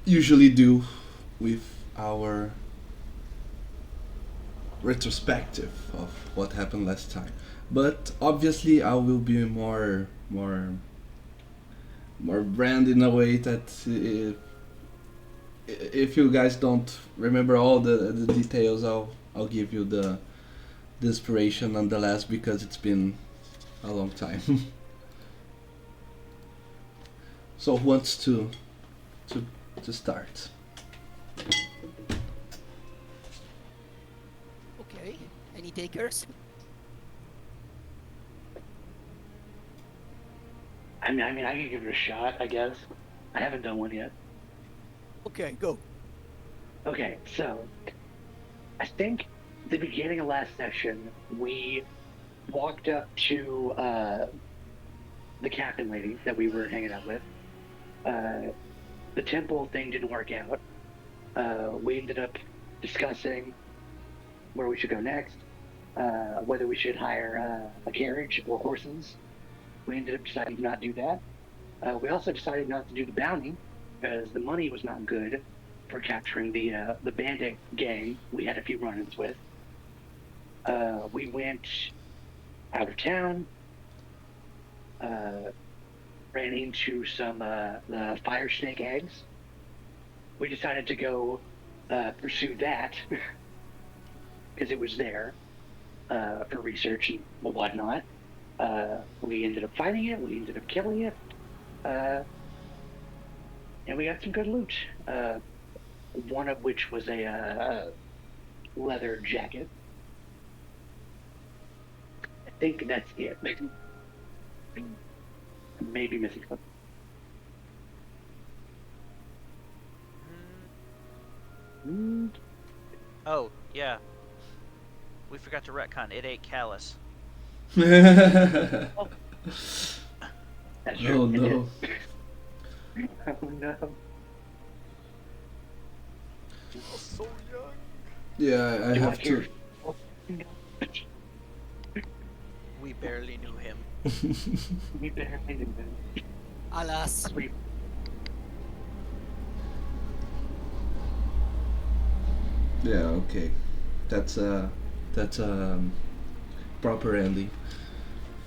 usually do with our retrospective of what happened last time. But obviously, I will be more brand in a way that if you guys don't remember all the details, I'll give you the inspiration nonetheless because it's been a long time. So who wants to to start? Okay. Any takers? I can give it a shot, I guess. I haven't done one yet. Okay, go. Okay, so I think the beginning of last session, we walked up to the captain lady that we were hanging out with. Uh, the temple thing didn't work out. We ended up discussing where we should go next, whether we should hire a carriage or horses. We ended up deciding to not do that. We also decided not to do the bounty because the money was not good for capturing the bandit gang we had a few run-ins with. We went out of town, uh, ran into some the fire snake eggs. We decided to go pursue that because it was there for research and whatnot. We ended up fighting it. We ended up killing it, uh, and we got some good loot. One of which was a leather jacket. I think that's it. Maybe missing something. Mm. Oh, yeah. We forgot to retcon. It ate Callus. Oh That's true. It did. no. Oh no. Oh, so young. Yeah, I Do I have hear? to. We barely knew him. We barely did that. Alas. We Yeah, okay. That's that's proper ending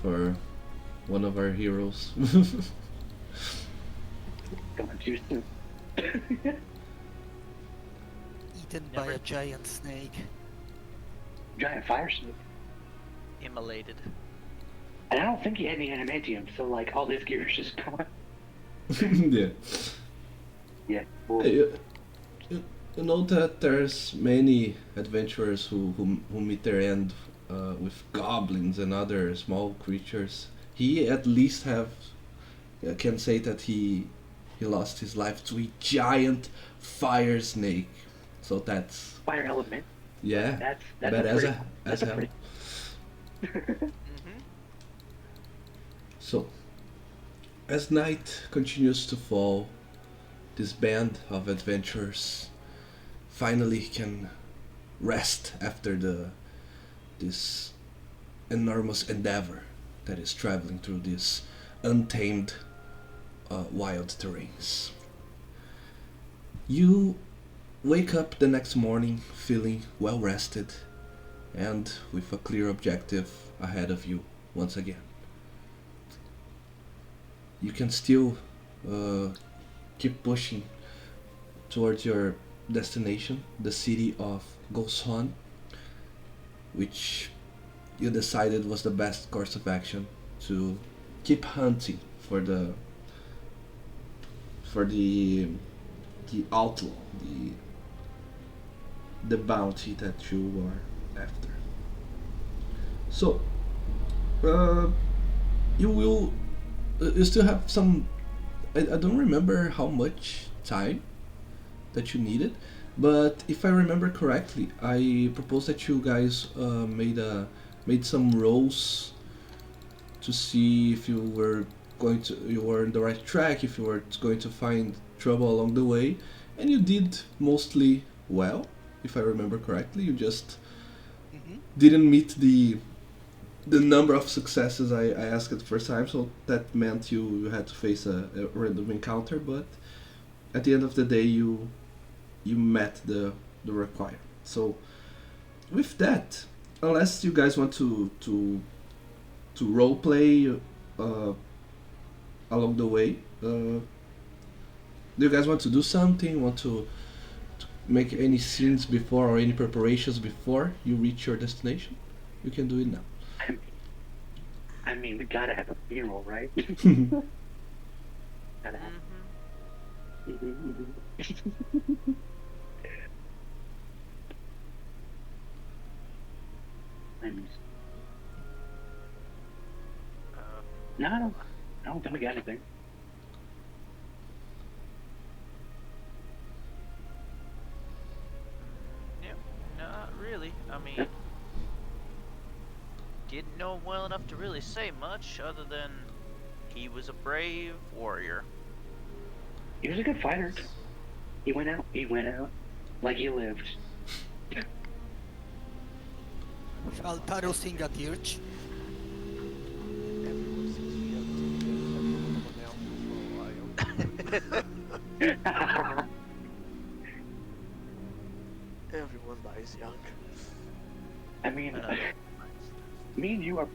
for one of our heroes. gone too soon. Eaten by Never a giant snake. Giant fire snake. immolated. And I don't think he had any adamantium, so like all his gear is just gone. Yeah. Yeah. Well, Hey, you know that there's many adventurers who meet their end with goblins and other small creatures. He at least have can say that he lost his life to a giant fire snake. So that's fire element. yeah, That's a badass pretty. as That's a hell. pretty. Mm-hmm. So as night continues to fall, this band of adventurers finally can rest after the this enormous endeavor that is traveling through these untamed wild terrains. You wake up the next morning feeling well rested and with a clear objective ahead of you once again. You can still uh, keep pushing towards your destination, the city of Goshon, which you decided was the best course of action to keep hunting for the outlaw, the bounty that you are after. So, uh, you will you still have some. I don't remember how much time that you needed, but if I remember correctly, I proposed that you guys made some rolls to see if you were on the right track, if you were going to find trouble along the way, and you did mostly well, if I remember correctly. You just Mm-hmm. didn't meet the number of successes I asked the first time, so that meant you had to face a random encounter, but at the end of the day, you met the requirement. So with that, unless you guys want to role play along the way, do you guys want to do something? Want to make any scenes before or any preparations before you reach your destination? You can do it now. I mean, we gotta have a funeral, right? Gotta have. I mean, no, I don't think we got anything. Yeah, not really. I mean, didn't know him well enough to really say much other than he was a brave warrior. He was a good fighter. He went out. He went out like he lived. Shall Taro sing a dirge? Everyone seems to be able to get everyone else for a while. Everyone dies young. I mean, me and you are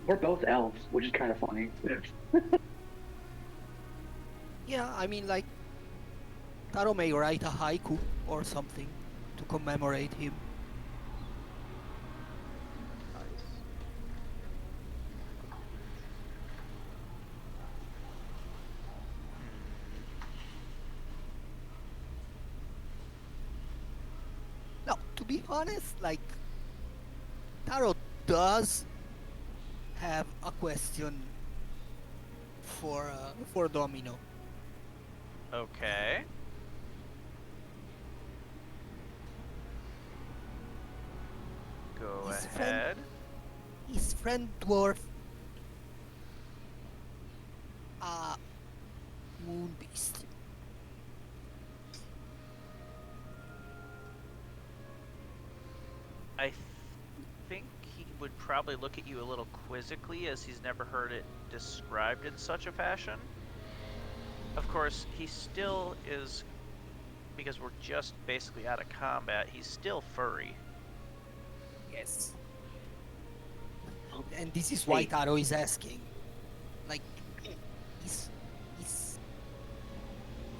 we're both elves, which is kind of funny. Yeah, I mean, like, Taro may write a haiku or something to commemorate him. Nice. Now, to be honest, like, Taro does have a question for Domino. Okay. Go His ahead. His friend dwarf, uh, moon beast. I think he would probably look at you a little quizzically as he's never heard it described in such a fashion. Of course, he still is, because we're just basically out of combat, he's still furry. Yes. And this is why Hey. Taro is asking. Like, is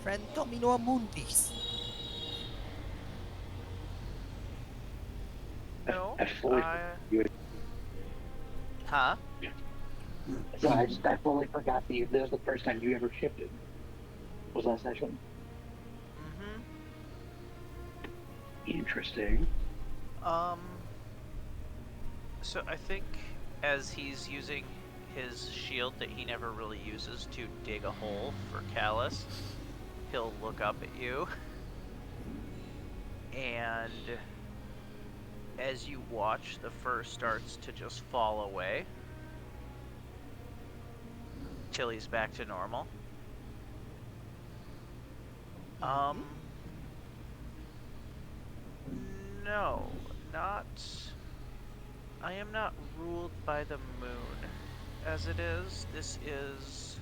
friend Domino a moon beast? No, I fully, you, Huh? so I fully forgot that this was the first time you ever shifted. Was last session. Mm-hmm. Interesting. So I think as he's using his shield that he never really uses to dig a hole for Callus, he'll look up at you. And as you watch, the fur starts to just fall away till he's back to normal. No, not... I am not ruled by the moon. As it is, this is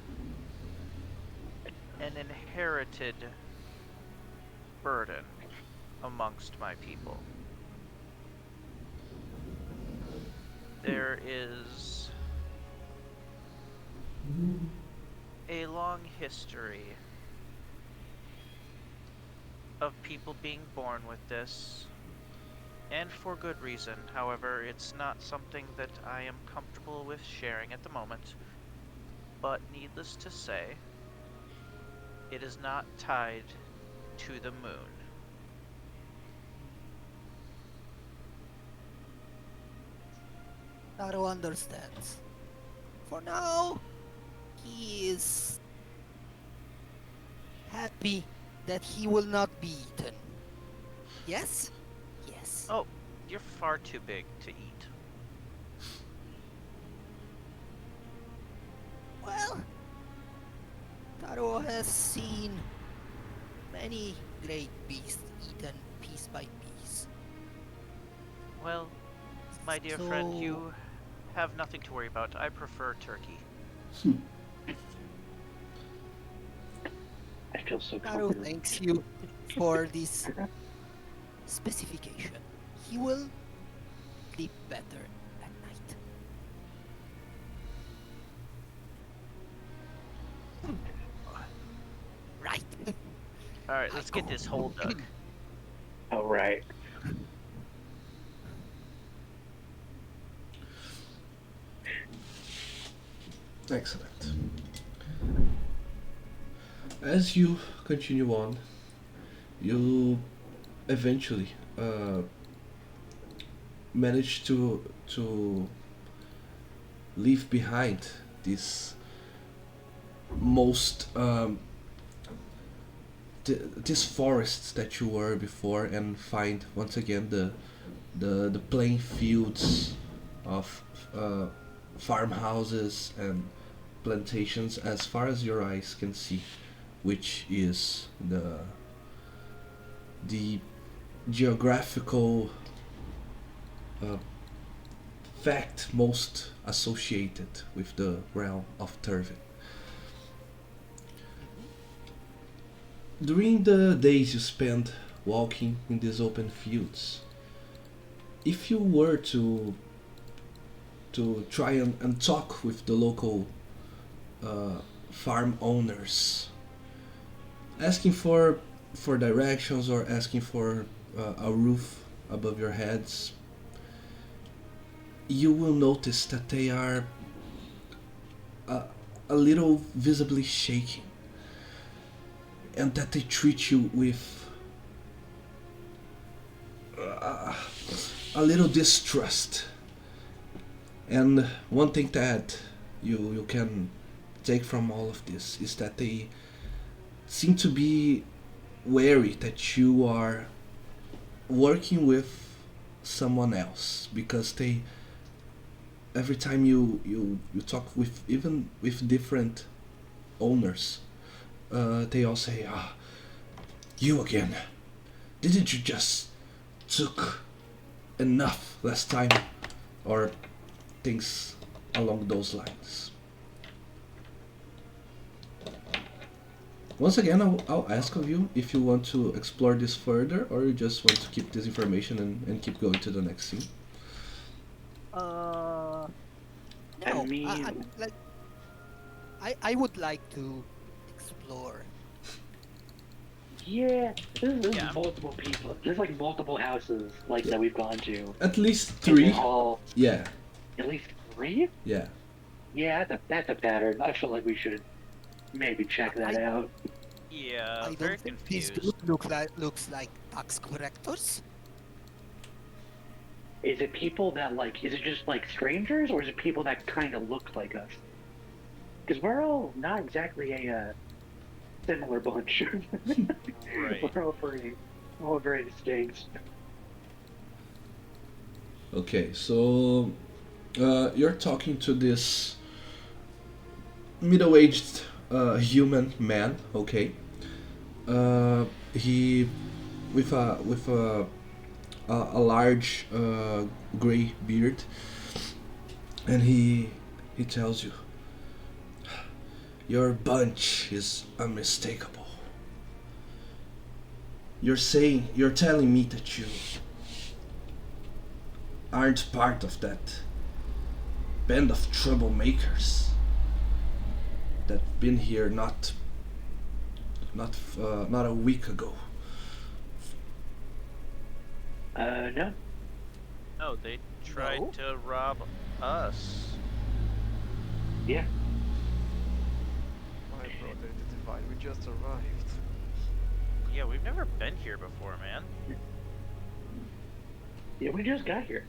an inherited burden amongst my people. There is a long history of people being born with this, and for good reason. However, it's not something that I am comfortable with sharing at the moment. But needless to say, it is not tied to the moon. Taro understands. For now, he is happy that he will not be eaten. Yes? Yes. Oh, you're far too big to eat. Well, Taro has seen many great beasts eaten piece by piece. Well, my dear friend, So- you have nothing to worry about. I prefer turkey. I feel so Taro comforted. thanks you for this specification. He will sleep better at night. Right. Alright, let's get Haiku. this hole dug. Oh, right. Excellent. As you continue on, you eventually manage to leave behind this most this forests that you were before, and find once again the plain fields of farmhouses and plantations as far as your eyes can see, which is the geographical uh, fact most associated with the realm of Turvin. During the days you spend walking in these open fields, if you were to try and talk with the local farm owners, asking for directions or asking for a roof above your heads, you will notice that they are a little visibly shaking, and that they treat you with a little distrust. And one thing that you can take from all of this is that they seem to be wary that you are working with someone else, because they every time you talk with even with different owners, they all say, "Ah, you again? Didn't you just took enough last time?" Or things along those lines. Once again, I'll ask of you if you want to explore this further, or you just want to keep this information and keep going to the next scene. Uh, I no, I mean, like. I would like to explore. yeah, this Yeah. is multiple people. There's like multiple houses like that we've gone to, At least and they're 3. all Yeah, at least 3. yeah. Yeah, that's a pattern. I feel like we should maybe check that I out. Yeah, I very don't think these confused. dudes looks like tax collectors. Is it people that like? Is it just like strangers, or is it people that kind of look like us? Because we're all not exactly a similar bunch. Right. We're all very distinct. Okay, so you're talking to this middle-aged human man. Okay, he with a large gray beard, and he tells you, "Your bunch is unmistakable. You're telling me that you aren't part of that band of troublemakers that been here not a week ago." No. No, they tried No? to rob us. Yeah. My brother, the divine, we just arrived. Yeah, we've never been here before, man. Yeah, we just got here.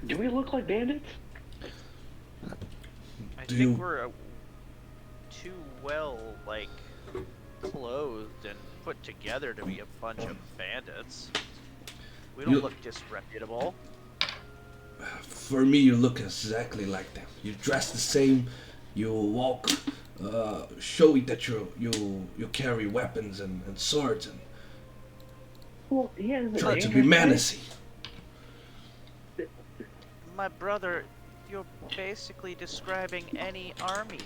Do we look like bandits? I Do think you- we're too well, like, clothed and put together to be a bunch of bandits. We don't You- look disreputable. For me, you look exactly like them. You dress the same. You walk, showing that you carry weapons and swords, and Well, yeah. Is it try to be dangerous, right? menacing. My brother, you're basically describing any army.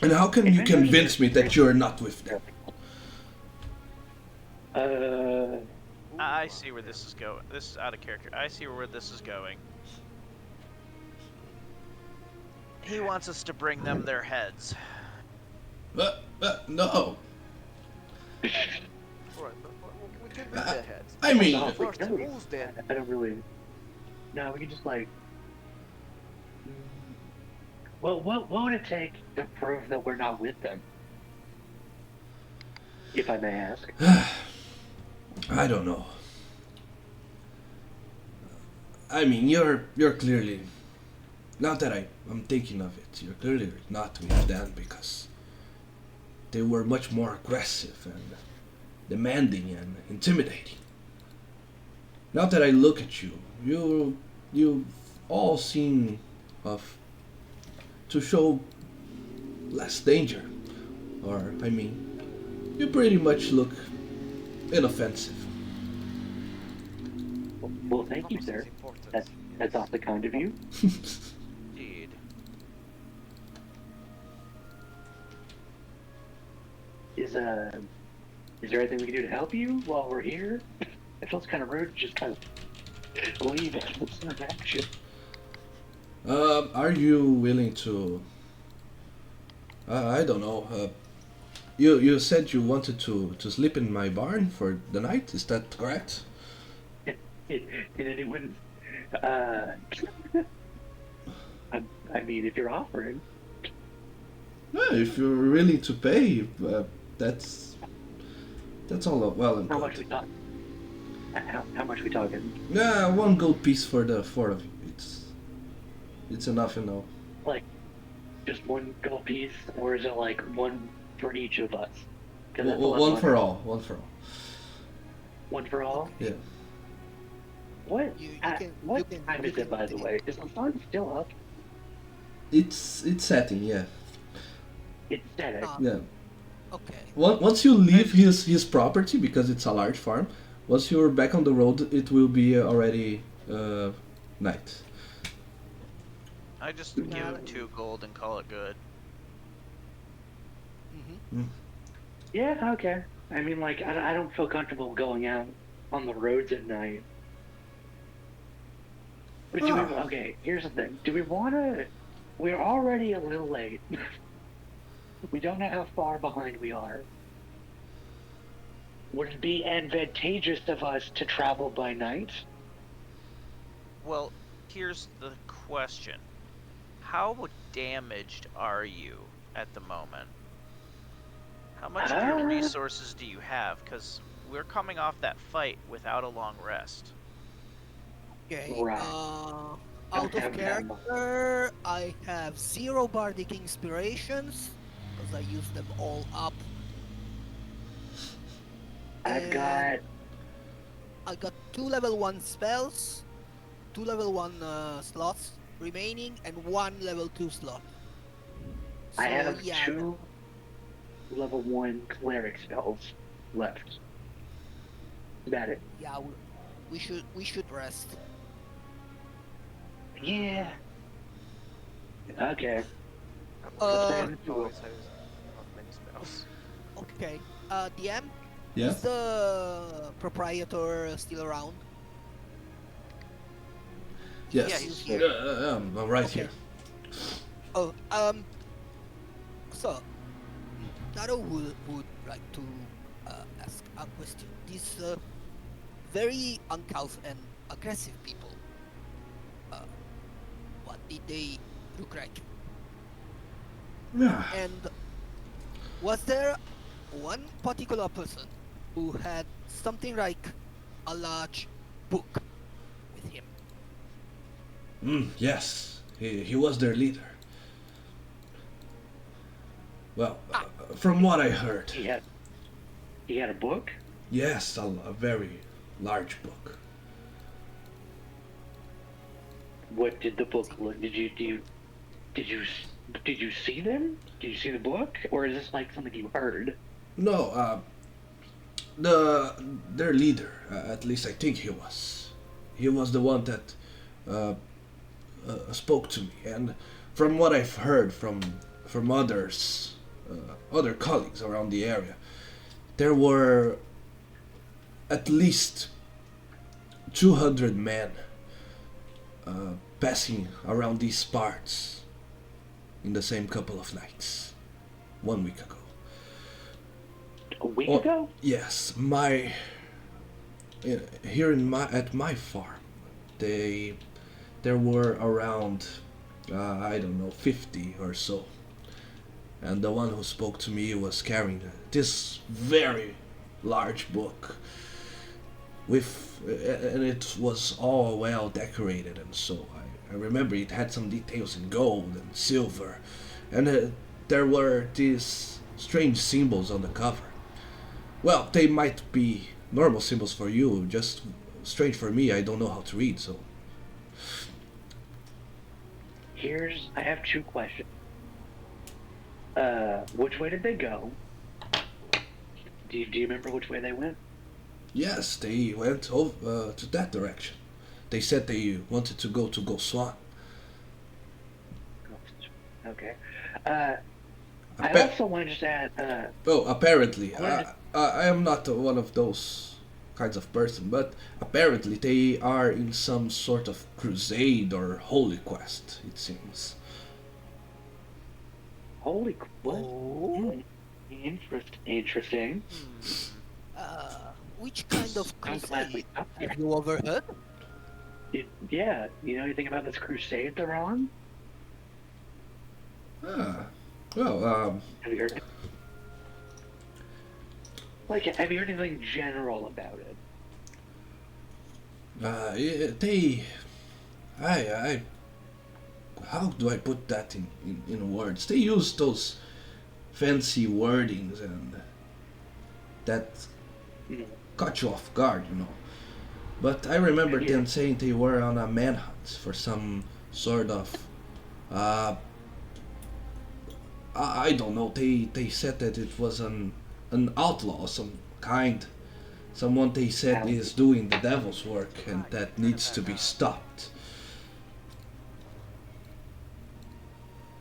And how can you convince me that you're not with them? I see where this is going. This is out of character. I see where this is going. He wants us to bring them their heads. No. Alright, but we can bring their heads. I mean, No, First, no, who's then? I don't really. No, we can just like. Well, what would it take to prove that we're not with them? If I may ask. I don't know. I mean, you're clearly, now that I'm thinking of it, you're clearly not with them because they were much more aggressive and demanding and intimidating. Now that I look at you, you all seem to show less danger, or I mean, you pretty much look inoffensive. Well, thank you, sir. That's awfully kind of you. Indeed. Is there anything we can do to help you while we're here? It feels kind of rude to just kind of leave it with some action. Are you willing to? I don't know. You said you wanted to sleep in my barn for the night. Is that correct? Did anyone? I mean, if you're offering, If you're willing to pay, that's all well and how good. much we talk? How much we talking? Yeah, one gold piece for the four of you. It's enough, you know. Like, just one gold piece, or is it like one for each of us? 'Cause that's a lot One of for money. all. One for all. One for all. Yeah. What? You What can- time you is it, can by the take- way? Is the sun still up? It's setting. Yeah. It's dead. Ah, Yeah. Okay. Once you leave his property, because it's a large farm, once you're back on the road, it will be already night. I just give him 2 gold and call it good. Mm-hmm. Yeah, okay. I mean, like, I don't feel comfortable going out on the roads at night. But do we, okay, here's the thing. Do we want to... We're already a little late. We don't know how far behind we are. Would it be advantageous of us to travel by night? Well, here's the question. How damaged are you at the moment? How much of your resources do you have? Because we're coming off that fight without a long rest. Okay. Right. Out of Okay. character, I have 0 bardic inspirations because I used them all up. I've And got... I got 2 level 1 spells, 2 level 1 slots remaining, and 1 level 2 slot. I have yeah, 2 level 1 cleric spells left. That it. Yeah, we should rest. Yeah. Okay. Always has not many spells. Okay. DM, Yeah. is the proprietor still around? Yes. Yeah, he's here. I'm right Okay. here. Oh, so Taro would like to ask a question. These very uncouth and aggressive people, what did they look like? Yeah. And was there one particular person who had something like a large book with him? Yes. He was their leader. Well, from what I heard, He had a book? yes, a very large book. What did the book look? Did you see them? Did you see the book, or is this like something you heard? No, their leader, at least I think he was. He was the one that spoke to me, and from what I've heard from others other colleagues around the area. There were at least 200 men passing around these parts in the same couple of nights, 1 week ago. A week Oh, ago? yes, my here in my at my farm, they there were around I don't know 50 or so, and the one who spoke to me was carrying this very large book with and it was all well decorated and so I remember it had some details in gold and silver, and there were these strange symbols on the cover. Well, they might be normal symbols for you, just strange for me. I don't know how to read, so. I have two questions. Which way did they go? Do you remember which way they went? Yes, they went over to that direction. They said they wanted to go to Goswan. Okay. I Appa- also wanted to just add, oh, apparently, What? I am not one of those kinds of person, but apparently they are in some sort of crusade or holy quest. It seems. holy what? Oh. Interesting. Which kind of I'm glad we crusade? stopped here. Have you overheard? Yeah, you know anything about this crusade they're on? Ah, well, Have you heard? Like, have you heard anything general about it? they, I, how do I put that in words? They use those fancy wordings and that Mm. caught you off guard, you know. But I remember Yeah. them saying they were on a manhunt for some sort of, uh, I don't know. They said that it was an outlaw of some kind, someone they said is doing the devil's work and that needs to be stopped.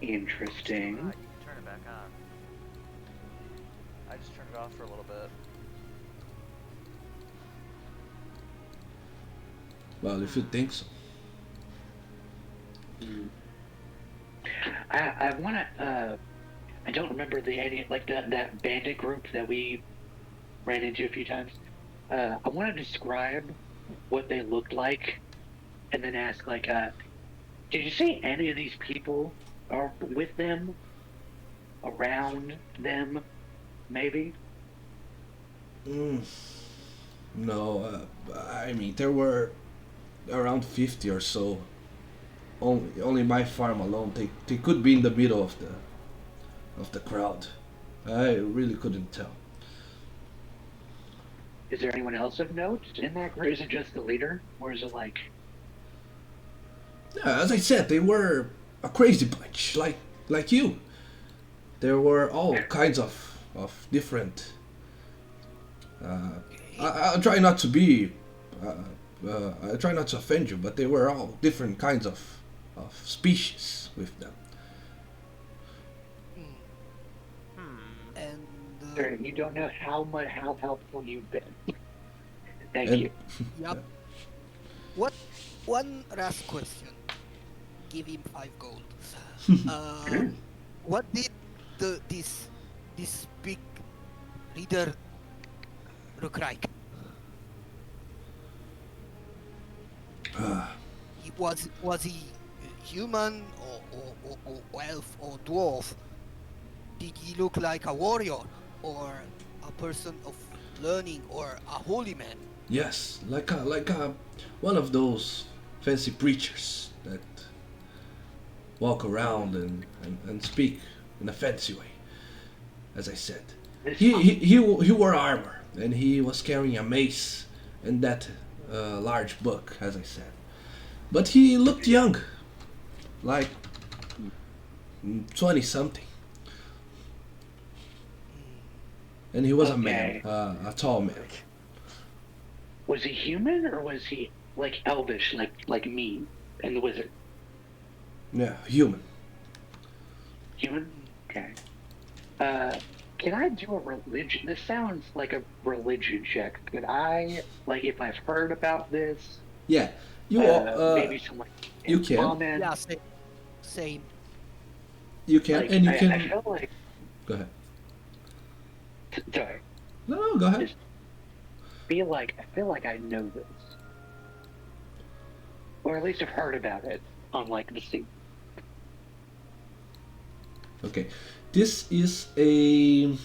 Interesting. You can turn it back on. I just turned it off for a little bit. Well, if you think so. Mm. I wanna I don't remember that bandit group that we ran into a few times. I wanna describe what they looked like and then ask did you see any of these people or with them? Around them, maybe? Mm, no, I mean there were around 50 or so. Only my farm alone. They could be in the middle of the crowd. I really couldn't tell. Is there anyone else of note in that group? Is it just the leader? Or is it like Yeah, as I said, they were a crazy bunch, like you. There were all kinds of different. I try not to be. I try not to offend you, but they were all different kinds of species with them. And sir, you don't know how helpful you've been. Thank And you. Yup. What? One last question. Give him 5 gold. What did this big leader look like? Was he human or elf or dwarf? Did he look like a warrior or a person of learning or a holy man? yes, like a one of those fancy preachers that walk around and speak in a fancy way. As I said, This he wore armor and he was carrying a mace and that large book, as I said. But he looked young, like 20 something. And he was a man, Okay. a tall man. was he human or was he like elvish, like me and the wizard? Yeah, human. Human? Okay. Uh, can I do a religion? This sounds like a religion check. Could I, like, if I've heard about this, Yeah, you maybe some like you can, comment? Yeah, same. Like, and you I can. feel like, Go ahead. sorry, No, no, go ahead. just I feel like I know this, or at least I've heard about it on like the scene. Okay, this is a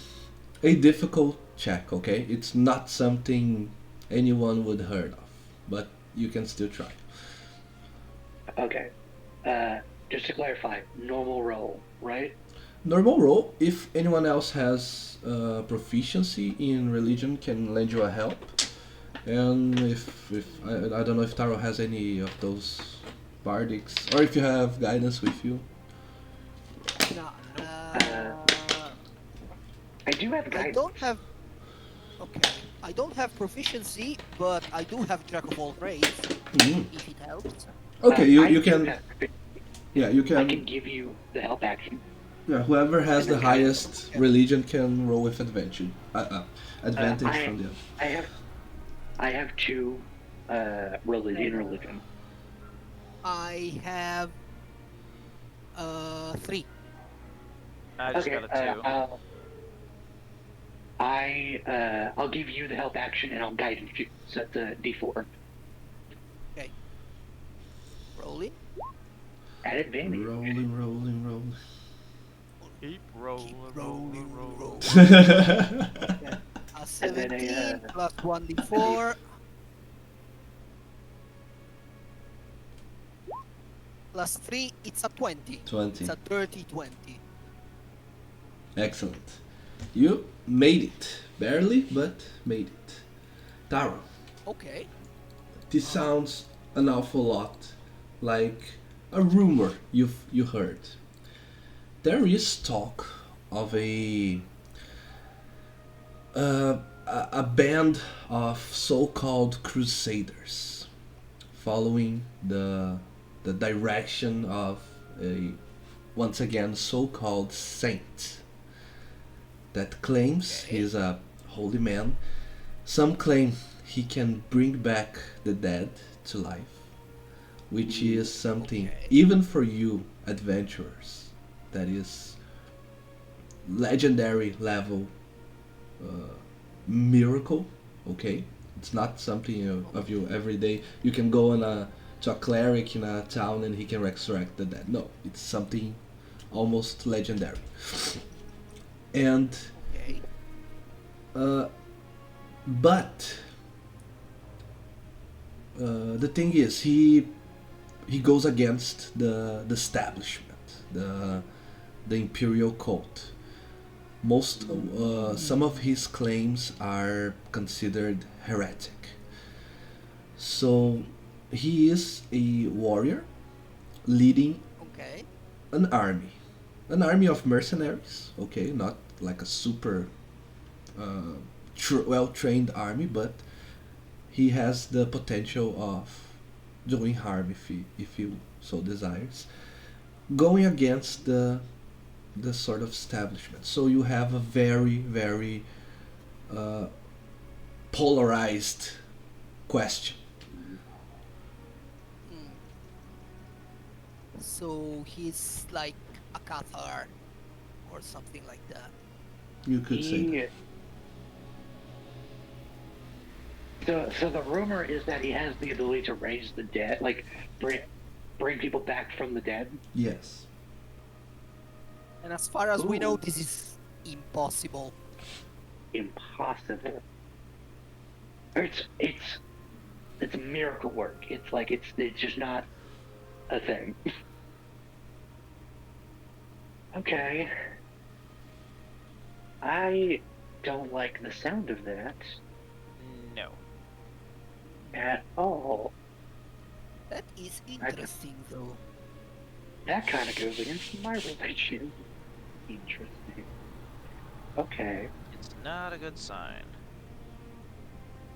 difficult check. Okay, it's not something anyone would heard of, but you can still try. Okay. Uh, just to clarify, normal roll, right? Normal roll. If anyone else has proficiency in religion, can lend you a help. And if I don't know if Taro has any of those bardics, or if you have guidance with you. No, Uh, I do have I guidance. don't have. Okay, I don't have proficiency, but I do have Jack of all trades, Mm. if it helps. Okay, I you do can. have. Yeah, you I can can. give you the help action Yeah, whoever has and the then guidance. highest Okay. religion can roll with advantage. Uh, Advantage I from the other. I have I have two religion. I have 3. I just Okay. got a 2. I'll give you the help action and I'll guidance you. So that's a D4 Okay. Rolling. at advantage. Rolling. Keep Keep rolling, rolling, rolling, rolling. Rolling. A And then 17 plus a 1d4 plus 3, it's a 20. 20. It's a dirty 20. Excellent. You made it. Barely, but made it. Taro, Okay. this sounds an awful lot like a rumor you heard. There is talk of a band of so-called crusaders following the direction of a once again so-called saint that claims Okay. he's a holy man. Some claim he can bring back the dead to life, which is something Okay. even for you adventurers that is legendary level miracle. Okay, it's not something of you every day. You can go on a to a cleric in a town and he can resurrect the dead. No, it's something almost legendary. And Okay. uh, but the thing is, he goes against the establishment, the imperial cult. Some of his claims are considered heretic. So he is a warrior leading Okay. an army of mercenaries. Okay, not like a super well trained army, but he has the potential of doing harm if he so desires, going against the sort of establishment. So you have a very uh, polarized question. Hmm. So he's like a Cathar or something like that. You could say that. He, so the rumor is that he has the ability to raise the dead, like bring people back from the dead. Yes. And as far as we know, Ooh. this is impossible. Impossible. Or it's miracle work. It's like it's just not a thing. Okay. I don't like the sound of that No. at all. That is interesting, though. That kind of goes against my religion. Interesting. Okay. It's not a good sign.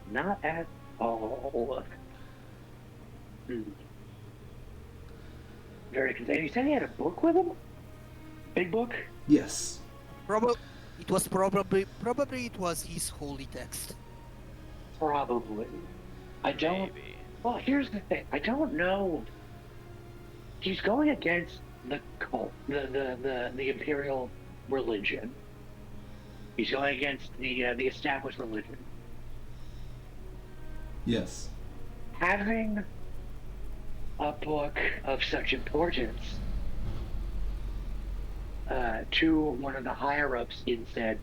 Not at all. Hmm. Very concerning. You said he had a book with him? Big book? Yes. Probably it was probably it was his holy text. Probably. I don't. Maybe. Well, here's the thing. I don't know. He's going against the cult, the imperial religion. He's going against the established religion. Yes. Having a book of such importance to one of the higher ups in said,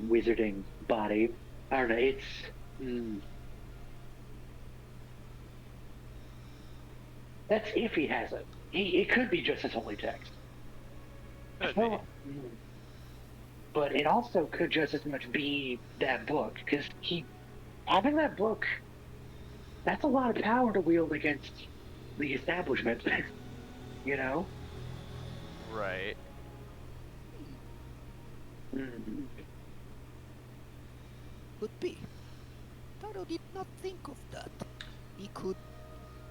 wizarding body. I don't know. Mm, that's if he has it. It could be just his holy text. I Could be. feel, but it also could just as much be that book because he having that book. That's a lot of power to wield against the establishment. you know. Right. Mm. Could be. Taro did not think of that. He could.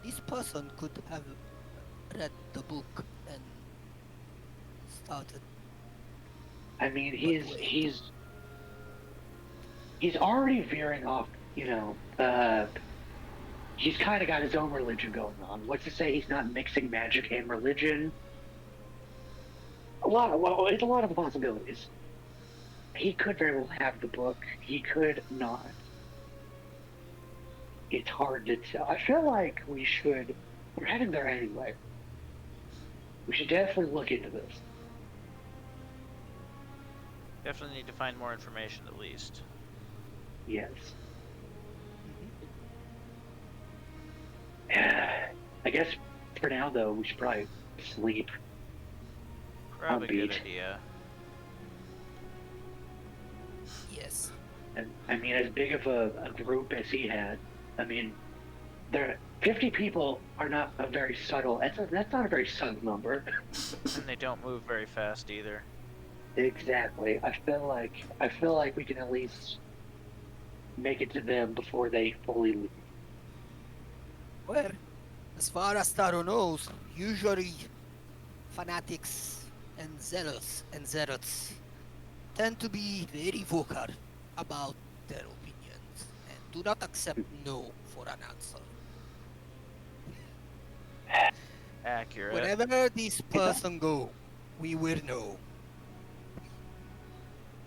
This person could have read the book and started. I mean, But wait. he's already veering off. He's kind of got his own religion going on. What's to say he's not mixing magic and religion? It's a lot of possibilities. He could very well have the book. He could not. It's hard to tell. I feel like we're heading there anyway. We should definitely look into this. Definitely need to find more information at least. Yes. Mhm. I guess for now, though, we should probably sleep. Probably a good Beat. idea. Yes. And I mean, as big of a group as he had, I mean, 50 people are not a very subtle. That's not a very subtle number. And they don't move very fast either. Exactly. I feel like we can at least make it to them before they fully leave. Well, as far as Taro knows, usually fanatics and zealots tend to be very vocal about their opinions and do not accept no for an answer. Accurate. Wherever this It's person go, we will know.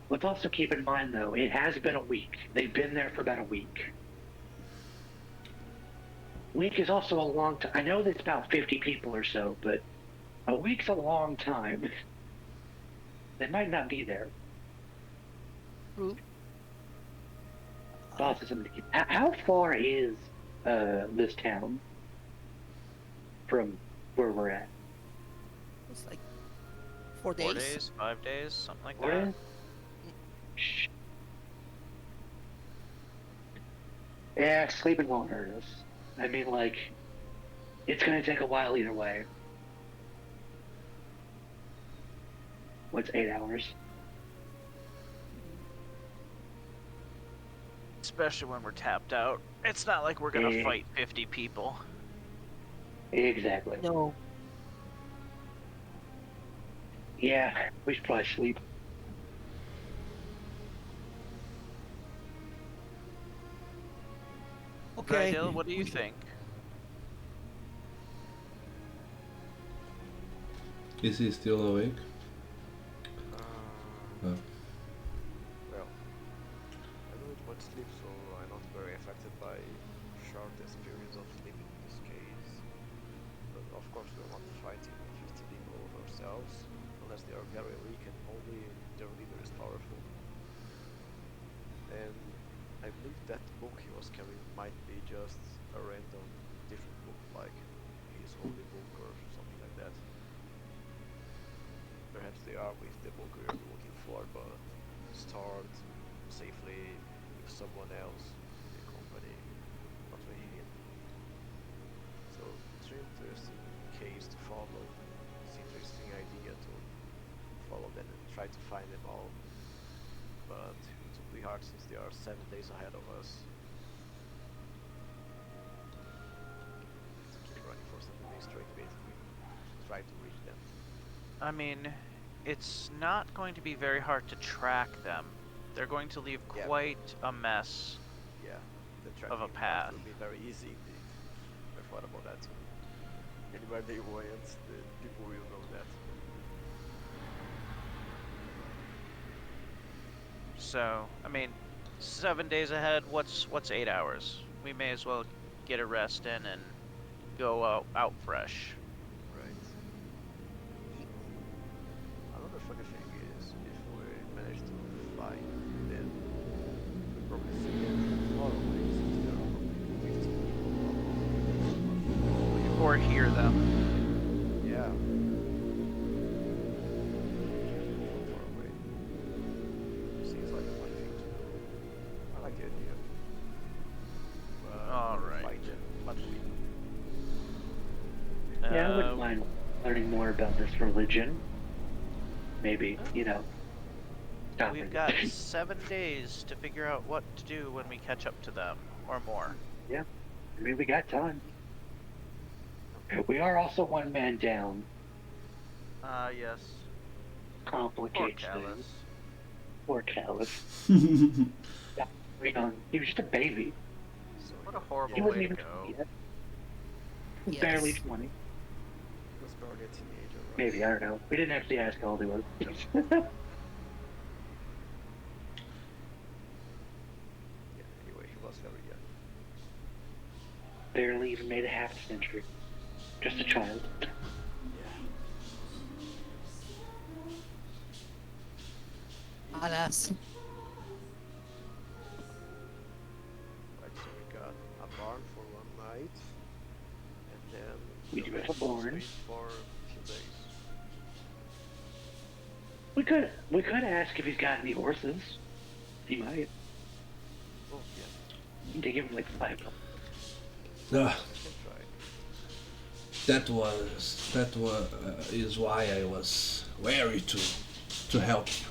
Let's also keep in mind, though, it has been a week. They've been there for about a week. Week is also a long time. I know there's about 50 people or so, but a week's a long time. They might not be there. True. It's also something to keep. How far is this town from where we're at? It's like 4 4 days. days, 5 days, something like Where that. is? Shh. Yeah, sleeping won't hurt us. I mean, like, it's gonna take a while either way. What's 8 hours? Especially when we're tapped out. It's not like we're gonna Eh. fight 50 people. Exactly. No. Yeah, we should probably sleep. Okay. Rydell, what do you think? Is he still awake? Uh, Oh. well, I don't need much sleep, so I'm not very affected by short periods of sleep in this case. But of course, we're not fighting 50 people ourselves, unless they are very weak and only their leader is powerful. And I believe that book he was carrying might be just a random different book, like his holy book or something like that. Perhaps they are with the book we are looking for, but stored safely with someone else in the company, not with him. So it's an interesting case to follow. It's an interesting idea to follow them and try to find them all. But it will be hard since they are 7 days ahead of us. To keep running for 7 days straight, basically. Try to reach them. I mean, it's not going to be very hard to track them. They're going to leave Yeah, quite a mess yeah. The of a tracking part path. will be very easy indeed. I thought about that too. Anywhere they went, the people will know that. So, I mean, 7 days ahead. What's 8 hours? We may as well get a rest in and go out fresh. Right. So another funny thing is if we manage to fly them, we probably see them from far away since they are probably 50 above. Or hear them. Yeah. From far away. Seems like a funny thing to do. I like the idea. But All we'll right. fight them, but we. Yeah, I Uh, wouldn't mind learning more about this religion. Maybe, stop We've it. got 7 days to figure out what to do when we catch up to them, or more. Yeah, I mean, we got time. We are also one man down. Yes. Poor Complicates Callus. things. Poor Callus. He was just a baby. So What a yeah, horrible He yeah, wasn't way to even go. 20 yet. He was Yes. barely 20. he was barely a teenager, right? Maybe, I don't know. We didn't actually ask how old he was. Yeah, anyway, he was very young. Barely even made a half century. Just a child. Yeah. Alas. Right, so we got a barn for one night, and then We the do have a rest barn. wait for a few days. We could ask if he's got any horses. He might. Oh yeah, They give him like 5. Ah, we can try. that is why I was wary to help you.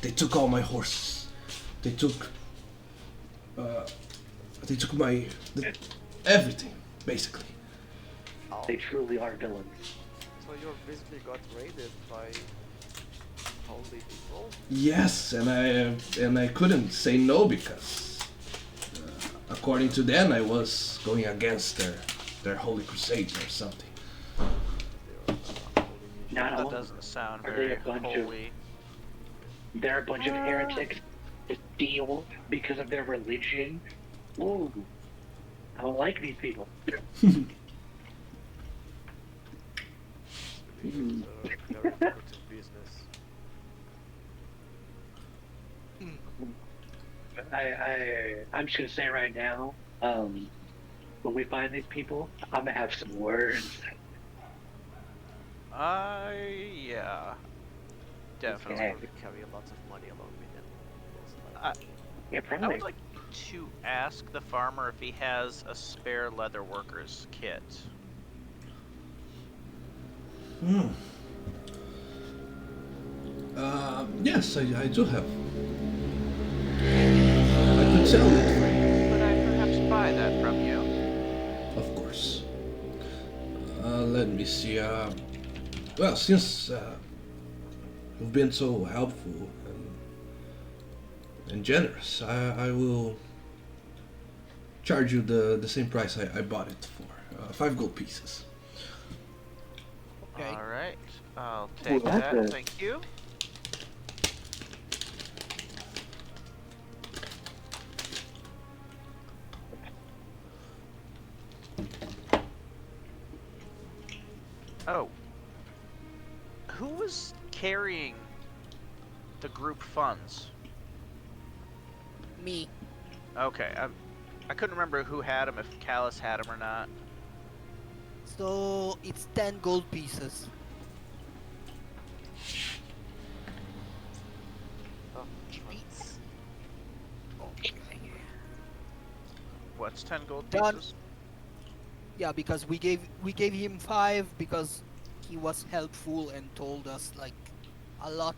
They took all my horses. They took my everything basically. Oh, They truly are villains. so you basically got raided by holy people? Yes, and I couldn't say no because according to them I was going against their holy crusade or something. They are holy mission. Not That alone. doesn't sound Are they very a bunch of- holy. They're a bunch of heretics that steal because of their religion. Ooh. I don't like these people. Religions are very lucrative business. I'm just gonna say right now, when we find these people, I'm gonna have some words. Yeah. Definitely. Okay. Probably carry a lot of money along with them. Most I, likely. Yeah, I probably. would like to ask the farmer if he has a spare leather worker's kit. Yes, I do have. I could sell it for you, Could I perhaps buy that from you? of course. Let me see. Well, since you've been so helpful and generous, I will charge you the same price I bought it for. 5 gold pieces. Okay. All right. I'll take that's that. good. Thank you. Oh. Who was carrying the group funds? Me. Okay, I couldn't remember who had them, if Callus had them or not. So it's 10 gold pieces. Oh, Jeez. What's 10 gold Done. pieces? Yeah, because we gave him 5 because he was helpful and told us like a lot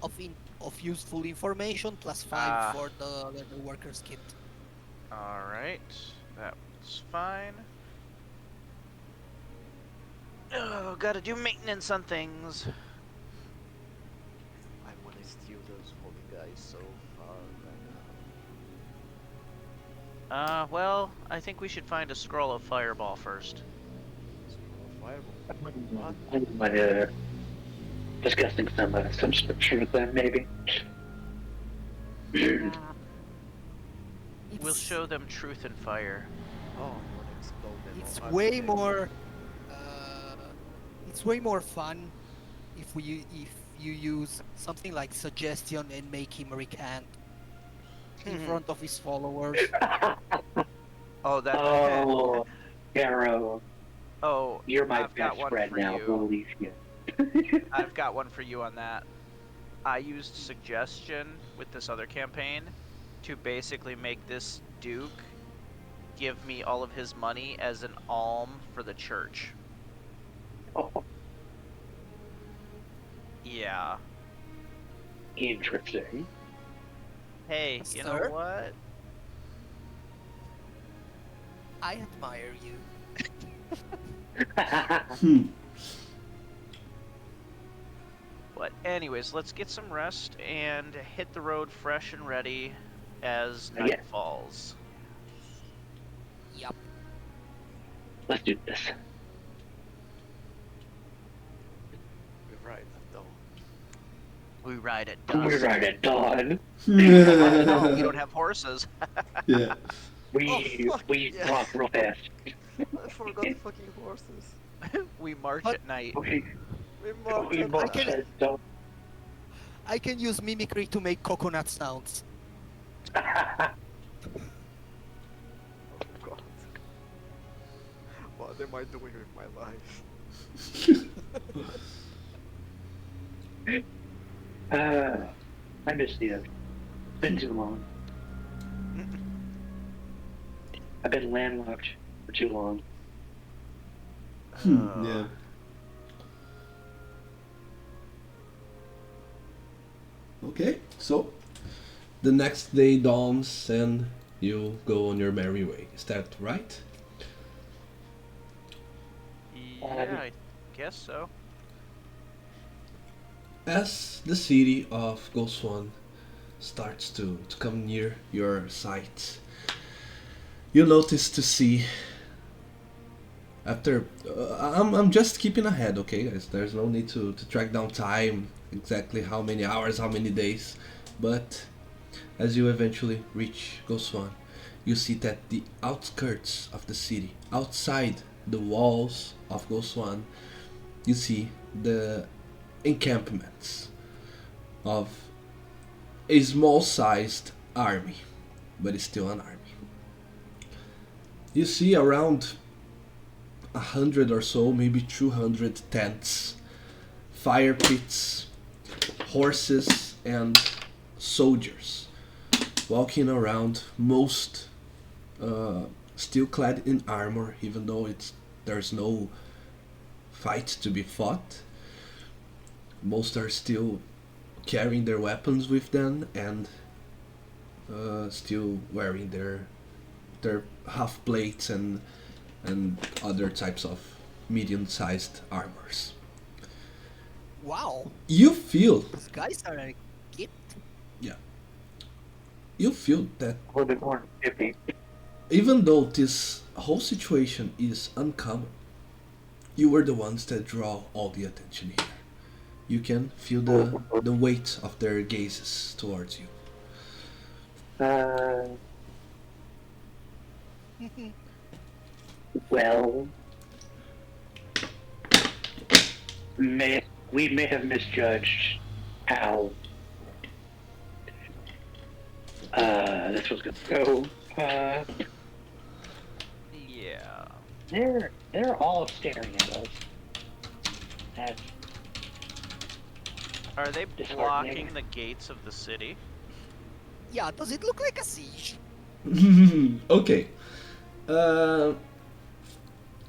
of useful information, plus 5 Ah. for the workers kit. Alright, that's fine. Oh, gotta do maintenance on things. steal those holy guys so far right Well, I think we should find a scroll of fireball first. now? Scroll of fireball. I What? wouldn't mind discussing some scripture with them, maybe. We'll It's show them truth and fire. Oh, you wanna explode them it's all? way Okay. more uh, it's way more fun if you use something like suggestion and make him recant in front of his followers. Oh, that. Oh, Arrow, Oh, you're my I've got best one friend for now. you. Holy shit. I've got one for you on that. I used suggestion with this other campaign to basically make this Duke give me all of his money as an alm for the church. Oh, Yeah. interesting. Hey, you know Sir? what? I admire you. Hmm. But anyways, let's get some rest and hit the road fresh and ready as night Yeah. falls. Yup. Let's do this. We're right at dawn. We ride at We're dusk. right at dawn. No, we don't have horses. Yeah. We fuck yeah. walk real fast. I forgot the fucking horses. We march But- at night. We We march at march can- at dawn. I can use mimicry to make coconut sounds. Oh god. What am I doing with my life? I missed you. It's been too long. I've been landlocked for too long. Yeah. Okay, so the next day dawns and you go on your merry way. Is that right? Yeah, I guess so. As the city of Goswan starts to come near your sight, you notice to see after I'm just keeping ahead, okay guys, there's no need to track down time exactly how many hours, how many days, but as you eventually reach Goswan, you see that the outskirts of the city, outside the walls of Goswan, you see the encampments of a small sized army, but it's still an army. You see around 100 or so, maybe 200 tents, fire pits, horses, and soldiers walking around, most still clad in armor, even though there's no fight to be fought. Most are still carrying their weapons with them and still wearing their half plates and other types of medium-sized armors. Wow, You feel, these guys are a gift. you feel that A little bit more than 50. even though this whole situation is uncommon, you were the ones that draw all the attention here. You can feel the weight of their gazes towards you. Well, we may have misjudged how this was going to go. Yeah. They're all staring at us. That's Are they Disheartening. blocking the gates of the city? Yeah, does it look like a siege? Okay.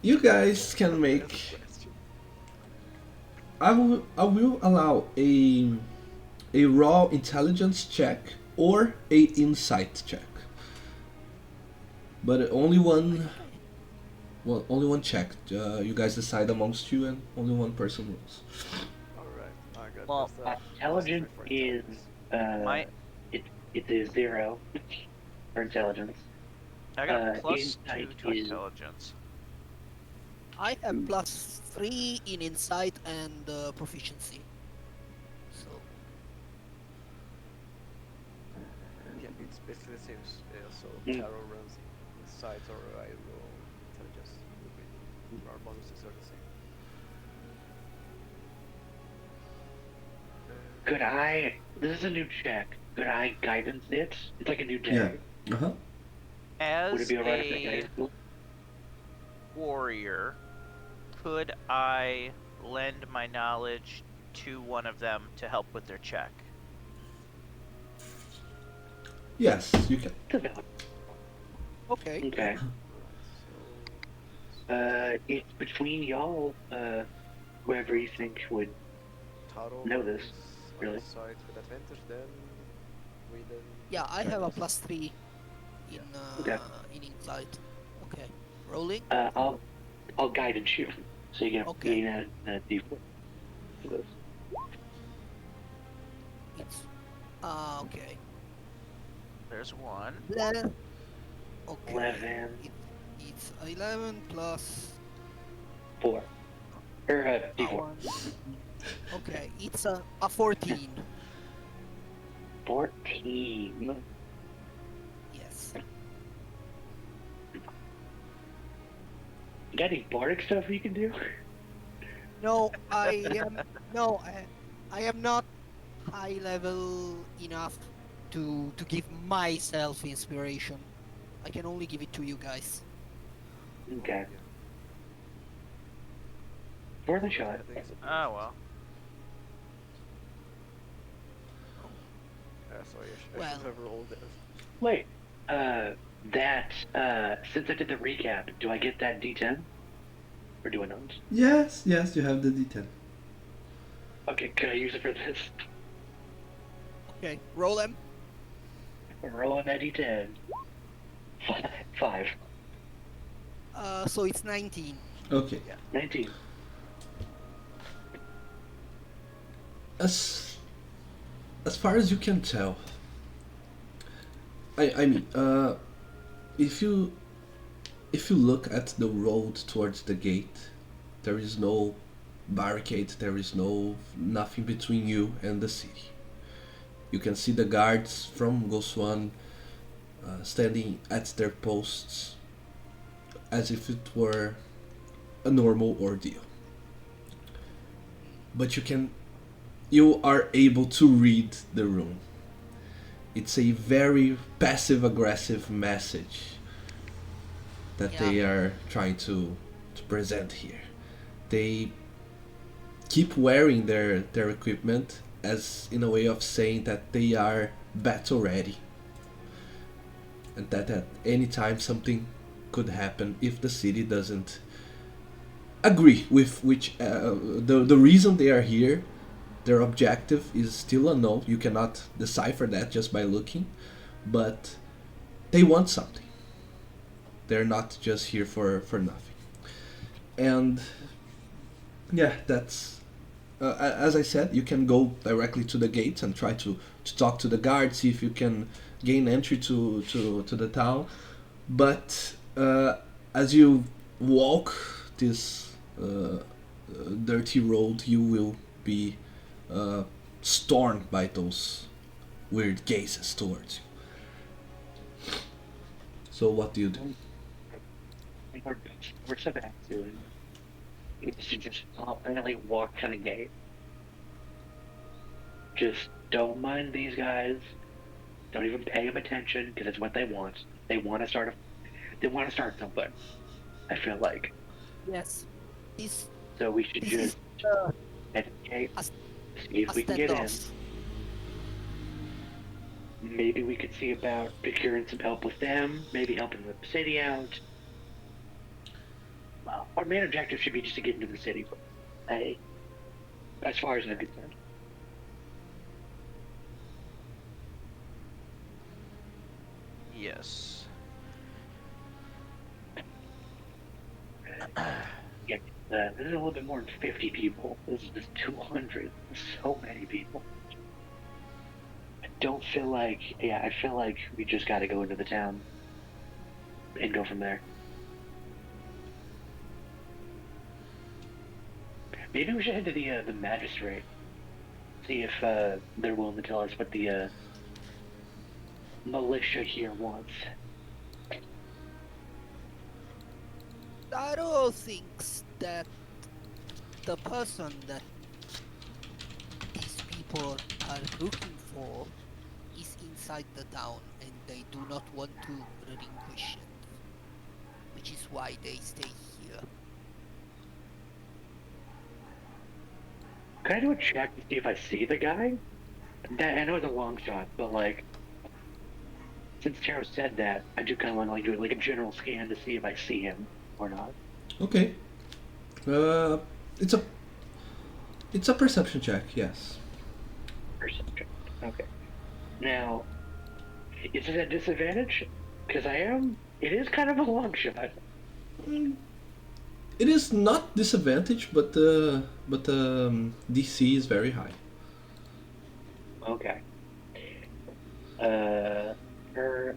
You guys can make. Question. I will allow a raw intelligence check or a insight check. But only one. Well, only one check. You guys decide amongst you, and only one person rules. Alright, I got Well, What's the plus Intelligence three for is intelligence? uh, my it is 0 for intelligence. I got a plus Insight 2 to is intelligence. I have +3 in insight and proficiency. So Yeah, it's basically the same. So mm, Taro runs insight or I roll intelligence. Would be our bonuses are the same. could I? This is a new check. Could I guidance it? It's like a new Yeah. day. Uh huh. Would it As be alright if I a guidance it? warrior, could I lend my knowledge to one of them to help with their check? Yes, you can. It's a valid. okay. Okay. Right. So It's between y'all. Whoever you think would Taro know this, runs on really. insight with advantage. Then Whedon Yeah, I have guide a us. +3 Yeah. Okay. in insight. Okay. Rolling. I'll guidance you, so you get Okay. gain a d4 for this. It's okay. There's one. 11. Okay. 11, It's 11 plus 4, or d4. 1. Okay, it's a 14. 14. Yes. You got any bardic stuff you can do? No, I am no, I am not high level enough to give myself inspiration. I can only give it to you guys. Okay. Yeah. For the But shot. I think it's a Oh bonus. well. Sorry, I Well, should have rolled that. Wait, since I did the recap, do I get that d10? Or do I not? Yes, yes, you have the D10. Okay, can I use it for this? okay, roll them. Roll on that d10. 5. So it's 19. Okay. 19. As as far as you can tell, I mean, if you look at the road towards the gate, there is no barricade. There is nothing between you and the city. You can see the guards from Goswan standing at their posts as if it were a normal ordeal. But you are able to read the room. It's a very passive aggressive message that Yeah. they are trying to present here. They keep wearing their equipment as in a way of saying that they are battle ready and that at any time something could happen if the city doesn't agree with which the reason they are here. Their objective is still unknown. You cannot decipher that just by looking, but they want something. They're not just here for nothing. And yeah, that's as I said. You can go directly to the gates and try to talk to the guards, see if you can gain entry to the town. But as you walk this dirty road, you will be stormed by those weird gazes towards you. So what do you do? We're so back to is to just confidently walk to the gate. Just don't mind these guys. Don't even pay them attention because it's what they want. They want to start. They want to start something. I feel like Yes. This so. We should this is just head to the gate, a, see if a we can get in. standoff. Maybe we could see about procuring some help with them. Maybe helping the city out. Our main objective should be just to get into the city. Hey, as far as I'm concerned. Yes. Yeah, This is a little bit more than 50 people. This is just 200. So many people. I don't feel like, yeah, I feel like we just got to go into the town and go from there. Maybe we should head to the magistrate. See if they're willing to tell us what the militia here wants. Taro thinks that the person that these people are looking for is inside the town and they do not want to relinquish it, which is why they stay here. Can I do a check to see if I see the guy? I know it's a long shot, but like, since Taro said that, I do kind of want to like do like a general scan to see if I see him or not. Okay. It's a perception check. Yes. Perception. Okay. Now, is it a disadvantage? Because it is kind of a long shot. It is not disadvantage, but DC is very high. Okay. Her.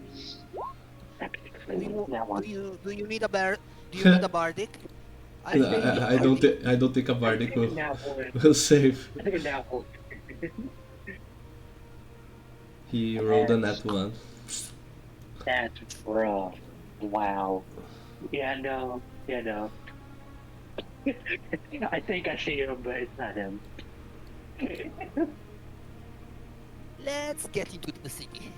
That one. Do you need a do you need a bardic? I don't think a bardic will save. I think a nat one. He rolled a nat one. That's rough. Wow. Yeah, no. I think I see him, but it's not him. Let's get into the city.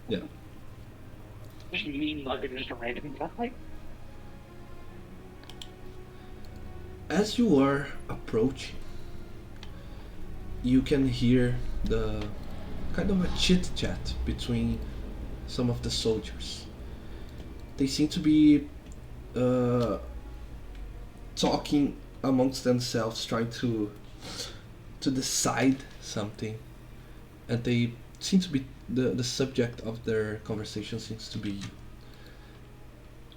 Yeah. Just mean mugging just a random guy. As you are approaching, you can hear the kind of a chit chat between some of the soldiers. They seem to be talking amongst themselves, trying to decide something, and they seem to be the subject of their conversation seems to be you.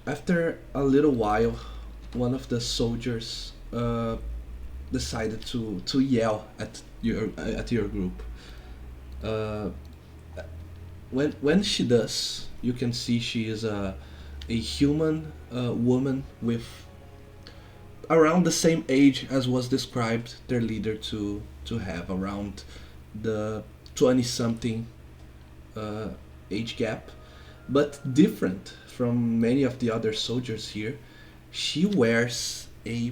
After a little while, one of the soldiers decided to yell at your group. When she does, you can see she is a human woman with around the same age as was described their leader to have, around the 20 something age gap, but different from many of the other soldiers here. She wears a,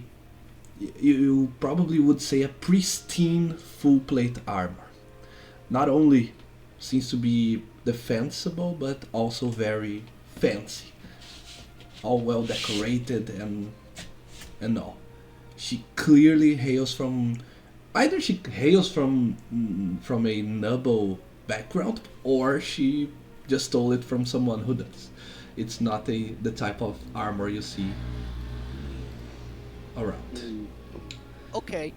you probably would say, a pristine full plate armor. Not only seems to be defensible, but also very fancy, all well decorated and all. She clearly hails from, either she hails from a noble background, or she just stole it from someone who does. It's not the type of armor you see around. Okay.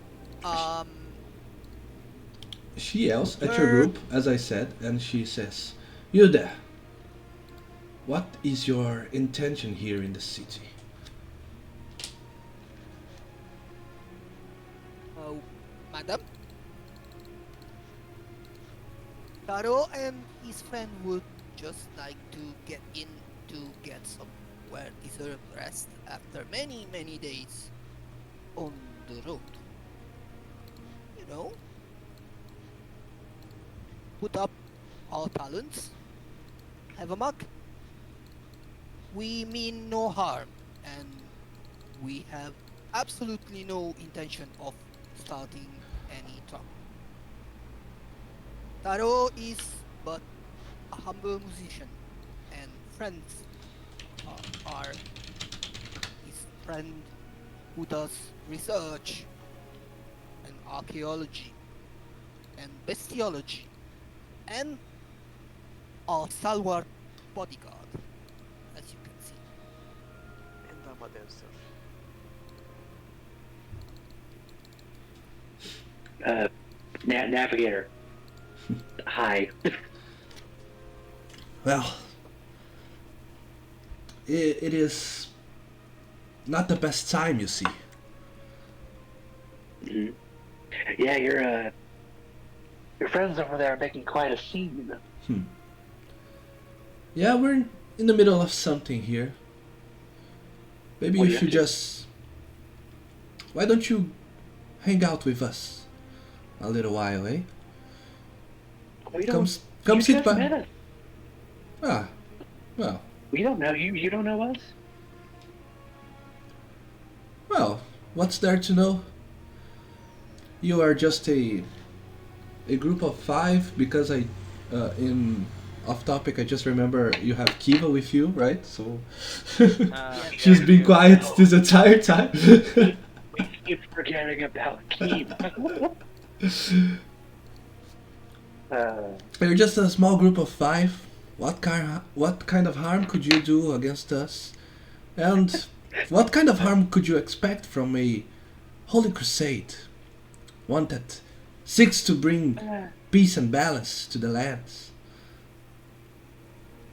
She yells at your group, as I said, and she says, "You there. What is your intention here in the city?" Oh, madam? Taro and his friend would just like to get in to get some well-deserved rest after many, many days on the road. You know? Put up our talents, have a mug. We mean no harm, and we have absolutely no intention of starting any trouble. Taro is but a humble musician, and friends are his friend who does research and archaeology and bestiology and our stalwart bodyguard, as you can see. And I'm a dancer. Navigator. Hi. Well, it is not the best time, you see. Hmm. Yeah, your friends over there are making quite a scene. Hmm. Yeah, we're in the middle of something here. Maybe What you are you up should to? just. Why don't you hang out with us a little while, eh? We Come, don't. come You sit just by. met us. Ah, well, We don't know you. You don't know us. well. What's there to know? You are just a group of five because in off topic I just remember you have Kiva with you, right? So Yes. she's been quiet this entire time. We keep forgetting about Keith. uh, You're just a small group of five. What kind of harm could you do against us? And what kind of harm could you expect from a holy crusade? One that seeks to bring peace and balance to the lands.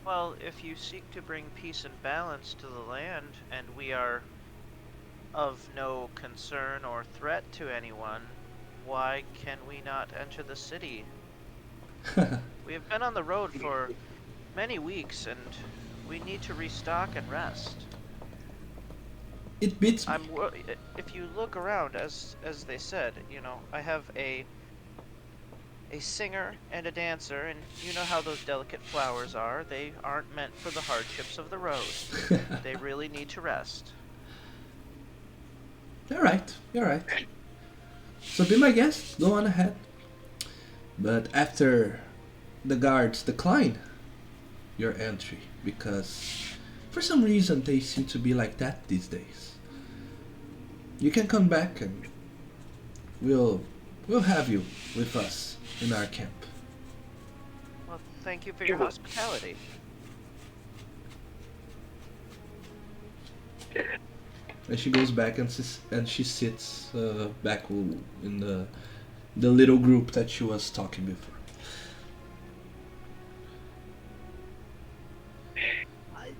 Well, if you seek to bring peace and balance to the land, and we are of no concern or threat to anyone, why can we not enter the city? We have been on the road for many weeks, and we need to restock and rest. It beats me. If you look around, as they said, I have a singer and a dancer, and you know how those delicate flowers are. They aren't meant for the hardships of the road. They really need to rest. You're right. So be my guest, go on ahead. But after the guards decline your entry, because for some reason they seem to be like that these days, you can come back and we'll we'll have you with us in our camp. Well, thank you for your hospitality. And she goes back and she sits back in the little group that she was talking before.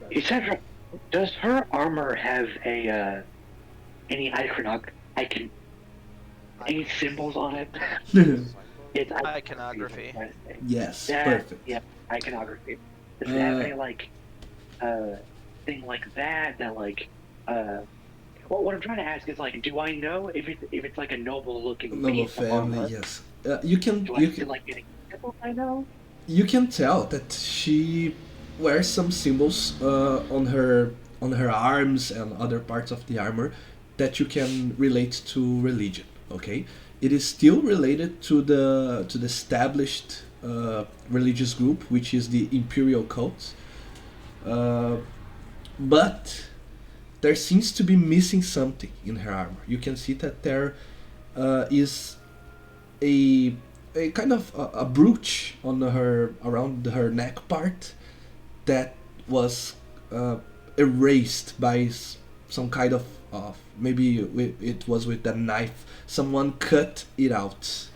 you said her. Does her armor have any icon any symbols on it? It's Iconography. Yes, that, perfect. yeah, iconography. Does it have Uh, any uh thing like that like uh well, what I'm trying to ask is do I know if it's like a noble looking Noble piece of armor? family, yes. You can Do I feel like getting symbols I know? you can tell that she wears some symbols on her arms and other parts of the armor that you can relate to religion. Okay, it is still related to the established religious group, which is the imperial cult. Uh, but there seems to be missing something in her armor. You can see that there is a a kind of a brooch on her around her neck part that was uh, erased by some kind of maybe it was with a knife. Someone cut it out.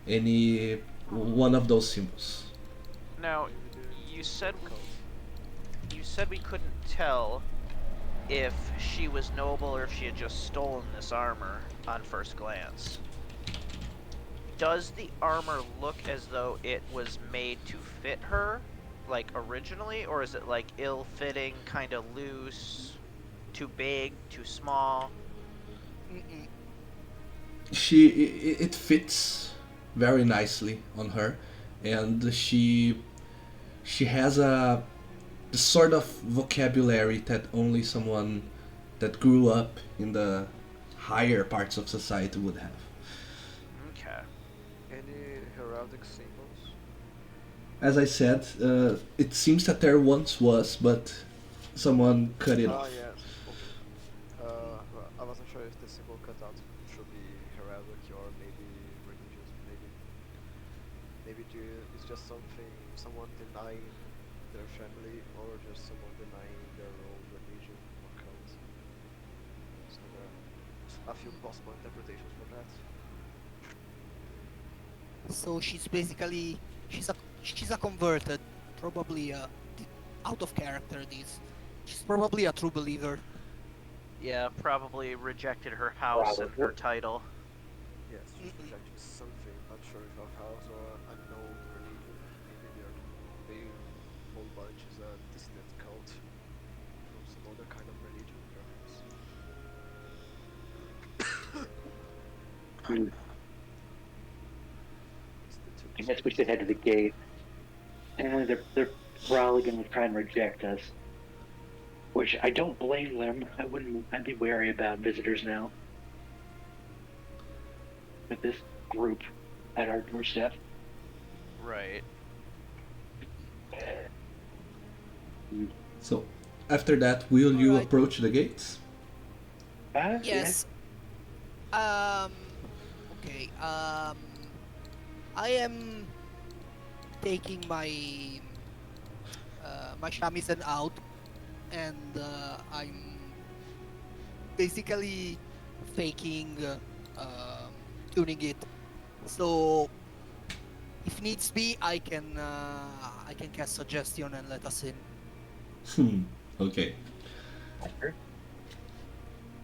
Any one of those symbols. Now, Maybe the you said cult. you said we couldn't tell if she was noble or if she had just stolen this armor on first glance. Does the armor look as though it was made to fit her, like originally, or is it like ill-fitting, kind of loose, too big, too small? Mm-mm. It fits very nicely on her, and she has a the sort of vocabulary that only someone that grew up in the higher parts of society would have. Okay. Any heraldic symbols? As I said, it seems that there once was, but someone cut it Ah, off. yes. Okay. Well, I wasn't sure if the symbol cut out should be heraldic or maybe religious. It's just someone denying their family or just someone denying their own religion or cult. So there are a few possible interpretations for that. So she's basically she's a converted, probably out of character. This she's probably a true believer. Yeah, probably rejected her house and her Probably. title. Yes, just Mm-mm. rejecting something. Not sure if a house or a known religion. Maybe they whole bunch is a dissident cult from some other kind of religion, perhaps. Hmm. It's the two I guess we should head to perspectives. the gate. And they're probably going to try and reject us, which I don't blame them. I'd be wary about visitors now with this group at our doorstep. Right. Hmm. So, after that, will All you right. approach the gates? Yeah. Yes. Um. Okay. I am taking my shamisen out, and I'm basically faking tuning it. So if needs be, I can cast suggestion and let us in. Hmm. Okay.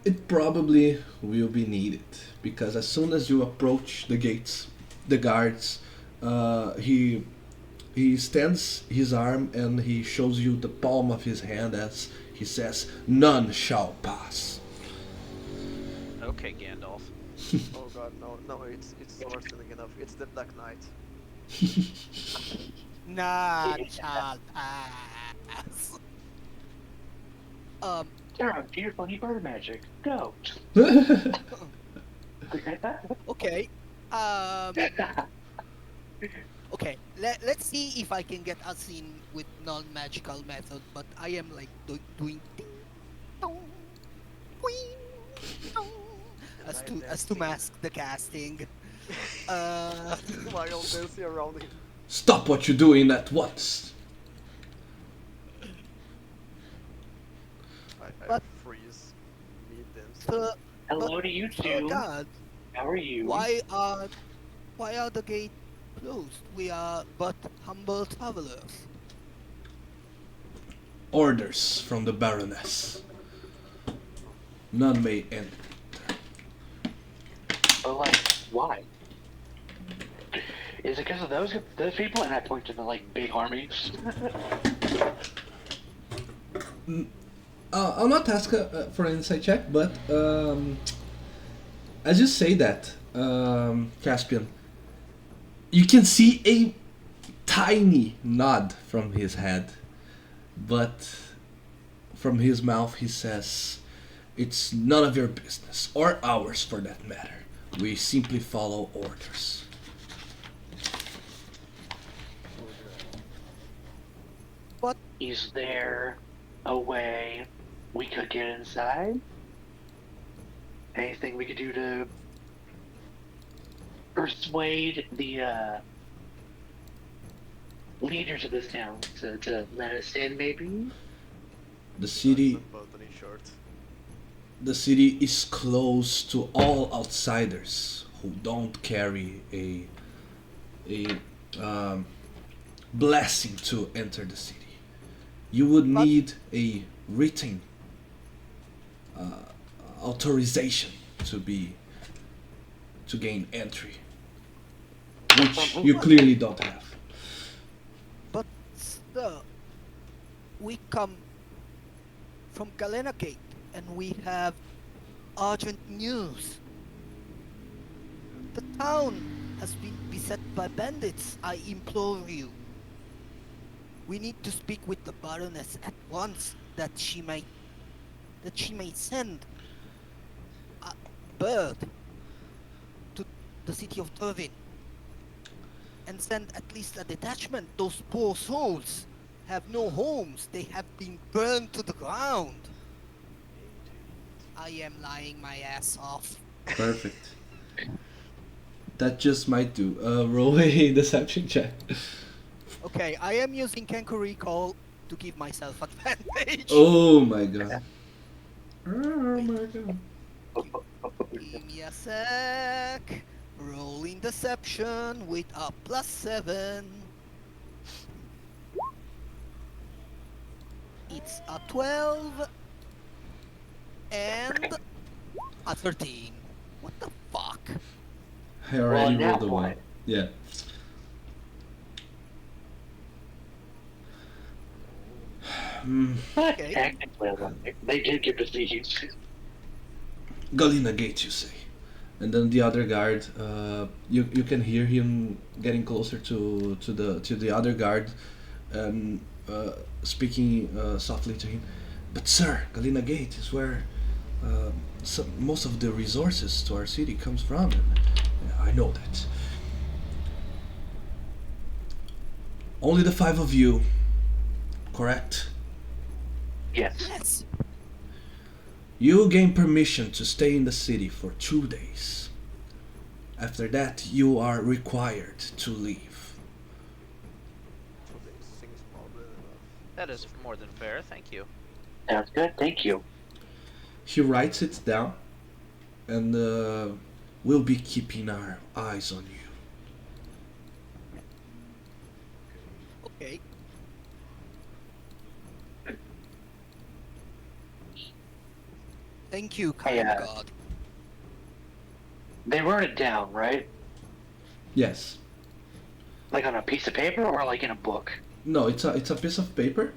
It probably will be needed because as soon as you approach the gates, the guards, he stands his arm and he shows you the palm of his hand as he says, "None shall pass." Okay, Gandalf. Oh god, no, no, it's worse than enough. It's the Black Knight. None shall pass. Um. Sarah, do your funny bird magic. Go. Okay. Um. Okay. Let's see if I can get us in with non-magical method. But I am like doing ding dong, wing dong, And I am as to dancing mask the casting. Uh. while dancing around him. Stop what you're doing at once. I But freeze mid dancing. Sir, but Hello to you Sir two. God, How are you? why are the gate closed? We are but humble travelers. Orders from the Baroness. None may enter. But like, why? Is it because of those people? And I point to the like big armies. I'll not ask for an insight check, but as you say that, Caspian, you can see a tiny nod from his head, but from his mouth he says, "It's none of your business, or ours for that matter. We simply follow orders." But Is there a way we could get inside? Anything we could do to persuade the leaders of this town to let us in, maybe? The Starts city unbuttoning shirt. the city is closed to all outsiders who don't carry a blessing to enter the city. You would but need a written authorization to be to gain entry, which you but clearly don't have. but sir, we come from Galena Gate and we have urgent news. The town has been beset by bandits. I implore you. We need to speak with the Baroness at once that she may send a bird to the city of Turvin and send at least a detachment. Those poor souls have no homes. They have been burned to the ground. Indeed. I am lying my ass off. Perfect. That just might do. Roll a deception check. Okay, I am using Kenku Recall to give myself advantage. Oh my god. Oh Wait, my god. give me a sec. Rolling Deception with a +7. It's a 12. and a 13. What the fuck? I Well, already now rolled a one. what? Yeah. Mm, But Okay. technically, like, they did give us these. Galina Gate, you say. And then the other guard, you can hear him getting closer to the other guard, and speaking softly to him. But sir, Galina Gate is where uh, most of the resources to our city comes from. And, I know that. Only the five of you, correct? Yes. Yes. You gain permission to stay in the city for 2 days. After that, you are required to leave. 2 days seems more than enough. That is more than fair, thank you. Sounds good. Thank you. He writes it down, and we'll be keeping our eyes on you. Okay. Okay. Thank you, Hey, kind God. they wrote it down, right? Yes. Like on a piece of paper or like in a book? No, it's a piece of paper.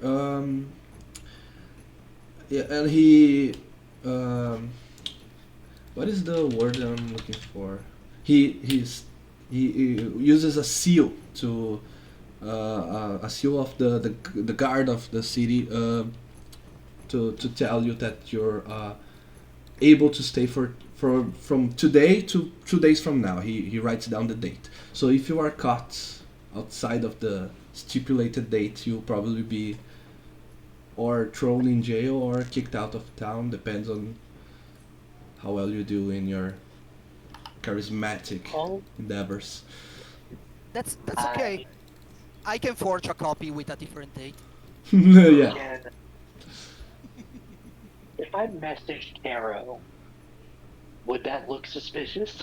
Yeah, and he what is the word I'm looking for? He uses a seal to a seal of the guard of the city to tell you that you're able to stay for from today to 2 days from now. He writes down the date. So if you are caught outside of the stipulated date, you'll probably be or thrown in jail or kicked out of town. Depends on how well you do in your charismatic Oh, endeavors. That's okay. I I can forge a copy with a different date. Yeah. can. If I messaged Arrow, would that look suspicious?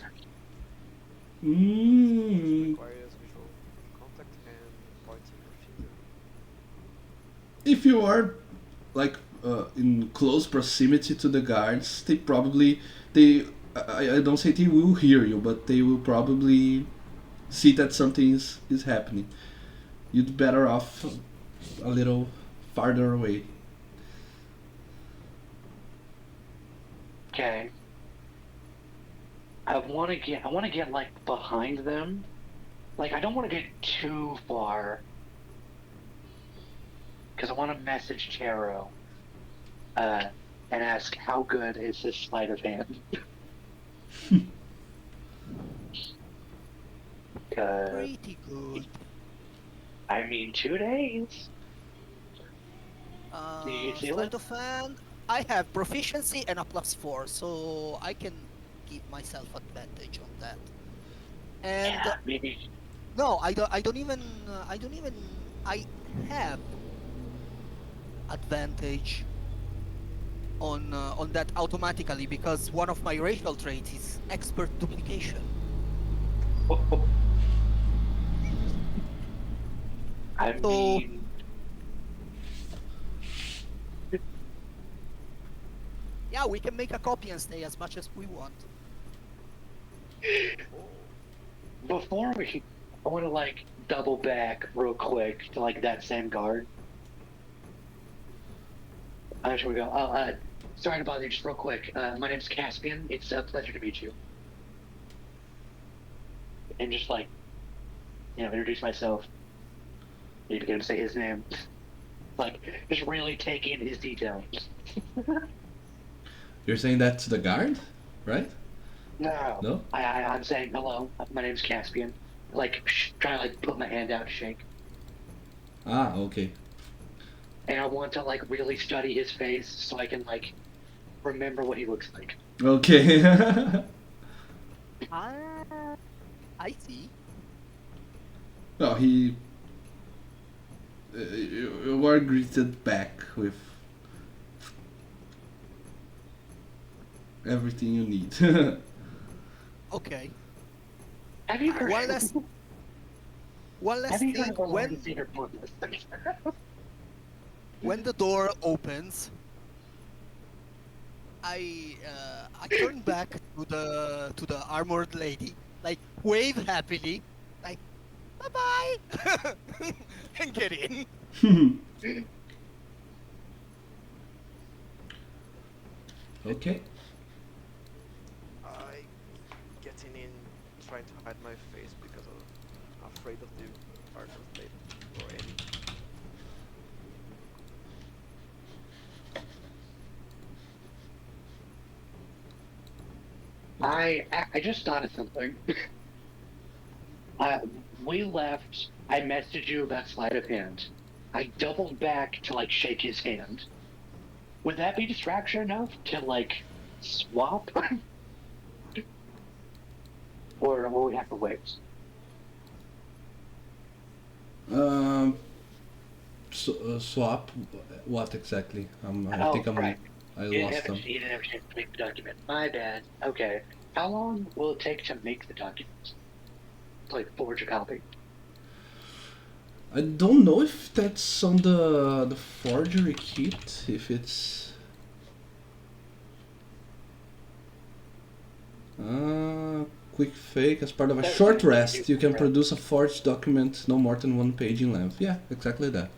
Mm, Requires visual contact and pointing your finger. if you are like in close proximity to the guards, they I don't say they will hear you, but they will probably see that something is happening. You'd better off a little farther away. Okay. I want to get like behind them. Like I don't want to get too far because I want to message Charo uh, and ask how good is this sleight of hand? Because Pretty good. I mean, 2 days. Do you feel Sleight it? of hand. I have proficiency and a +4, so I can give myself advantage on that. And Yeah, maybe. no, I don't. I don't even. I don't even. I have advantage on that automatically because one of my racial traits is expert duplication. I So mean, yeah, we can make a copy and stay as much as we want. Oh, before I want to like double back real quick to like that same guard. Should we go? Oh, sorry to bother you, just real quick. My name's Caspian. It's a pleasure to meet you. And just like, introduce myself. You begin to say his name. Like, just really take in his details. You're saying that to the guard, right? No. No? I'm saying hello. My name's Caspian. Like, trying to like put my hand out, shake. Ah, okay. And I want to like really study his face so I can like remember what he looks like. Okay. Ah, I see. No, you are greeted back with everything you need. Okay. Have you heard? One last one Have last you heard thing. of a legacy or bonus? When the door opens, I turn back to the armored lady, like wave happily, like bye bye, and get in. Okay. I getting in, trying to hide my face because of afraid of the armor lady or Eddie. Okay. I just thought of something. Uh, we left. I messaged you about sleight of hand. I doubled back to like shake his hand. Would that be distraction enough to like swap, or will we have to wait? Um, swap. What exactly? I Oh, think right. I lost them. You didn't have a chance to make the document. My bad. Okay. How long will it take to make the document? Like forge a copy. I don't know if that's on the forgery kit. If it's quick fake as part of a That was short something you could do rest, you can for rest. produce a forged document no more than 1 page in length. Yeah, exactly that.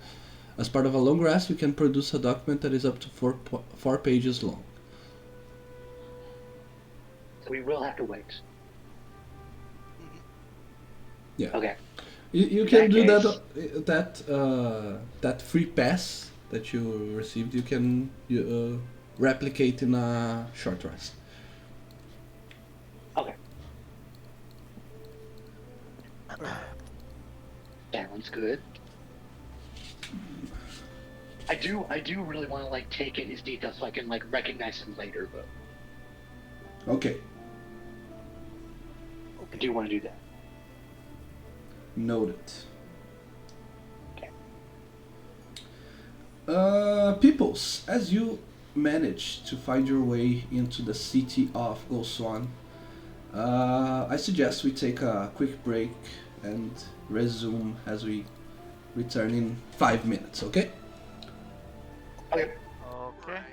As part of a long rest, you can produce a document that is up to 4 pages long. So we will have to wait. Mhm. Yeah, Okay. you In can that do that. case, That free pass that you received, replicate in a short rest. okay. Perfect. Sounds good. I do really want to like take in his details so I can like recognize him later, but Okay, I Okay. do want to do that. noted. Okay. Peoples, as you manage to find your way into the city of Goswan, I suggest we take a quick break and resume as we return in 5 minutes, okay? Okay. Okay. Right.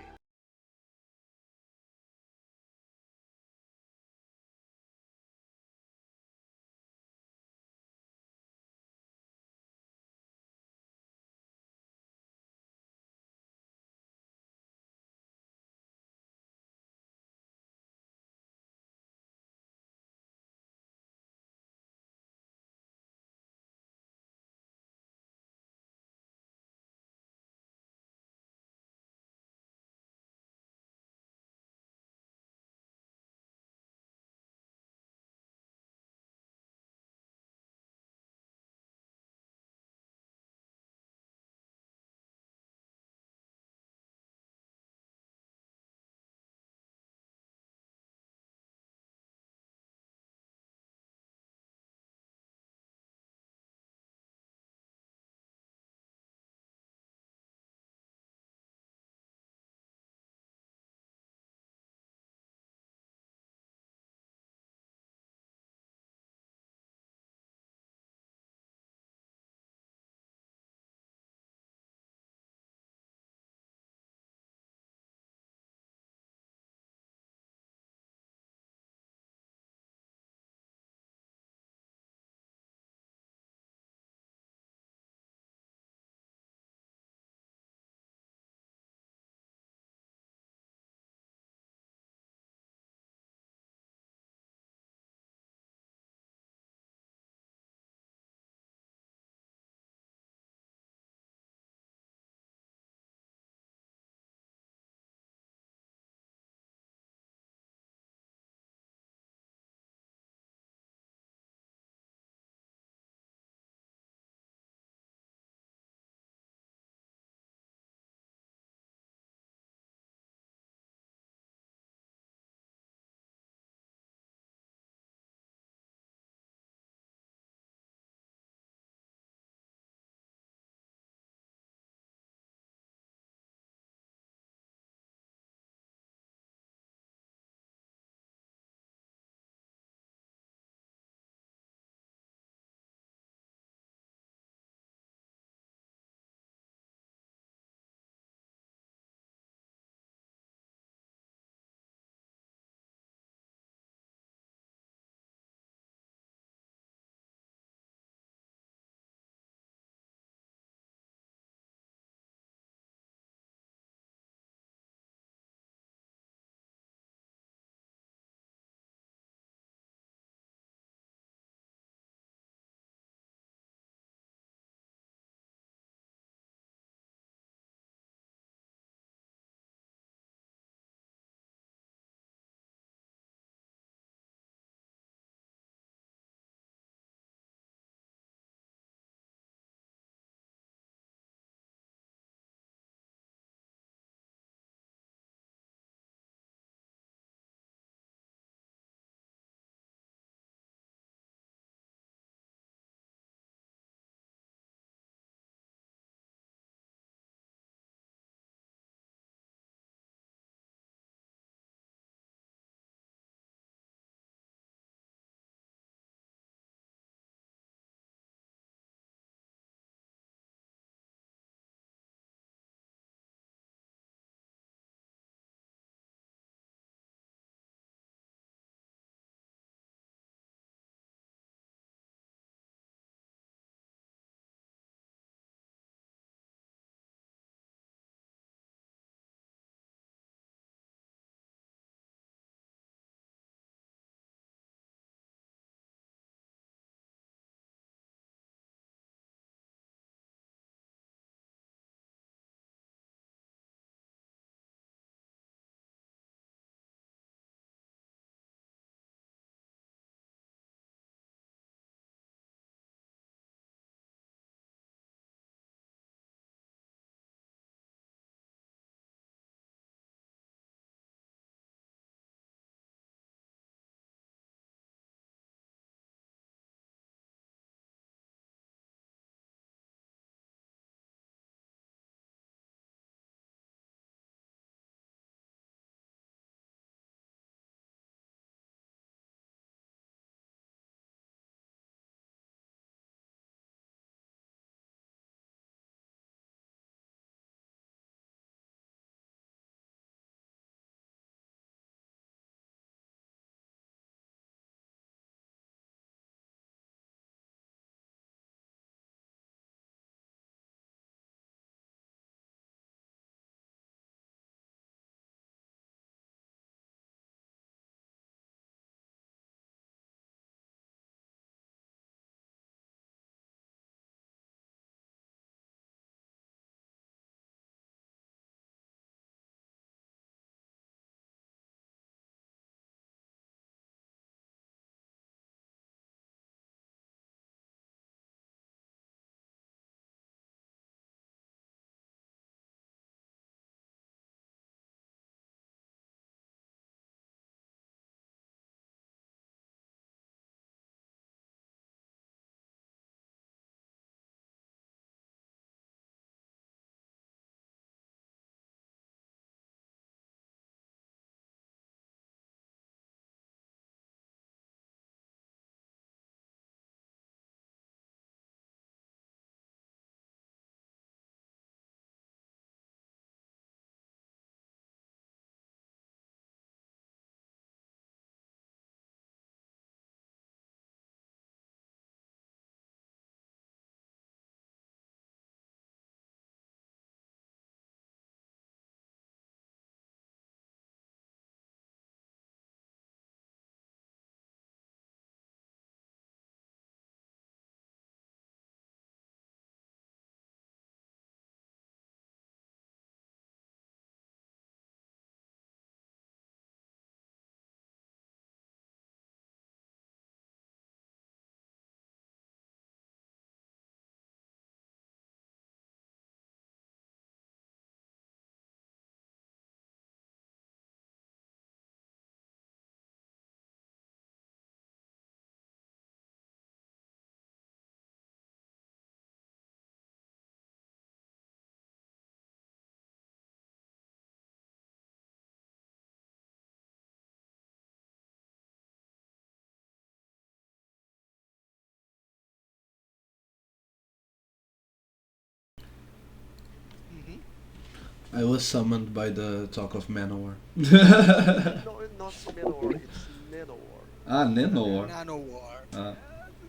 I was summoned by the talk of Manowar. No, not Manowar, it's Nanowar. Ah, Nanowar. Nano War. Ah.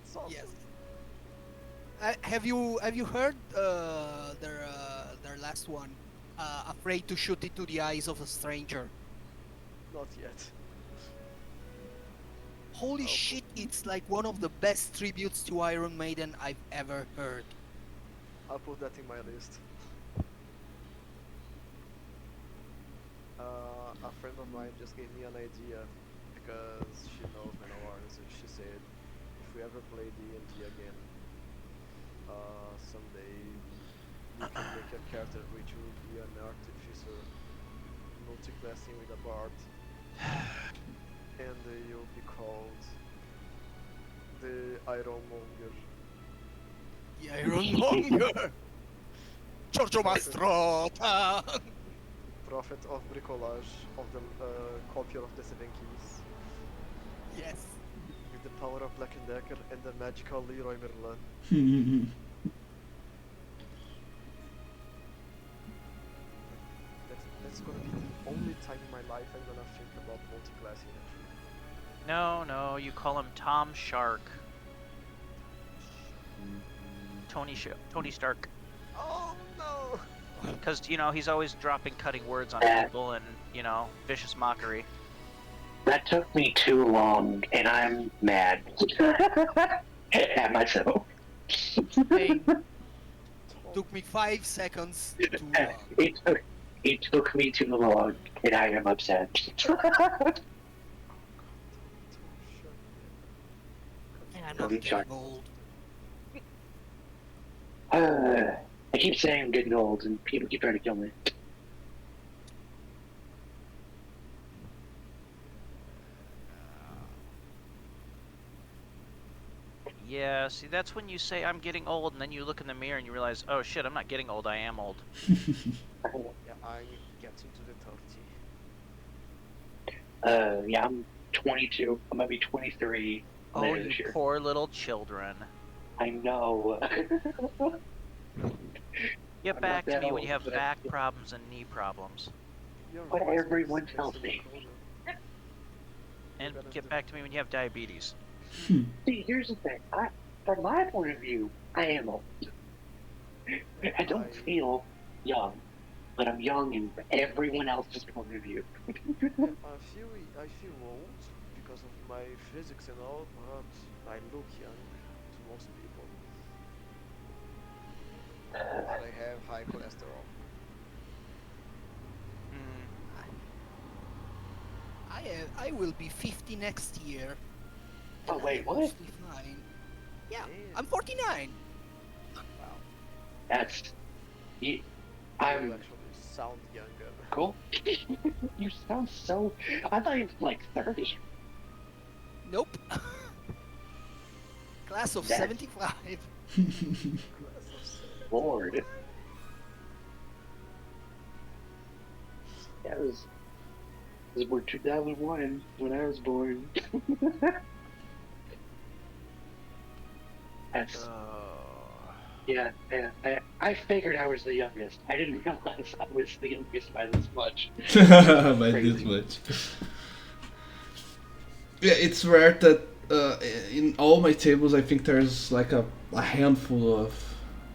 It's awesome. Yes. Have you heard their last one? Afraid to shoot into the eyes of a stranger. Not yet. Holy Oh, shit! It's like one of the best tributes to Iron Maiden I've ever heard. I'll put that in my list. A friend of mine just gave me an idea because she knows Manowar, so she said if we ever play D&D again, someday you can make a character which will be an artificer, multi-classing with a bard, and you'll be called the Ironmonger. The Ironmonger! Giorgio Mastrota! Prophet of Bricolage of the copier of the Seven Keys, Yes. with the power of Black and Decker and the magical Leroy Merlin. That's gonna be the only time in my life I'm gonna think about multi-classing actually. No, you call him Tom Shark. Tony Stark. Oh no! Because, he's always dropping cutting words on people and, vicious mockery. That took me too long, and I'm mad at myself. Hey, took me 5 seconds too long. It took me too long, and I am upset. And I'm Tom not Shark. getting old. I keep saying I'm getting old, and people keep trying to kill me. Yeah, see, that's when you say I'm getting old, and then you look in the mirror and you realize, oh shit, I'm not getting old, I am old. Yeah, I'm getting to the 30. Yeah, I'm 22. I'm gonna be 23 Oh, later you this year. poor little children. I know. Get I'm back not to that me when old, you have but- back problems and knee problems. Your But voice everyone is tells against the me. recorder. And better get do- back to me when you have diabetes. See, here's the thing. From my point of view, I am old. I don't feel young, but I'm young in everyone else's point of view. I feel old because of my physics and all, but I look young to most people. But I have high cholesterol. I will be 50 next year. Oh, and wait, I'm what? mostly fine. Yeah, I'm 49. Wow. That's. You, You I'm actually sound younger. cool. You sound so. I thought you were like 30. Nope. Class of That's- 75. Lord. That was. This was 2001 when I was born. That's. Yeah. I figured I was the youngest. I didn't realize I was the youngest by this much. By this Crazy. much. Yeah, it's rare that in all my tables I think there's like a handful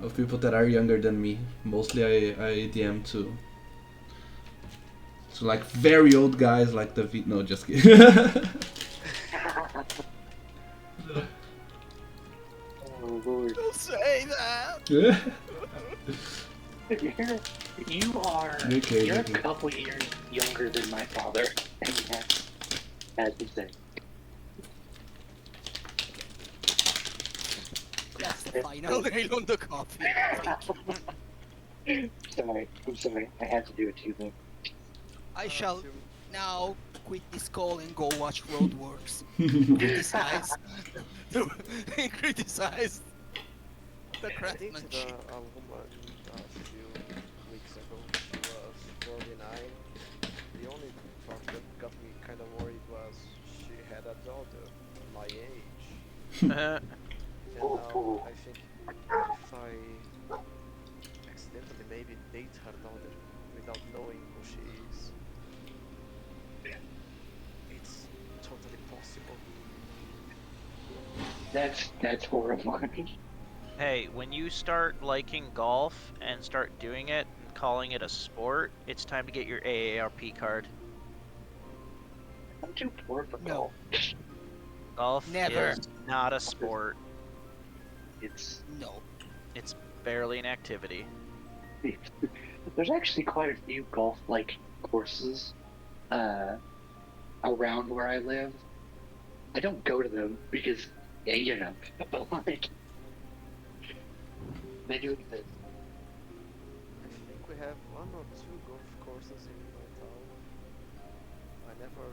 of people that are younger than me. Mostly I DM to like very old guys like the no, just kidding. Oh Lord. Don't say that. You are. Okay, You're okay. a couple years younger than my father. And that's insane. That's the final nail on the coffin. Sorry, I'm sorry. I had to do it to you though. I shall to- now quit this call and go watch Roadworks. Criticize. Criticize the I dated craftsmanship. a woman a few weeks ago. She was 49. The only part that got me kind of worried was she had a daughter my age. And now I think if I accidentally maybe date her daughter, which without knowing who she is. It's totally possible. That's horrifying. Hey, when you start liking golf and start doing it and calling it a sport, it's time to get your AARP card. I'm too poor for No. golf. Golf Never. is not a sport. It's No. It's barely an activity. there's actually quite a few golf like courses around where I live. I don't go to them because you know, but like they do exist. I think we have one or two golf courses in my town. I never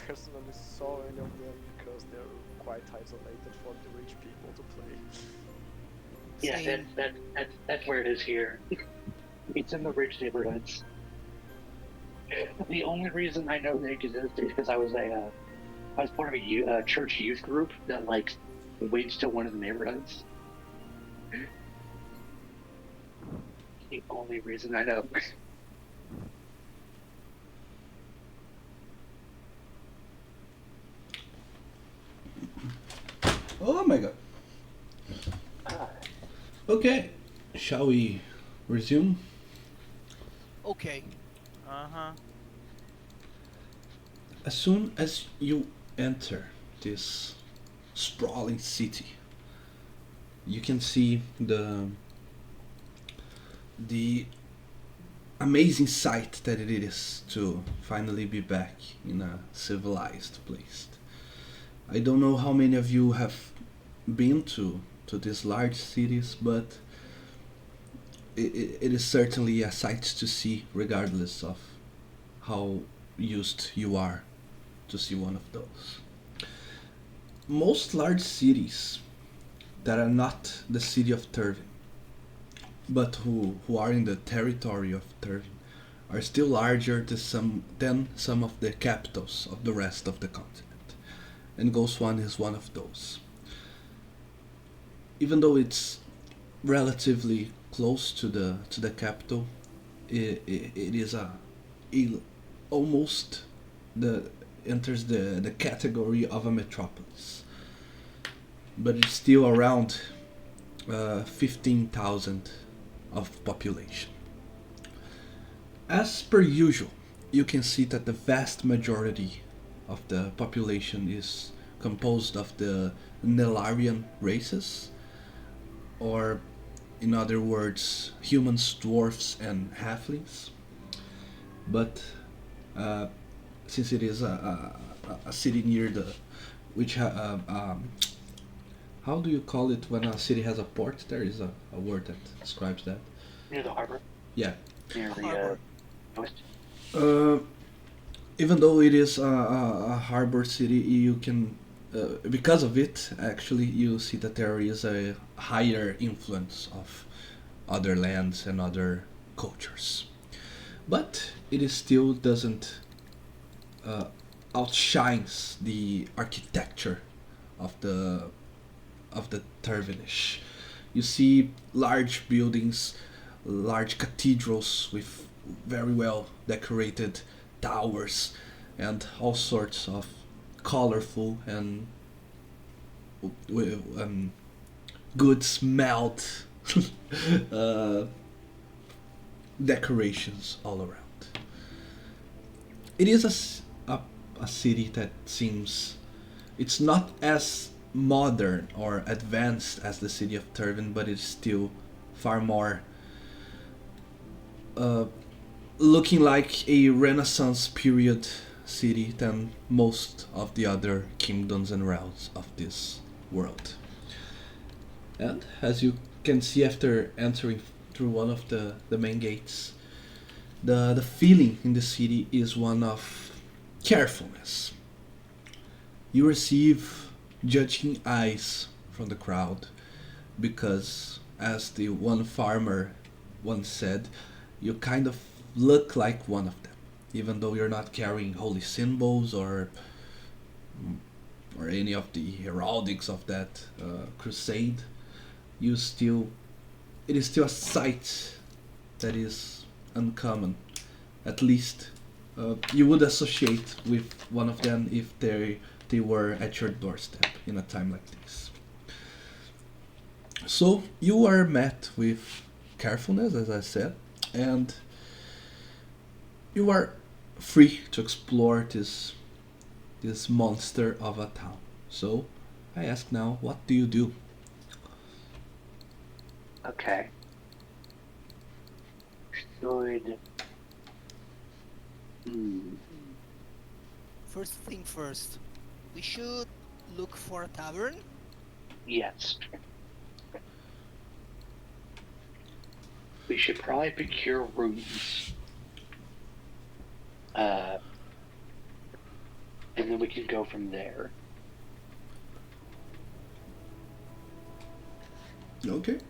personally saw any of them because they're quite isolated for the rich people to play. Yeah, Same. that's where it is here. It's in the rich neighborhoods. The only reason I know they exist is because I was part of a church youth group that like went to one of the neighborhoods. The only reason I know. Oh my god. Okay, shall we resume? Okay. Uh-huh. As soon as you enter this sprawling city, you can see the amazing sight that it is to finally be back in a civilized place. I don't know how many of you have been to these large cities, but it is certainly a sight to see, regardless of how used you are to see one of those. Most large cities that are not the city of Turvin, but who are in the territory of Turvin, are still larger than some of the capitals of the rest of the continent. And Goswan is one of those. Even though it's relatively close to the capital, it is a almost the enters the category of a metropolis, but it's still around 15,000 of population. As per usual, you can see that the vast majority of the population is composed of the Nelarian races, or in other words, humans, dwarfs, and halflings. But uh, since it is a city near the which how do you call it when a city has a port? There is a word that describes that. Near the harbor, Yeah. near the Harbor. coast. Uh, Even though it is a harbor city, you can, because of it, actually, you see that there is a higher influence of other lands and other cultures. But it is still doesn't uh, outshines the architecture of the Tervinish. You see large buildings, large cathedrals with very well decorated towers, and all sorts of colorful and good smelled uh, decorations all around. It is a city that seems it's not as modern or advanced as the city of Turvin, but it's still far more uh, looking like a Renaissance period city than most of the other kingdoms and realms of this world. And as you can see after entering through one of the main gates, the feeling in the city is one of carefulness. You receive judging eyes from the crowd because, as the one farmer once said, you kind of look like one of them, even though you're not carrying holy symbols or any of the heraldics of that crusade. You still, it is still a sight that is uncommon at least you would associate with one of them if they were at your doorstep in a time like this. So you are met with carefulness, as I said, and you are free to explore this monster of a town. So I ask now, what do you do? Okay. Should. Hmm. First thing first, we should look for a tavern. Yes. We should probably procure rooms. Uh, and then we can go from there. Okay.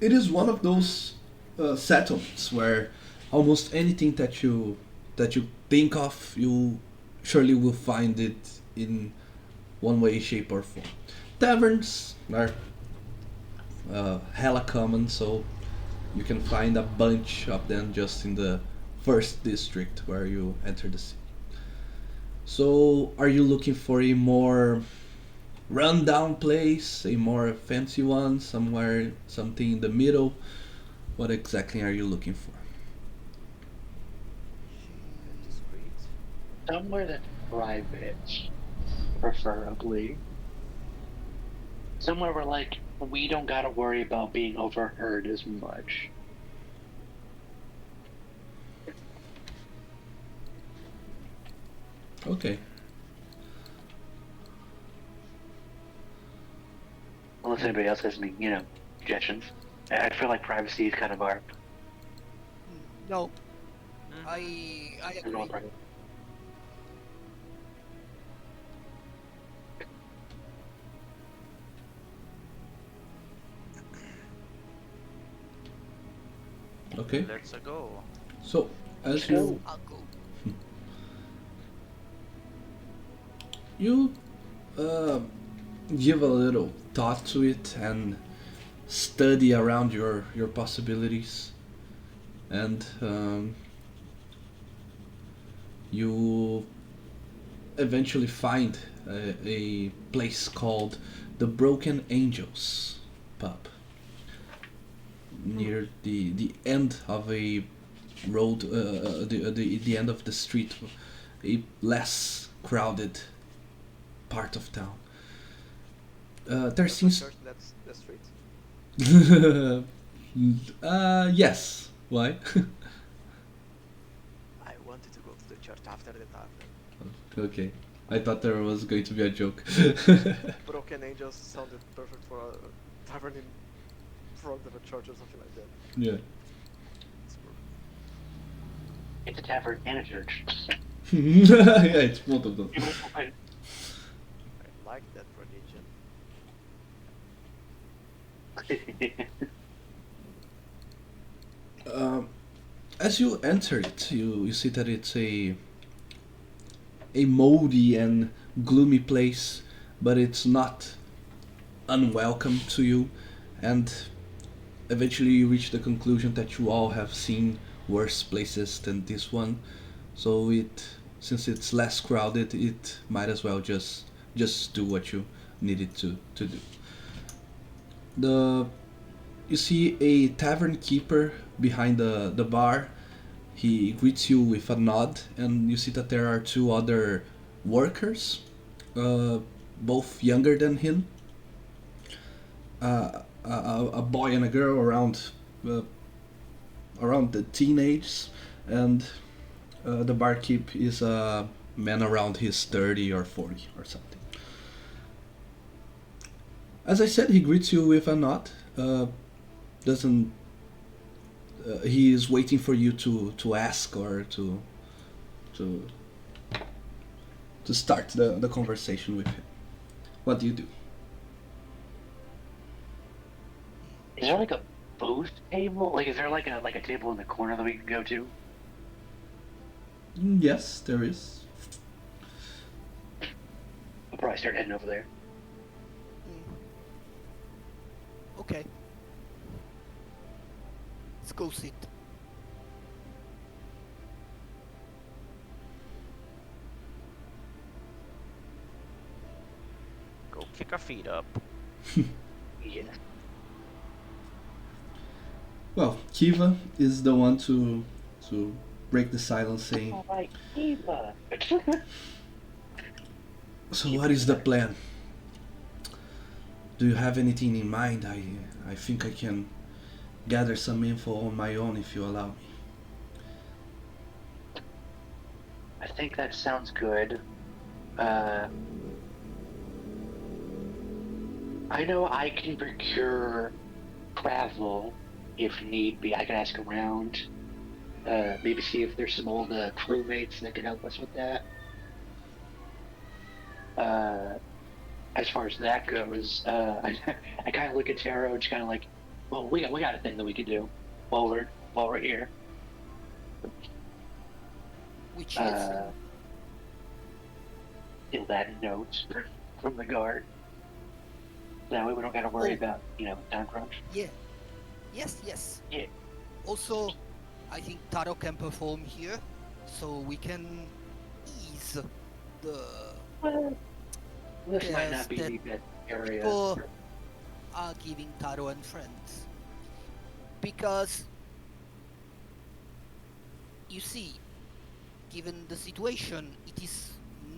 It is one of those settlements where almost anything that you think of, you surely will find it in one way, shape, or form. Taverns are hella common, so you can find a bunch of them just in the first district where you enter the city. So, are you looking for a more rundown place, a more fancy one, somewhere, something in the middle? What exactly are you looking for? Cheap and discreet. Somewhere that's private, preferably. Somewhere where, like, we don't gotta worry about being overheard as much. Okay. Unless anybody else has any, suggestions. I feel like privacy is kind of our. No, Mhm. I I don't know what agree. private. Okay. Let's go. So, as So, you I'll go. you uh, give a little thought to it and study around your possibilities, and you eventually find a place called the Broken Angels pub near the end of a road, the end of the street, a less crowded part of town. There There's no seems. church in that street. Yes. Why? I wanted to go to the church after the tavern. Okay. I thought there was going to be a joke. Broken Angels sounded perfect for a tavern in front of a church or something like that. Yeah. It's perfect. it's a tavern and a church. Yeah, it's both of them. I like that religion. Um, as you enter it, you see that it's a moldy and gloomy place, but it's not unwelcome to you, and eventually you reach the conclusion that you all have seen worse places than this one. So since it's less crowded, it might as well just do what you needed to do. The You see a tavern keeper behind the bar. He greets you with a nod, and you see that there are two other workers, uh, both younger than him, a boy and a girl uh, around the teenage, and the barkeep is a man around his 30 or 40 or something. As I said, he greets you with a nod. Doesn't He is waiting for you to ask or to to start the conversation with him. What do you do? Is there like a booth table? Like, is there like a table in the corner that we can go to? Yes, there is. We'll probably start heading over there. Mm, okay, let's go sit. kick our feet up. Yes. Well, Kiva is the one to break the silence, saying, All right, Eva. "So what is the plan? Do you have anything in mind? I think I can gather some info on my own if you allow me." I think that sounds good. Uh, I know I can procure travel if need be. I can ask around. Maybe see if there's some old crewmates that can help us with that. Uh, as far as that goes, I kind of look at Taro, just kind of like, well, we got a thing that we could do while we're here. Which is Uh, Steal that note from the guard. That way we don't got to worry oh about time crunch. yeah, yes. Yeah. Also, I think Taro can perform here, so we can ease the Well, this might cares not be that the best area. people are giving Taro and friends. Because you see, given the situation, it is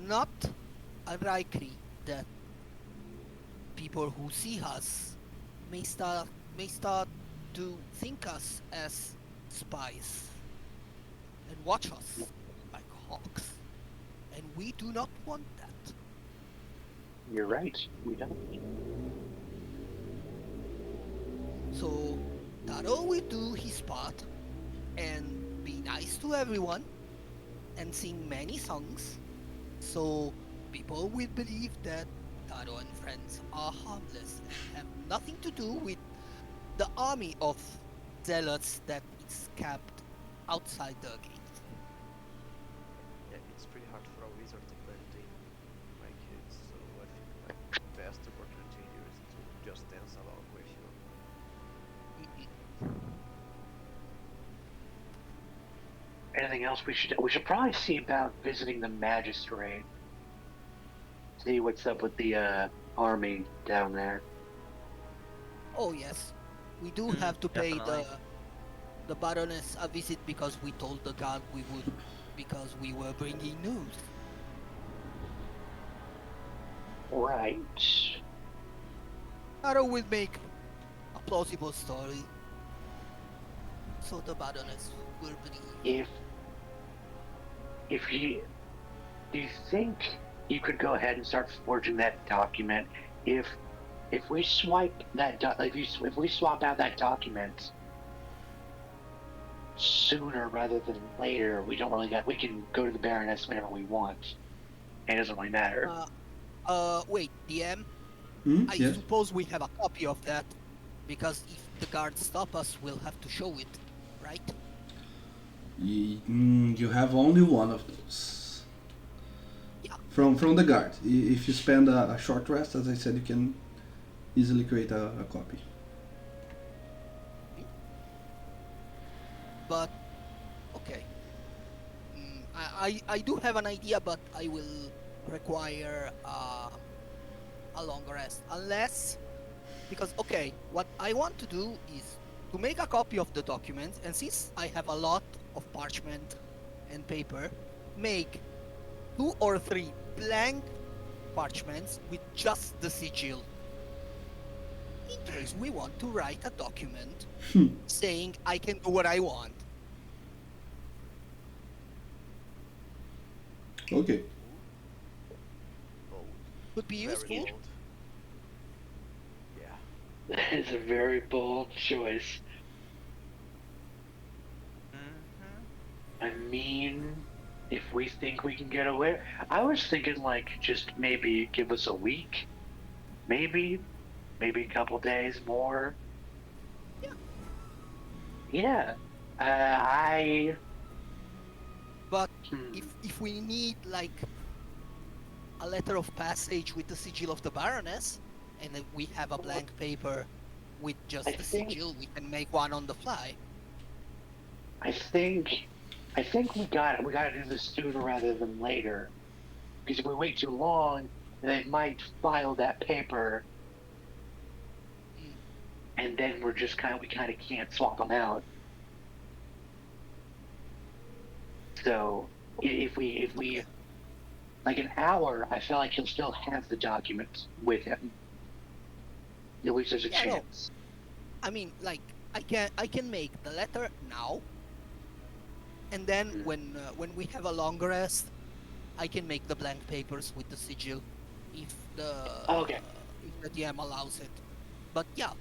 not unlikely that people who see us may start may start to think us as spies and watch us like hawks, and we do not want that. You're right. We don't. So Taro will do his part and be nice to everyone and sing many songs, so people will believe that Taro and friends are harmless and have nothing to do with the army of zealots that is camped outside the gate. Yeah, it's pretty hard for a wizard to maintain my kids, so I think my best opportunity here is to just dance along with you. Anything else we should probably see about visiting the magistrate. See what's up with the army down there. Oh yes, we do Mm, have to pay definitely. the Baroness a visit because we told the guard we would, because we were bringing news. Right. Taro will make a plausible story, so the Baroness will believe. If if you do you think you could go ahead and start forging that document if we swipe that if we swap out that document sooner rather than later, we can go to the Baroness whenever we want. And it doesn't really matter. Wait, DM. Hmm? I Yes. suppose we have a copy of that, because if the guards stop us, we'll have to show it, right? You have only one of those Yeah. from the guard. If you spend a short rest, as I said, you can easily create a copy. But okay. I do have an idea, but I will require a long rest, unless, because okay, what I want to do is to make a copy of the documents, and since I have a lot of parchment and paper, make 2 or 3 blank parchments with just the sigil, in case we want to write a document saying I can do what I want. Okay. Bold. Could be Very useful. bold. Yeah. That is a very bold choice. Mm-hmm. I mean, if we think we can get away, I was thinking like just maybe give us a week, maybe a couple days more. Yeah. Yeah. I. But Hmm. if we need like a letter of passage with the sigil of the Baroness, and if we have a blank paper with just I the think sigil, we can make one on the fly. I think we got to do this sooner rather than later. Because if we wait too long, they might file that paper, Mm. and then we kind of can't swap them out. So if Okay. we like an hour, I feel like he'll still have the documents with him. At least there's a Yeah, no. chance. I mean, like, I can make the letter now, and then Mm. when we have a long rest, I can make the blank papers with the sigil, if the Okay. if the DM allows it. But yeah,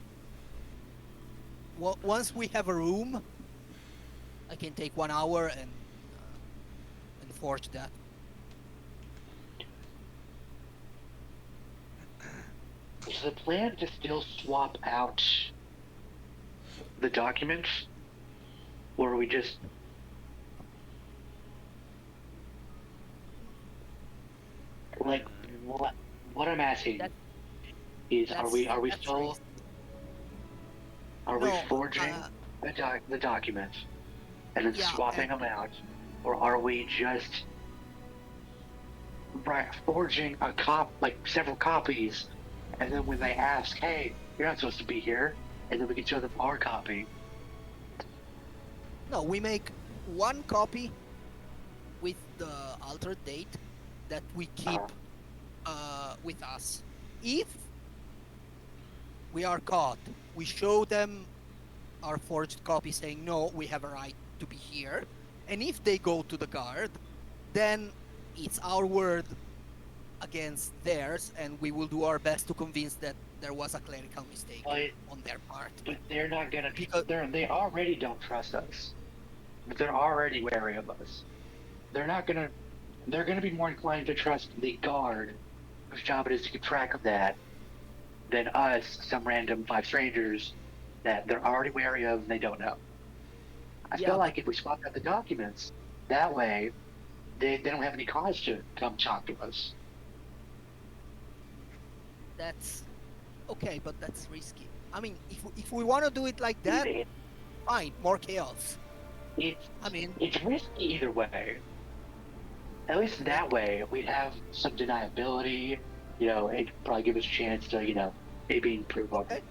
once we have a room, I can take 1 hour and forge that. Is the plan to still swap out the documents, or are we just like what I'm asking That is are we that's still risky. are we No, forging the documents and then yeah, swapping them out, or are we just forging a like several copies, and then when they ask, hey, you're not supposed to be here, and then we can show them our copy. no, we make one copy with the altered date that we keep Uh, with us. If we are caught, we show them our forged copy saying, no, we have a right to be here. And if they go to the guard, then it's our word against theirs, and we will do our best to convince that there was a clerical mistake but on their part. they're not gonna. Because, They already don't trust us. They're already wary of us. They're not gonna. They're gonna be more inclined to trust the guard, whose job it is to keep track of that, than us, some random five strangers that they're already wary of and they don't know. I feel yeah, but like if we swap out the documents, that way they don't have any cause to come talk to us. that's okay, but that's risky. I mean, if we want to do it like that, It, fine, more chaos. it's I mean, it's risky either way. At least uh, that way we'd have some deniability. You know, it'd probably give us a chance to, maybe improve on, okay,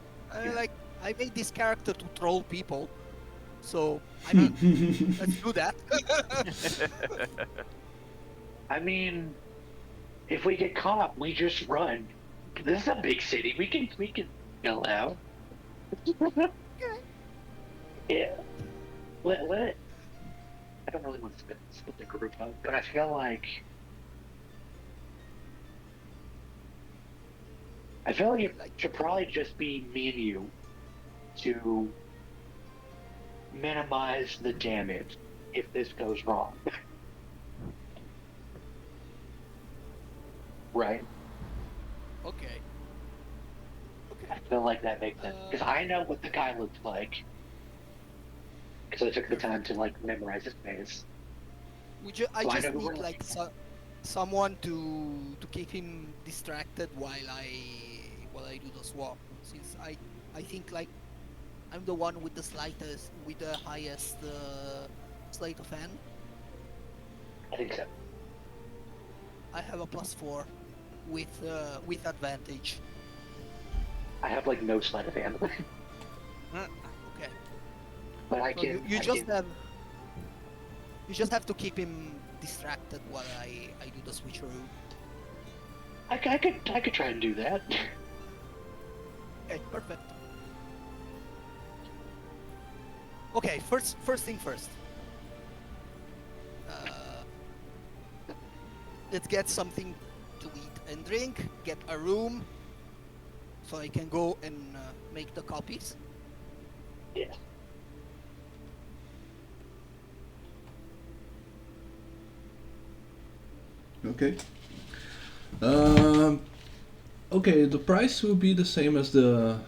you know. like I made this character to troll people, so I mean, let's do that. I mean, if we get caught, we just run. This is a big city. We can yell out. Okay. Yeah. Let I don't really want to split the group up, but I feel like it Like, should probably just be me and you to minimize the damage if this goes wrong. Right? okay, okay. I feel like that makes sense because Uh, I know what the guy looks like because I took the time Perfect. to like memorize his face, I so I know just who we're need like looking at. someone to keep him distracted while I do the swap. Since I think like I'm the one with the highest sleight of hand. I think so. I have a +4 with advantage. I have like no sleight of hand, Okay. but So I can. you just have to keep him distracted while I do the switcheroo. I could try and do that. Okay, perfect. Okay, first thing first. Uh, let's get something to eat and drink. Get a room so I can go and make the copies. Yeah. Okay. Um, okay, the price will be the same as the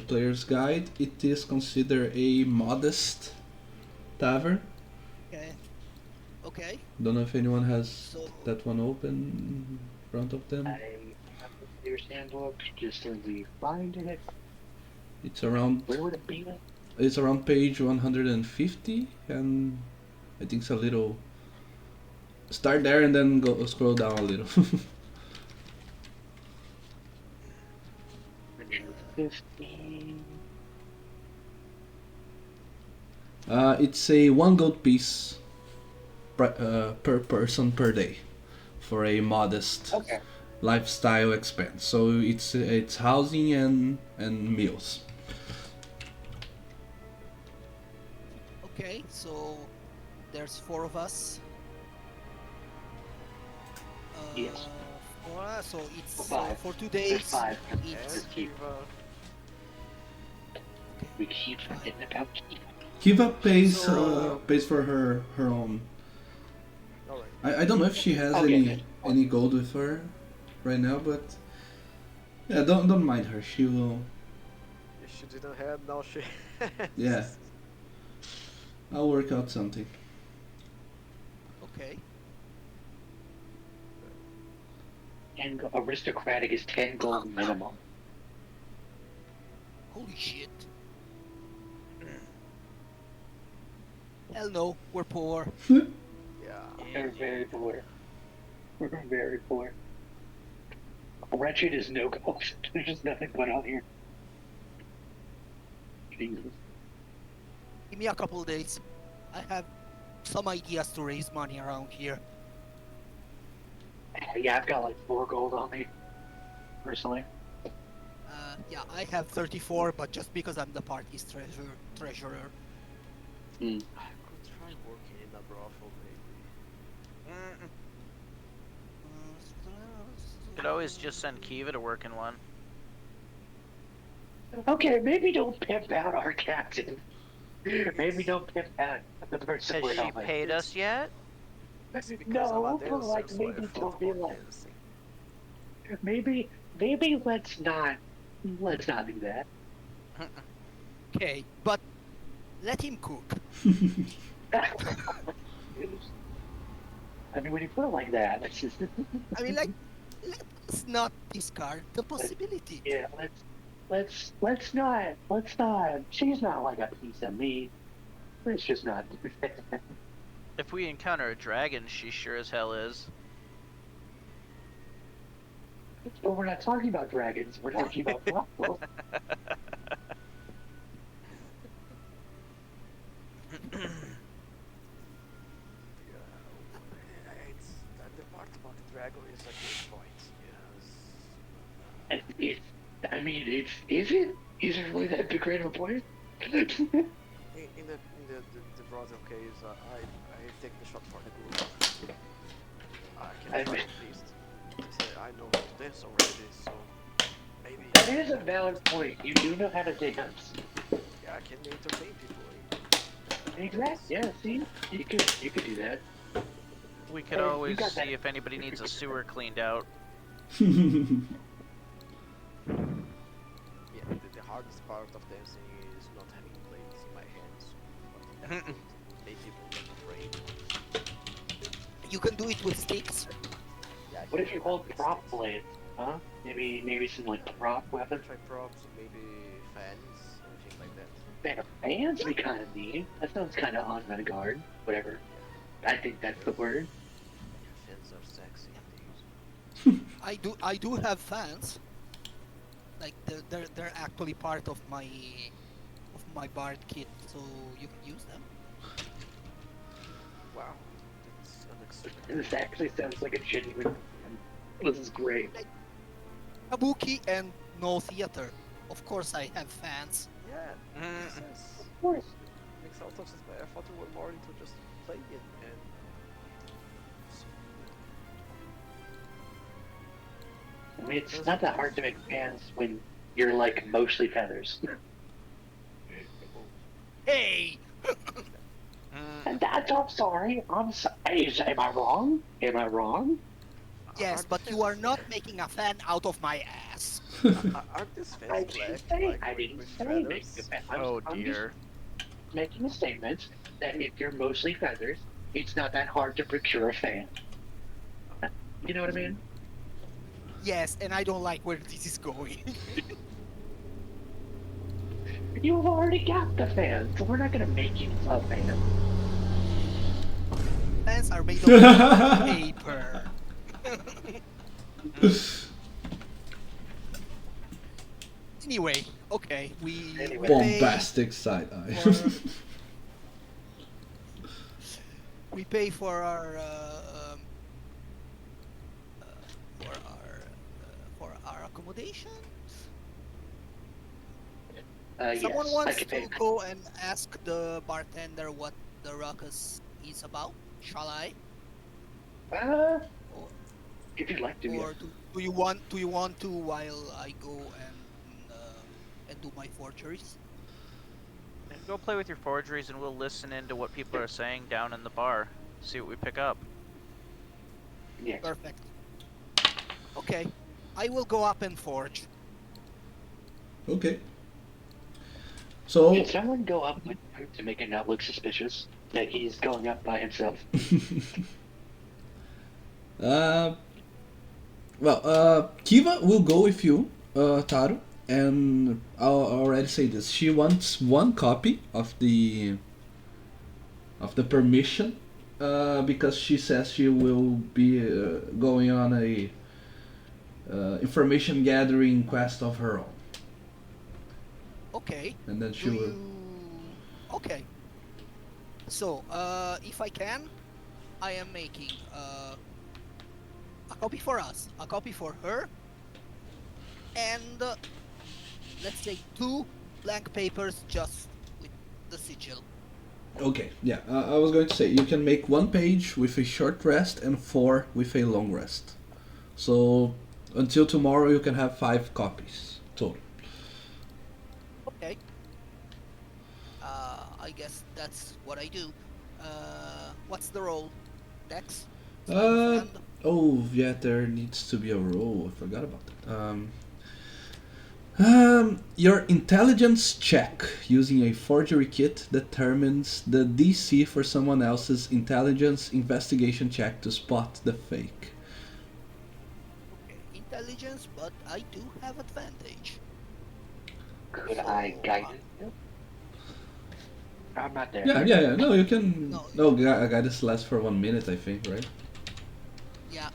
player's guide. It is considered a modest tavern. Okay. Okay. Don't know if anyone has So that one open in front of them. I have the player's handbook. Just let me find it. It's around Where would it be? it's around page 150, and I think it's a little start there and then go scroll down a little. 115. It's a 1 gold piece per person per day for a modest Okay. lifestyle expense. So it's housing and meals. Okay, so there's 4 of us. Yes. 4, so it's Five. for 2 There's days. 5. It's Just keep. okay. We keep forgetting about keep. Kiva pays So- pays for her own. Alright. I don't know if she has Okay. any gold with her right now, but yeah, don't mind her. She will. If she didn't have, now she Yeah. I'll work out something. Okay. And aristocratic is 10 gold minimum. Holy shit. Hell no, we're poor. Yeah. We're very poor. We're very poor. Wretched is no gold. There's just nothing put on here. Jesus. Give me a couple days. I have some ideas to raise money around here. Yeah, I've got like 4 gold on me. Personally. Yeah, I have 34, but just because I'm the party's treasurer. Mm. I could try working in a brothel maybe. Could always just send Kiva to work in one. Okay, maybe don't pimp out our captain. Maybe don't pimp out the person Has we're she helping. paid us yet? Because I'm No, a but dancer, like so I maybe thought don't be about like dancing. maybe let's not do that. Okay, but let him cook. I mean, when you put it like that, it's just I mean, like, let's not discard the possibility. yeah. Let's not. She's not like a piece of meat. Let's just not do that. If we encounter a dragon, she sure as hell is. But we're not talking about dragons. We're talking about brothels. Yeah, it's the part about the dragon is a good point. Yes. I mean, is it? Is it really that big great of a point? In the brothel case, I take the shot for the good. I I can try mean- at least. I know how to dance already, so maybe. That is a valid point. You do know how to dance. Yeah, I can entertain people. Exactly. Yeah. See, you could do that. We could Hey, you always got that. see if anybody needs a sewer cleaned out. Yeah, the hardest part of dancing is not having blades in my hands. But make people get afraid. You can do it with sticks. Yeah, What if can you try hold with prop sticks. blades? Huh? Maybe some like prop weapons. Try props, maybe fans, anything like that. Man, fans be kind of neat. That sounds kind of on guard. Whatever. I think that's the word. Fans are sexy things. I do have fans. Like they're actually part of my bard kit, so you can use them. Wow, that's unexpected. This actually sounds like a genuine. This is great. Kabuki and no theater. Of course I have fans. Yeah, makes sense. Of course. Makes a lot of sense. But I thought we were more into just playing it and. I mean, it's not that hard to make fans when you're like mostly feathers. Hey! And that's, I'm sorry. I'm sorry. Am I wrong? Am I wrong? Yes, but you are not making a fan out of my ass. Aren't these fans I black? didn't say. Like I with- didn't with say feathers? make the fan. Oh I'm dear. just making a statement that if you're mostly feathers, it's not that hard to procure a fan. You know what I mean? Yes, and I don't like where this is going. You've already got the fan, so we're not gonna make you a fan. pants are made of paper. Anyway, okay, we Anyway. pay Bombastic side eye. for we pay uh, for our for our accommodations. Someone Yes, I wants can pay. to go and ask the bartender what the ruckus is about. Shall I? Uh, Or, if you'd like to, yes. or do you want to while I go and do my forgeries? And go play with your forgeries, and we'll listen into what people are saying down in the bar. See what we pick up. Yes. Perfect. Okay, I will go up and forge. Okay. So, Should someone go up with him to make it not look suspicious that he's going up by himself? uh, Kiva will go with you, Taro, and I'll already say this. She wants one copy of the permission, because she says she will be going on a information gathering quest of her own, Okay. and then she Do will. you? Okay. So, if I can, I am making a copy for us, a copy for her, and let's say two blank papers just with the sigil. Okay, yeah, I was going to say you can make one page with a short rest and four with a long rest. So until tomorrow, you can have 5 copies total. Okay. I guess that's what I do. What's the role? Dex? Sleight of Uh hand? oh, yeah, there needs to be a roll. I forgot about that. Your intelligence check using a forgery kit determines the DC for someone else's intelligence investigation check to spot the fake. Okay. Intelligence, but I do have advantage. Could So, I guide it? I'm not there. Yeah. No, you can. no, No, guidance lasts for 1 minute, I think, right? yeah,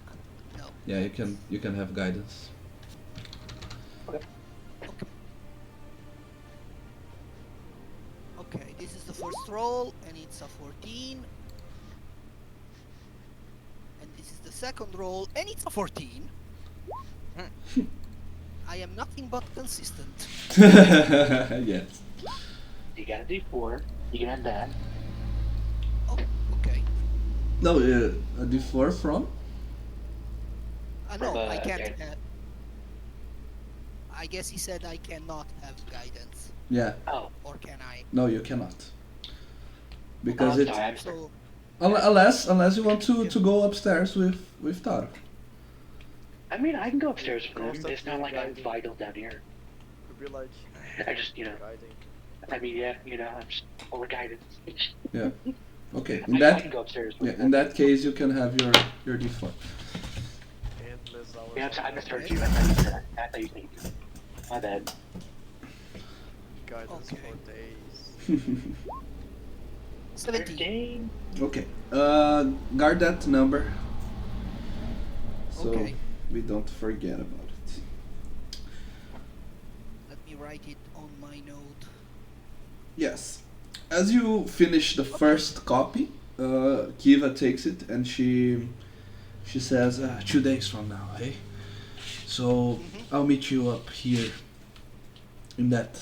no. Yeah, you can. You can have guidance. Okay. Okay, this is the first roll, and it's a 14. And this is the second roll, and it's a 14. I am nothing but consistent. Yes. You gotta do 4. You can have that. Oh, okay. No, a D4 from? No, I can't okay. have. I guess he said I cannot have guidance. Yeah. Oh, Or can I? No, you cannot. Because I'm it. sorry. I'm sorry. So, Unless you want to go upstairs with Taro. I mean, I can go upstairs with him. Constantly It's not like I'm guiding. vital down here. Could be like I just, guiding. I mean, yeah, I'm just over guidance. Yeah. Okay. I can go upstairs with In that case, you can have your D4. Endless hours. Yeah, I of misheard guiding. you. I thought you said that. I thought you said my bad. Guidance Okay. for days. 17. 13. Okay. Guard that number. So Okay. we don't forget about it. Let me write it on my note. Yes. As you finish the first copy, Kiva takes it and she says, 2 days from now, hey? So I'll meet you up here in that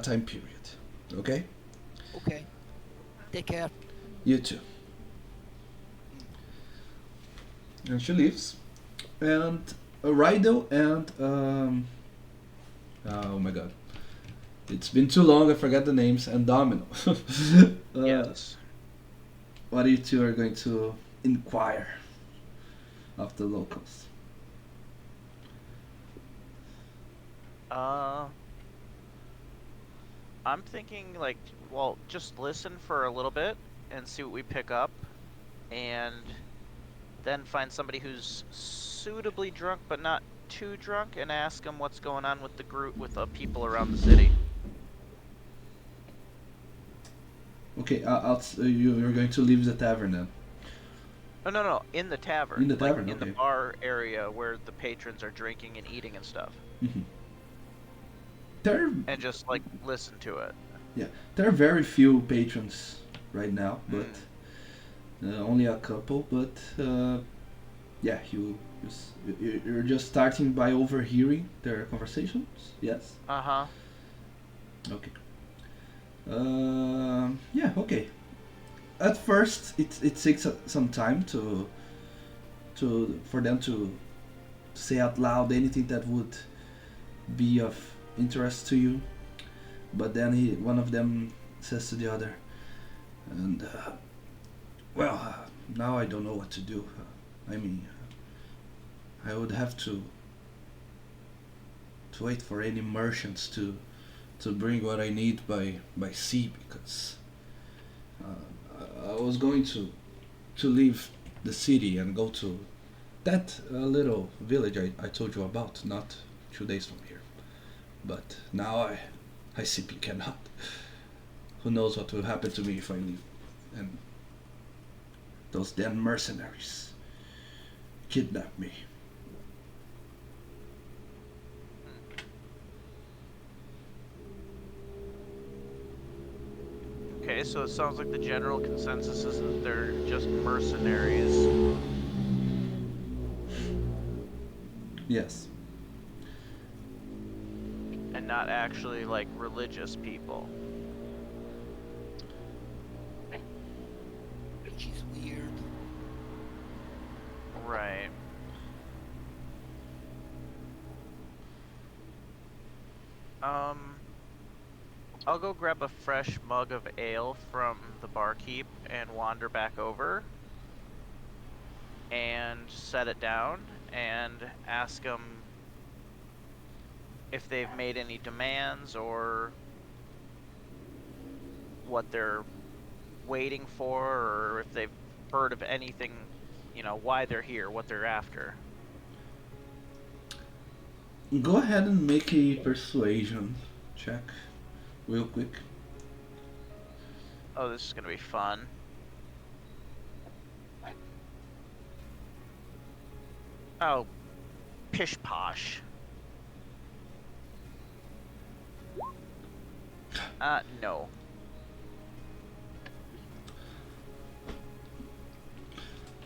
time period. Okay? Okay. Take care. You too. And she leaves. And Rydell and oh my god. It's been too long, I forgot the names, and Domino. Yes. What you two are going to inquire of the locals? I'm thinking like, well, just listen for a little bit and see what we pick up, and then find somebody who's suitably drunk but not too drunk, and ask them what's going on with the group, with the people around the city. Okay, you're going to leave the tavern then. Oh, no, no, in the tavern. In the Like, tavern, in the okay. bar area where the patrons are drinking and eating and stuff. Hmm. There, And just, like, listen to it. yeah, there are very few patrons right now, but Mm. only a couple. But yeah, you're just starting by overhearing their conversations. Yes. Uh-huh. Okay. Yeah. Okay. At first, it takes some time to for them to say out loud anything that would be of interest to you. But then one of them says to the other, and well, now I don't know what to do. I mean, I would have to wait for any merchants to bring what I need by sea because I was going to leave the city and go to that little village I told you about not 2 days from here. But now I simply cannot. Who knows what will happen to me if I leave? And those damn mercenaries kidnap me. Okay, so it sounds like the general consensus is that they're just mercenaries. Yes. And not actually, like, religious people. Which is weird. Right. Um, I'll go grab a fresh mug of ale from the barkeep and wander back over and set it down and ask them if they've made any demands or what they're waiting for or if they've heard of anything, why they're here, what they're after. Go ahead and make a persuasion check, real quick. Oh, this is gonna be fun. Oh, pish posh. No.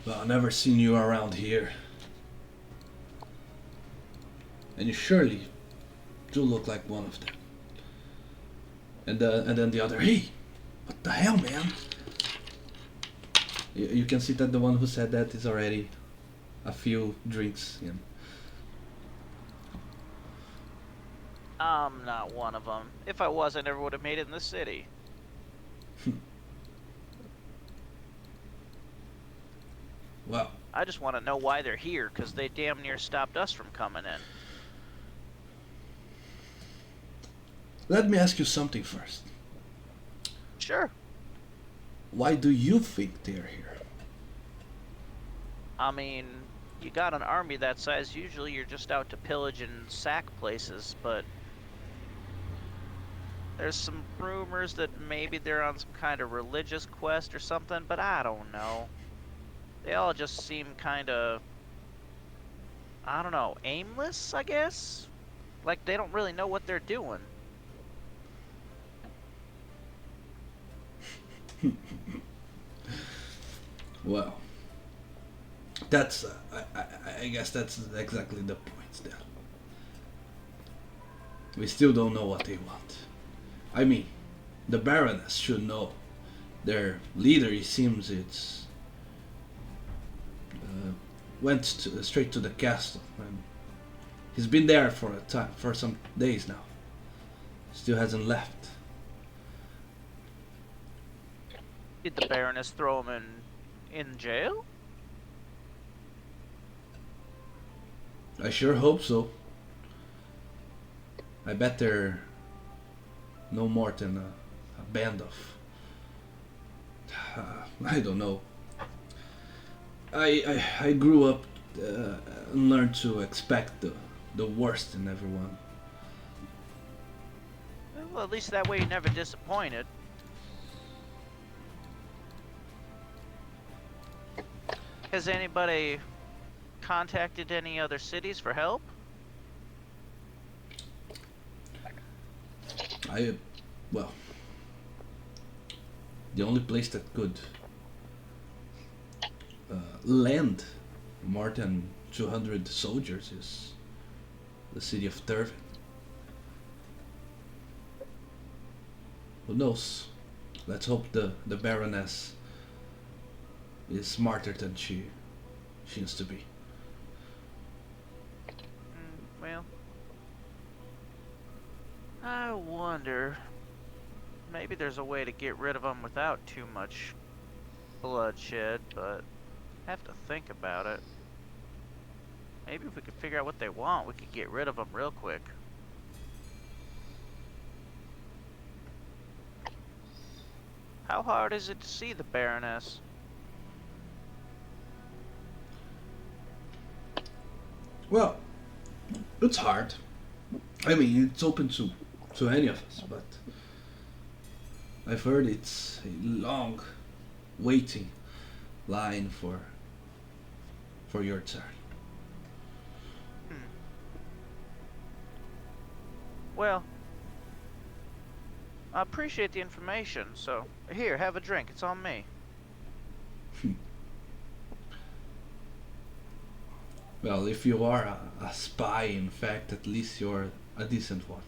Well, I've never seen you around here. And you surely do look like one of them. And then the other, hey, what the hell, man? You can see that the one who said that is already a few drinks in. I'm not one of them. If I was, I never would have made it in the city. Well, I just want to know why they're here, because they damn near stopped us from coming in. let me ask you something first. Sure. Why do you think they're here? I mean, you got an army that size, usually you're just out to pillage and sack places, but there's some rumors that maybe they're on some kind of religious quest or something, but I don't know. They all just seem kind of, I don't know, aimless, I guess? Like they don't really know what they're doing. Well, that's I guess that's exactly the point. Then we still don't know what they want. I mean, the Baroness should know. Their leader, it seems, went straight to the castle, and he's been there for a time, for some days now. Still hasn't left. Did the Baroness throw him in jail? I sure hope so. I bet they're no more than a band of. I don't know. I grew up and learned to expect the worst in everyone. Well, at least that way you're never disappointed. Has anybody contacted any other cities for help? I, well, the only place that could land more than 200 soldiers is the city of Turvin. Who knows? Let's hope the Baroness is smarter than she seems to be. Well, I wonder. Maybe there's a way to get rid of them without too much bloodshed, but I have to think about it. Maybe if we could figure out what they want, we could get rid of them real quick. How hard is it to see the Baroness? Well, it's hard. I mean, it's open to any of us, but I've heard it's a long waiting line for your turn. Hmm. Well, I appreciate the information, so here, have a drink. It's on me. Well, if you are a spy, in fact, at least you're a decent one.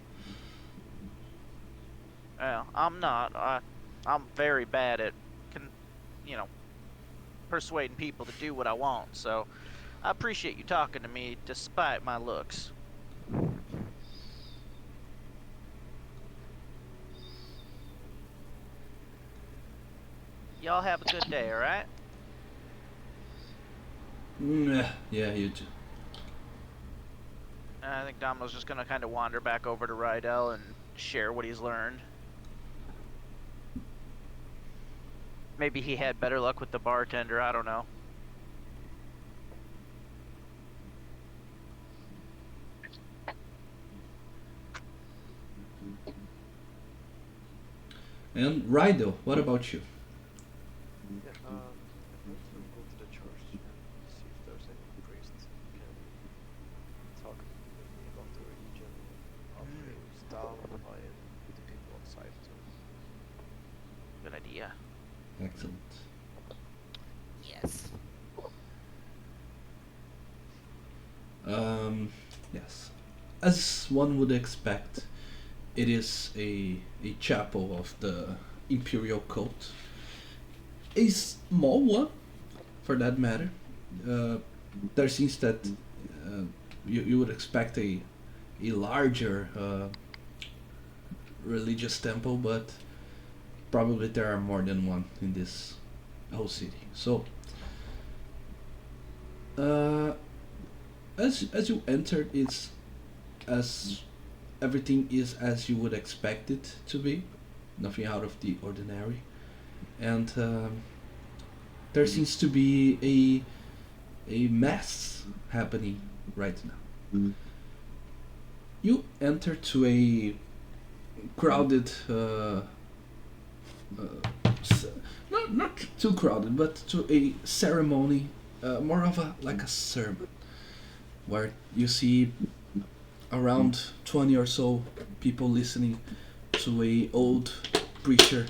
Well, I'm not. I'm very bad at, you know, persuading people to do what I want, so I appreciate you talking to me despite my looks. Y'all have a good day, alright? Yeah, you too. I think Domino's just gonna kind of wander back over to Rydell and share what he's learned. Maybe he had better luck with the bartender, I don't know. And Rydell, what about you? Yeah, I'm going to go to the church and see if there's any priest who can talk with me about the religion of Islam and the people outside too. Good idea. Excellent. Yes. Yes. As one would expect, it is a chapel of the Imperial cult. A small one, for that matter. There seems that you would expect a larger religious temple, but probably there are more than one in this whole city. So, uh, as you enter, it's as everything is as you would expect it to be, nothing out of the ordinary, and there seems to be a mass happening right now. You enter to a crowded, not too crowded, but to a ceremony, more of a like a sermon, where you see around 20 or so people listening to a old preacher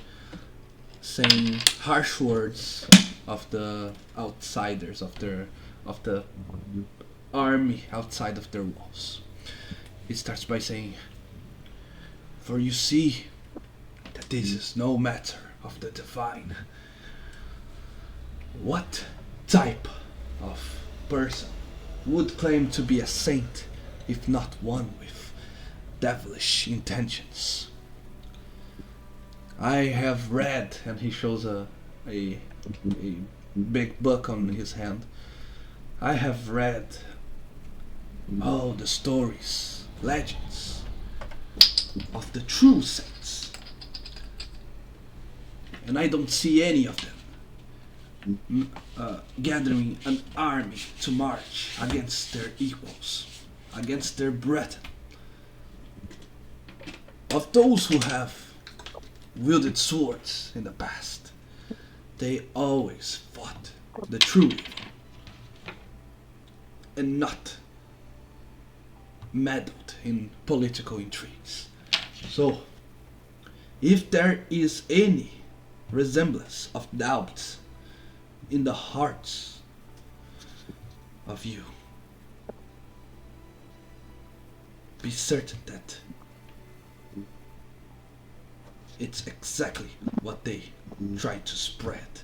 saying harsh words of the outsiders of the army outside of their walls. He starts by saying, "For you see that this is no matter of the divine. What type of person would claim to be a saint if not one with devilish intentions? I have read," and he shows a big book on his hand. "I have read all the stories, legends of the true saints, and I don't see any of them gathering an army to march against their equals, against their brethren. Of those who have wielded swords in the past, they always fought the true evil, and not meddled in political intrigues. So, if there is any resemblance of doubt in the hearts of you, be certain that it's exactly what they try to spread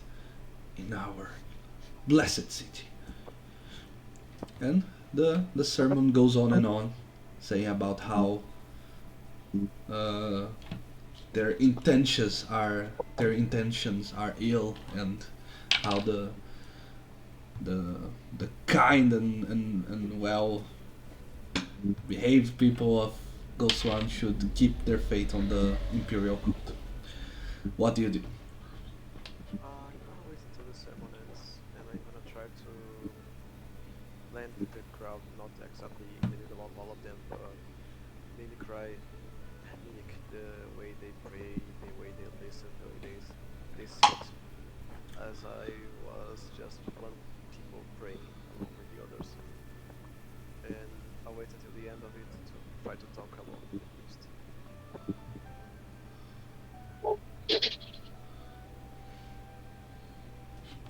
in our blessed city. And the sermon goes on, saying about how uh, their intentions are ill, and how the the kind and well behaved people of Goswan should keep their faith on the Imperial cult. What do you do? I'm gonna wait until the sermon ends, and I'm gonna try to blend with the crowd, not exactly in the middle of all of them, but mimic the way they pray, the way they listen, the way they sit, as I was just one people praying along with the others. And I'll wait until the end of it to try to talk along at least.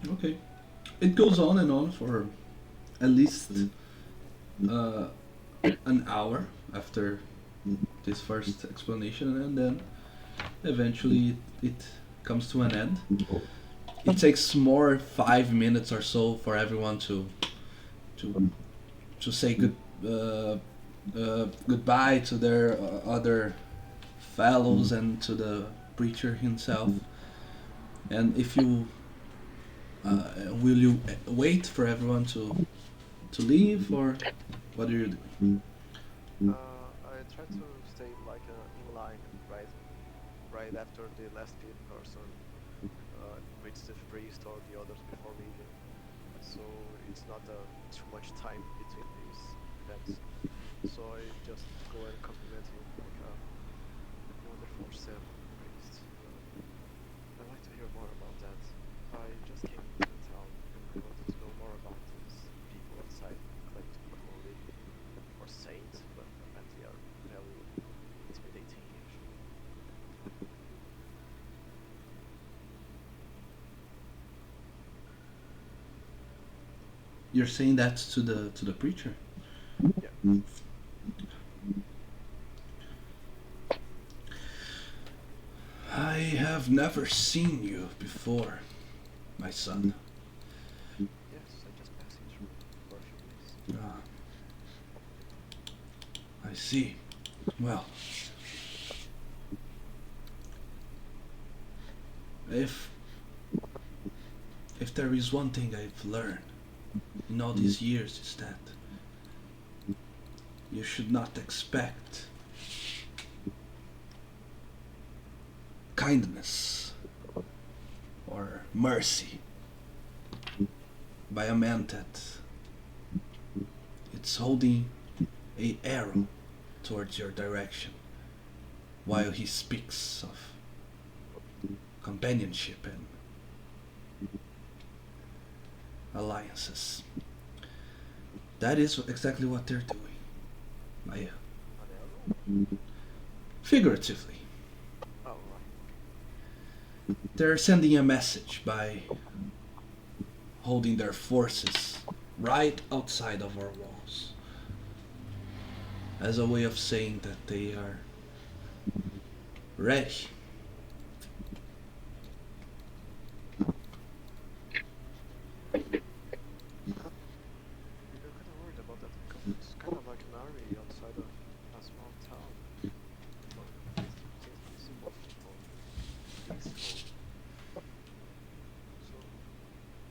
Okay. It goes on and on for at least uh, an hour after this first explanation, and then eventually it comes to an end. It takes more 5 minutes or so for everyone to to say goodbye to their other fellows and to the preacher himself. And if you will you wait for everyone to leave, or what do you do? I try to stay like in line right after the last person greets the priest or the others before leaving. So it's not too much time between these events. So I just go and compliment him like a wonderful sermon, priest. I'd like to hear more about that. I just came into the town and I wanted to know more about these people outside who claim to be holy or saints, but apparently are very intimidating actually. You're saying that to the preacher. Yeah. I have never seen you before, my son. Yes, I just passing through for a few days. Ah, I see. Well, if if there is one thing I've learned in all these years, is that you should not expect kindness or mercy by a man that it's holding a arrow towards your direction while he speaks of companionship and alliances. That is exactly what they're doing. I, figuratively, Oh, right. they're sending a message by holding their forces right outside of our walls as a way of saying that they are ready. You're kind of worried about that because it's kind of like an army outside of a small town. But it seems to be simple people, peaceful. So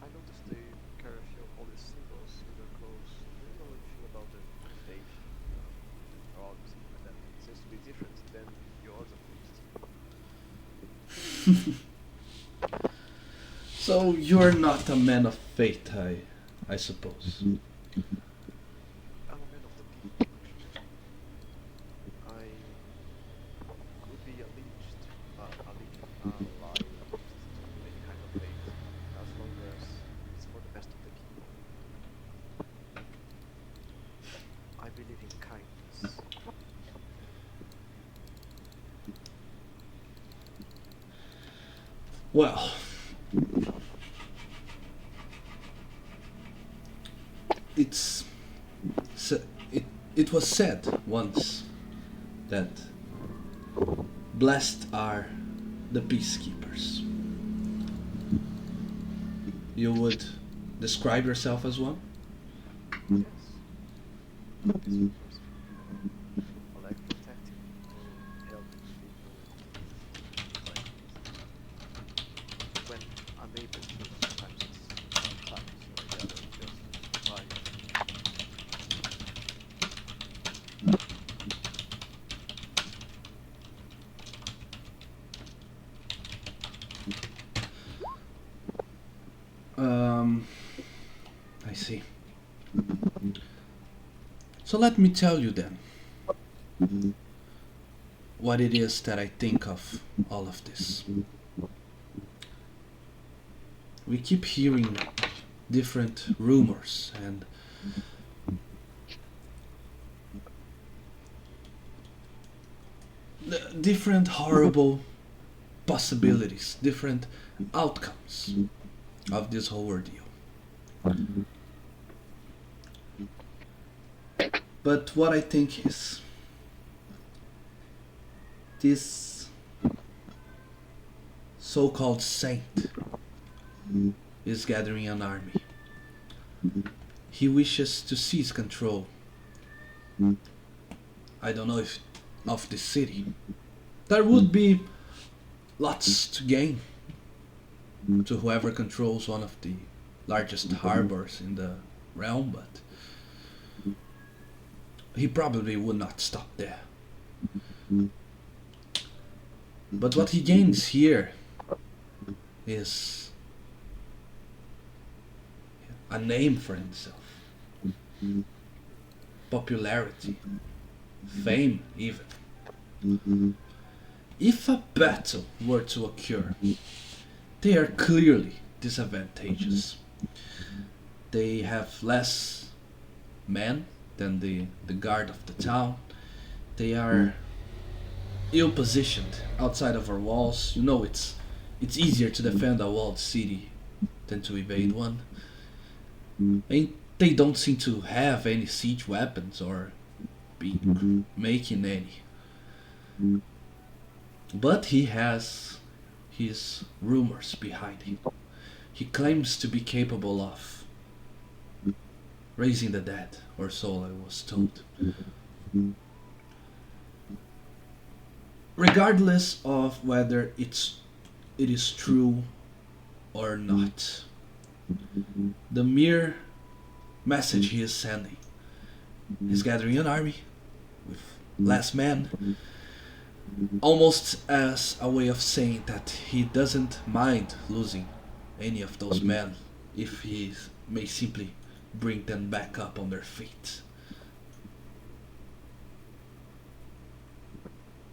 I noticed they carry a few holy symbols in their clothes. Do you know anything about their faith, the frogs, something like that? It seems to be different than yours at least. So you're not a man of faith, I suppose. I'm a man of the people, actually. I could be allied to any kind of faith, as long as it's for the best of the people. Well, it's it it was said once that blessed are the peacekeepers. You would describe yourself as one? Yes, peaceful person. I like protecting and helping people like when I'm able to. Sometimes it's hard times, so I gotta just survive. Um, I see. So let me tell you then what it is that I think of all of this. We keep hearing different rumors and different horrible possibilities, different outcomes of this whole ordeal. But what I think is this so called saint is gathering an army. He wishes to seize control. I don't know if of the city. There would be lots to gain to whoever controls one of the largest harbors in the realm, but he probably would not stop there. But what he gains here is a name for himself, popularity, fame, even. If a battle were to occur, they are clearly disadvantageous. They have less men than the guard of the town. They are ill positioned outside of our walls. You know, it's easier to defend a walled city than to evade one. And they don't seem to have any siege weapons or be making any. But he has his rumors behind him. He claims to be capable of raising the dead, or so I was told. Regardless of whether it is true or not, the mere message he is sending is gathering an army with less men, almost as a way of saying that he doesn't mind losing any of those men if he may simply bring them back up on their feet.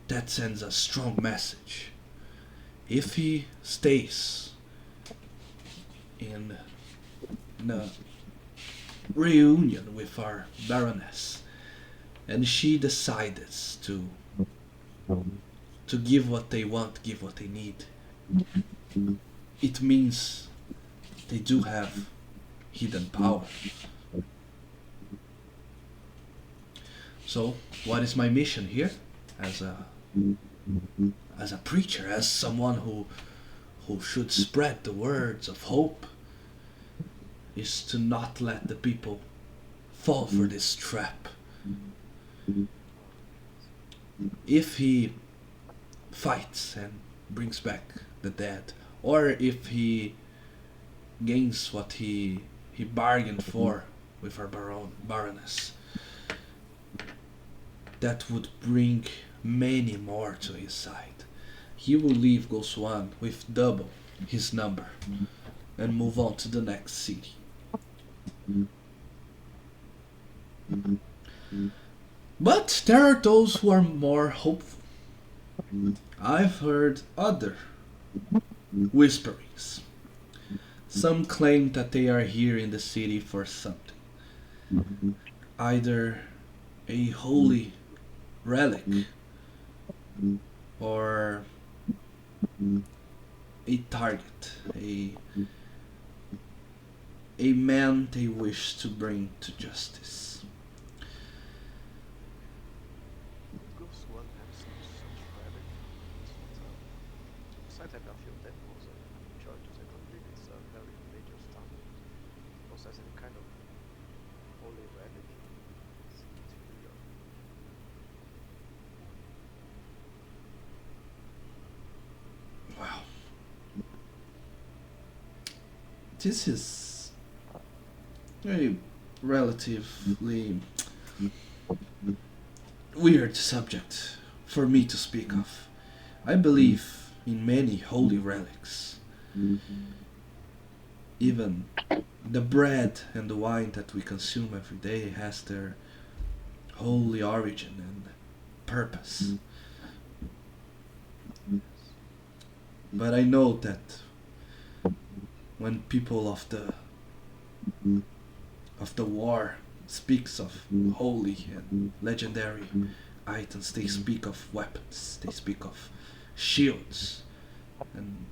That sends a strong message. If he stays in a reunion with our Baroness and she decides to give what they want, give what they need, it means they do have hidden power. So, what is my mission here as a preacher, as someone who should spread the words of hope, is to not let the people fall for this trap. If he fights and brings back the dead, or if he gains what he bargained for with our Baroness, that would bring many more to his side. He will leave Goswan with double his number and move on to the next city. But there are those who are more hopeful. I've heard other whisperings. Some claim that they are here in the city for something. Either a holy relic or a target, a man they wish to bring to justice. Would Goswan have some such relic? It's not a. Besides having a few temples and churches, I don't believe it's a very major town. Also has any kind of holy relic. It's weird. Wow. This is a relatively weird subject for me to speak of. I believe in many holy relics. Even the bread and the wine that we consume every day has their holy origin and purpose. But I know that when people of the war speaks of holy and legendary items, they speak of weapons, they speak of shields and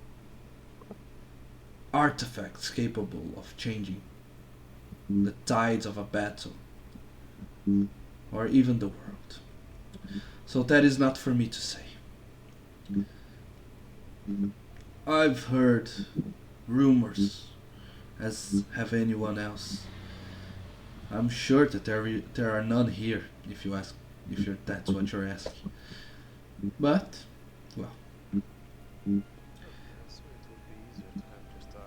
artifacts capable of changing the tides of a battle or even the world. So that is not for me to say. I've heard rumors, as have anyone else. I'm sure that there are none here, if you ask, if you're, that's what you're asking. But, well, Yeah, so it would be easier to have just a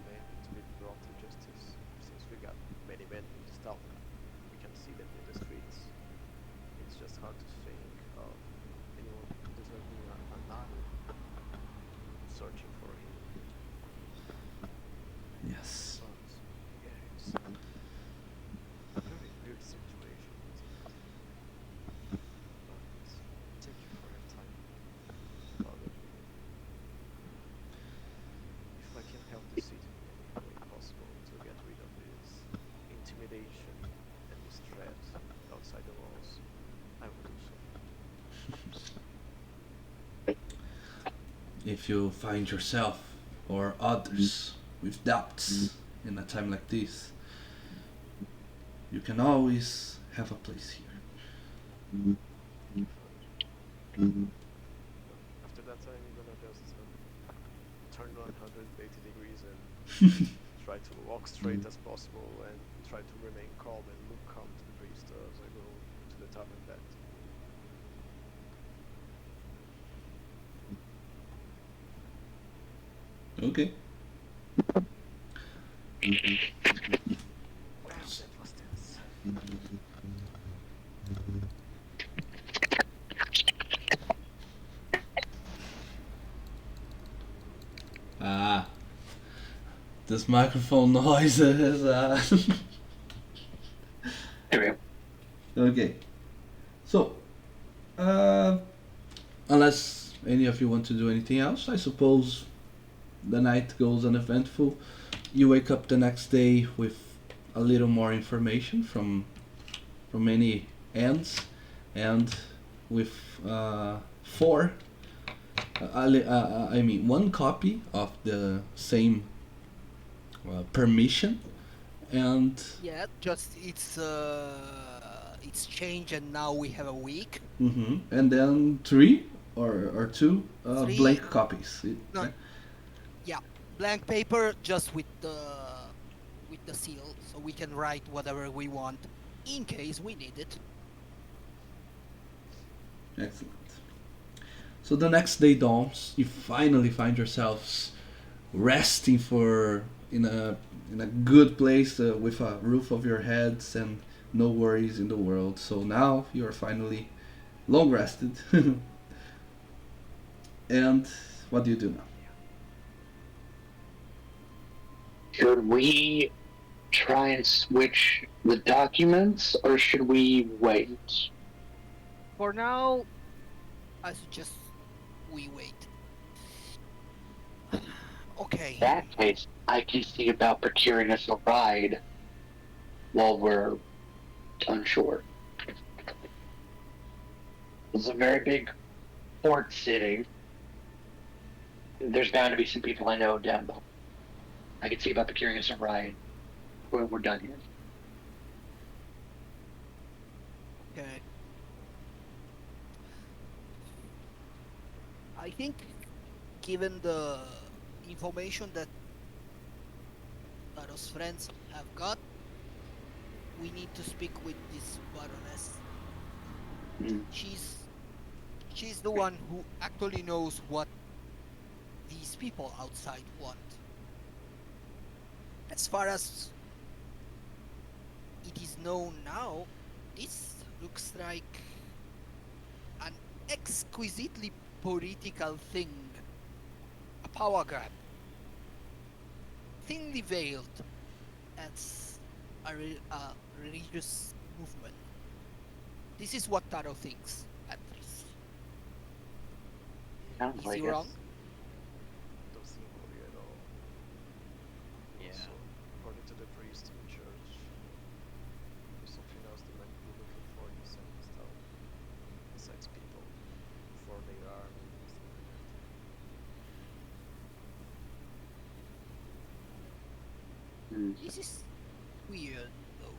man to be brought to justice. Since we got many men in this town, we can see them in the streets. It's just hard to think of anyone deserving an army searching for him. yes. But yeah, it's a very weird situation. But thank you for your time, Father. If I can help the city in any way possible to get rid of this intimidation and this threat outside the walls, I will do so. If you find yourself or others with doubts in a time like this, you can always have a place here. Thank you, Father. After that, I'm gonna just turn 180 degrees and try to walk straight as possible and try to remain calm and look calm to the priest as I go into the tavern back. Okay. Wow, that was tense. Ah, this microphone noise is. There we go. Okay. So, unless any of you want to do anything else, I suppose the night goes uneventful. You wake up the next day with a little more information from many ends, and with four. I mean, one copy of the same permission, and Yeah, just it's changed, and now we have a week. and then three or two Three, blank copies. no, yeah, blank paper just with the seal, so we can write whatever we want in case we need it. Excellent. So the next day dawns. You finally find yourselves resting for in a good place with a roof over your heads and no worries in the world. So now you are finally long rested. And what do you do now? Should we try and switch the documents, or should we wait? For now, I suggest we wait. Okay. In that case, I can see about procuring us a ride while we're unsure. It's a very big port city. There's bound to be some people I know down below. I could see about procuring us a ride when we're done here. Okay. I think, given the information that Taro's friends have got, we need to speak with this Baroness. Mm. She's she's the one who actually knows what these people outside want. As far as it is known now, this looks like an exquisitely political thing, a power grab, thinly veiled as a religious movement. This is what Taro thinks, at least. Sounds Is he like it. wrong? Don't seem holy at all. Yeah. Also, according to the priest in the church, there's something else they might be looking for inside this town. Besides people. For their army and stuff like that. Mm. This is weird, though.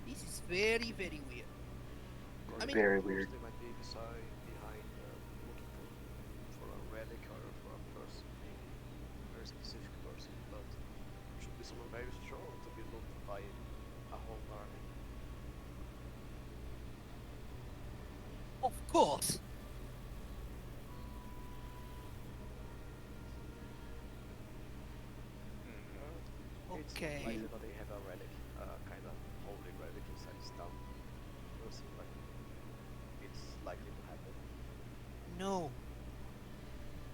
This is very, very weird. I According mean, to Very rumors, weird. they might be behind looking for a relic or for a person, maybe a very specific person, but it should be someone very strong to be looked by a whole army. of course. It's Okay. likely that they have a relic, kind of holy relic inside this town. It seems like it's likely to happen. No.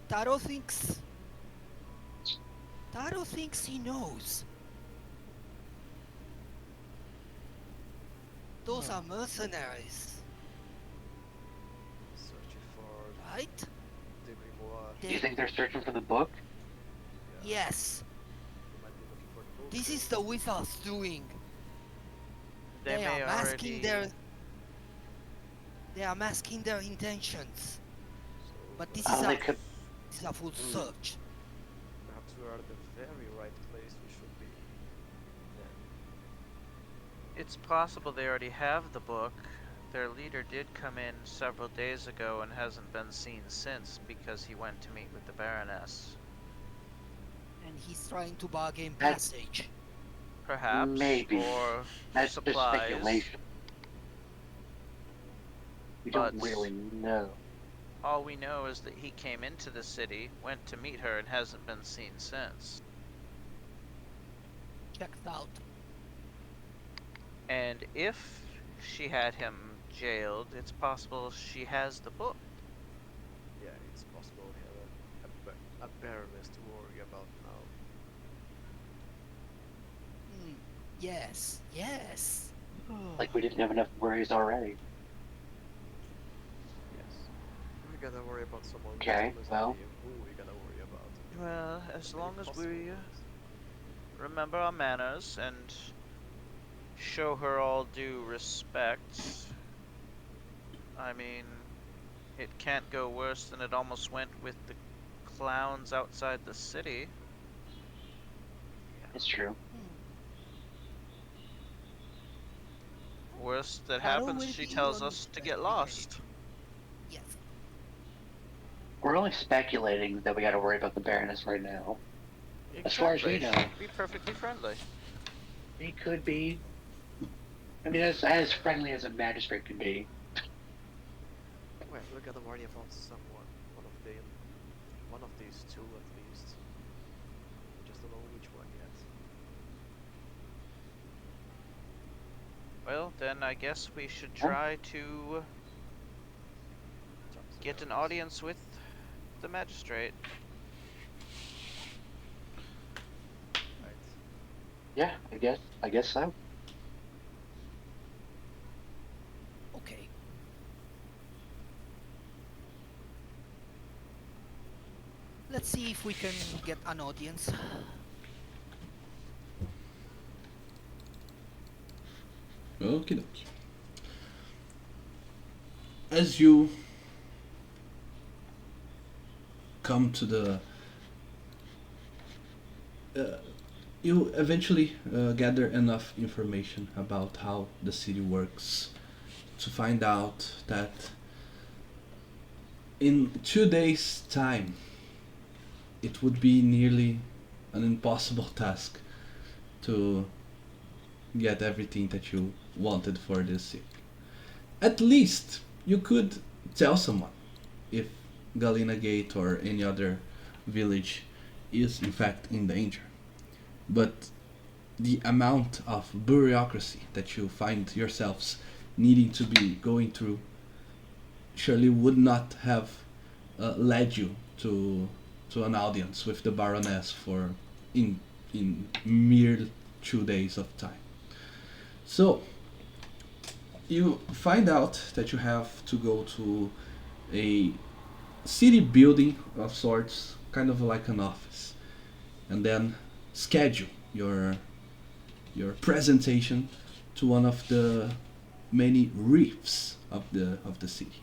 Taro thinks. Taro thinks he knows. Those are mercenaries, Searching for right? the grimoire. Do you They, think they're searching for the book? Yeah, yes, they might be looking for the book. this is the Wither's doing. They They are may masking already. their. They are masking their intentions. So But this is Oh, a they could. this is a full search. perhaps we are at the very right place we should be. Then It's possible they already have the book. Their leader did come in several days ago and hasn't been seen since because he went to meet with the Baroness. And he's trying to bargain That's passage. Perhaps, maybe. or That's just supplies. speculation. We But don't really know. all we know is that he came into the city, went to meet her, and hasn't been seen since. Checked out. And if she had him jailed, it's possible she has the book. yeah, it's possible we have a baroness to worry about now. Hmm. Yes. Yes. Like we didn't have enough worries already. Yes. We gotta worry about someone Okay, who's well. who we gotta worry about. Well, as Maybe long as possible we ones. remember our manners and show her all due respect. I mean, it can't go worse than it almost went with the clowns outside the city. It's true. Worst that Taro happens, will she be tells on us to the get ready. lost. Yes. We're only speculating that we gotta worry about the Baroness right now. As far as we Exactly. know. She could be perfectly friendly. He could be. I mean, as friendly as a magistrate could be. Well, we gotta worry about someone. One of these two at least. We just don't know which one yet. Well, then I guess we should Huh? try to Talk to the get an baroness. audience with the magistrate. Right. Yeah, I guess so. Okay. Let's see if we can get an audience. Okie dokie. As you come to the uh, you eventually gather enough information about how the city works to find out that in 2 days' time it would be nearly an impossible task to get everything that you wanted for this city. At least you could tell someone if Galena Gate or any other village is in fact in danger. But the amount of bureaucracy that you find yourselves needing to be going through surely would not have led you to an audience with the Baroness for in mere 2 days of time. So you find out that you have to go to a city building of sorts, kind of like an office, and then schedule your presentation to one of the many reefs of the city.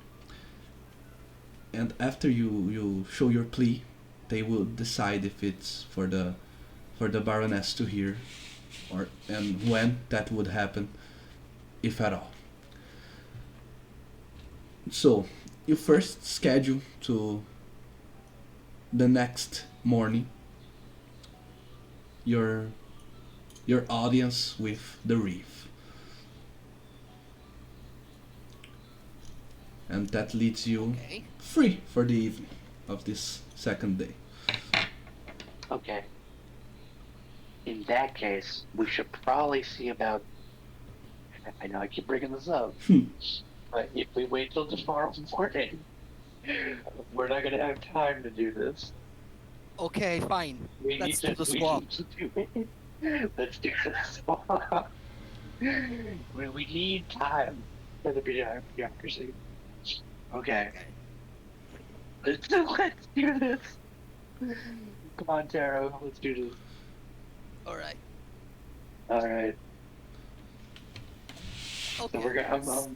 And after you show your plea, they will decide if it's for the Baroness to hear, or and when that would happen, if at all. So you first schedule to the next morning your your audience with the reef, and that leaves you Okay. free for the evening of this second day. Okay. In that case, we should probably see about. I know I keep bringing this up, but if we wait till tomorrow morning, we're not gonna have time to do this. Okay, fine. We need Let's do to. the We swap. need to do it. Let's do this. We need time for the bureaucracy. Okay. Okay. Let's do this. Come on, Taro. Let's do this. All right. All right. So Okay. we're gonna.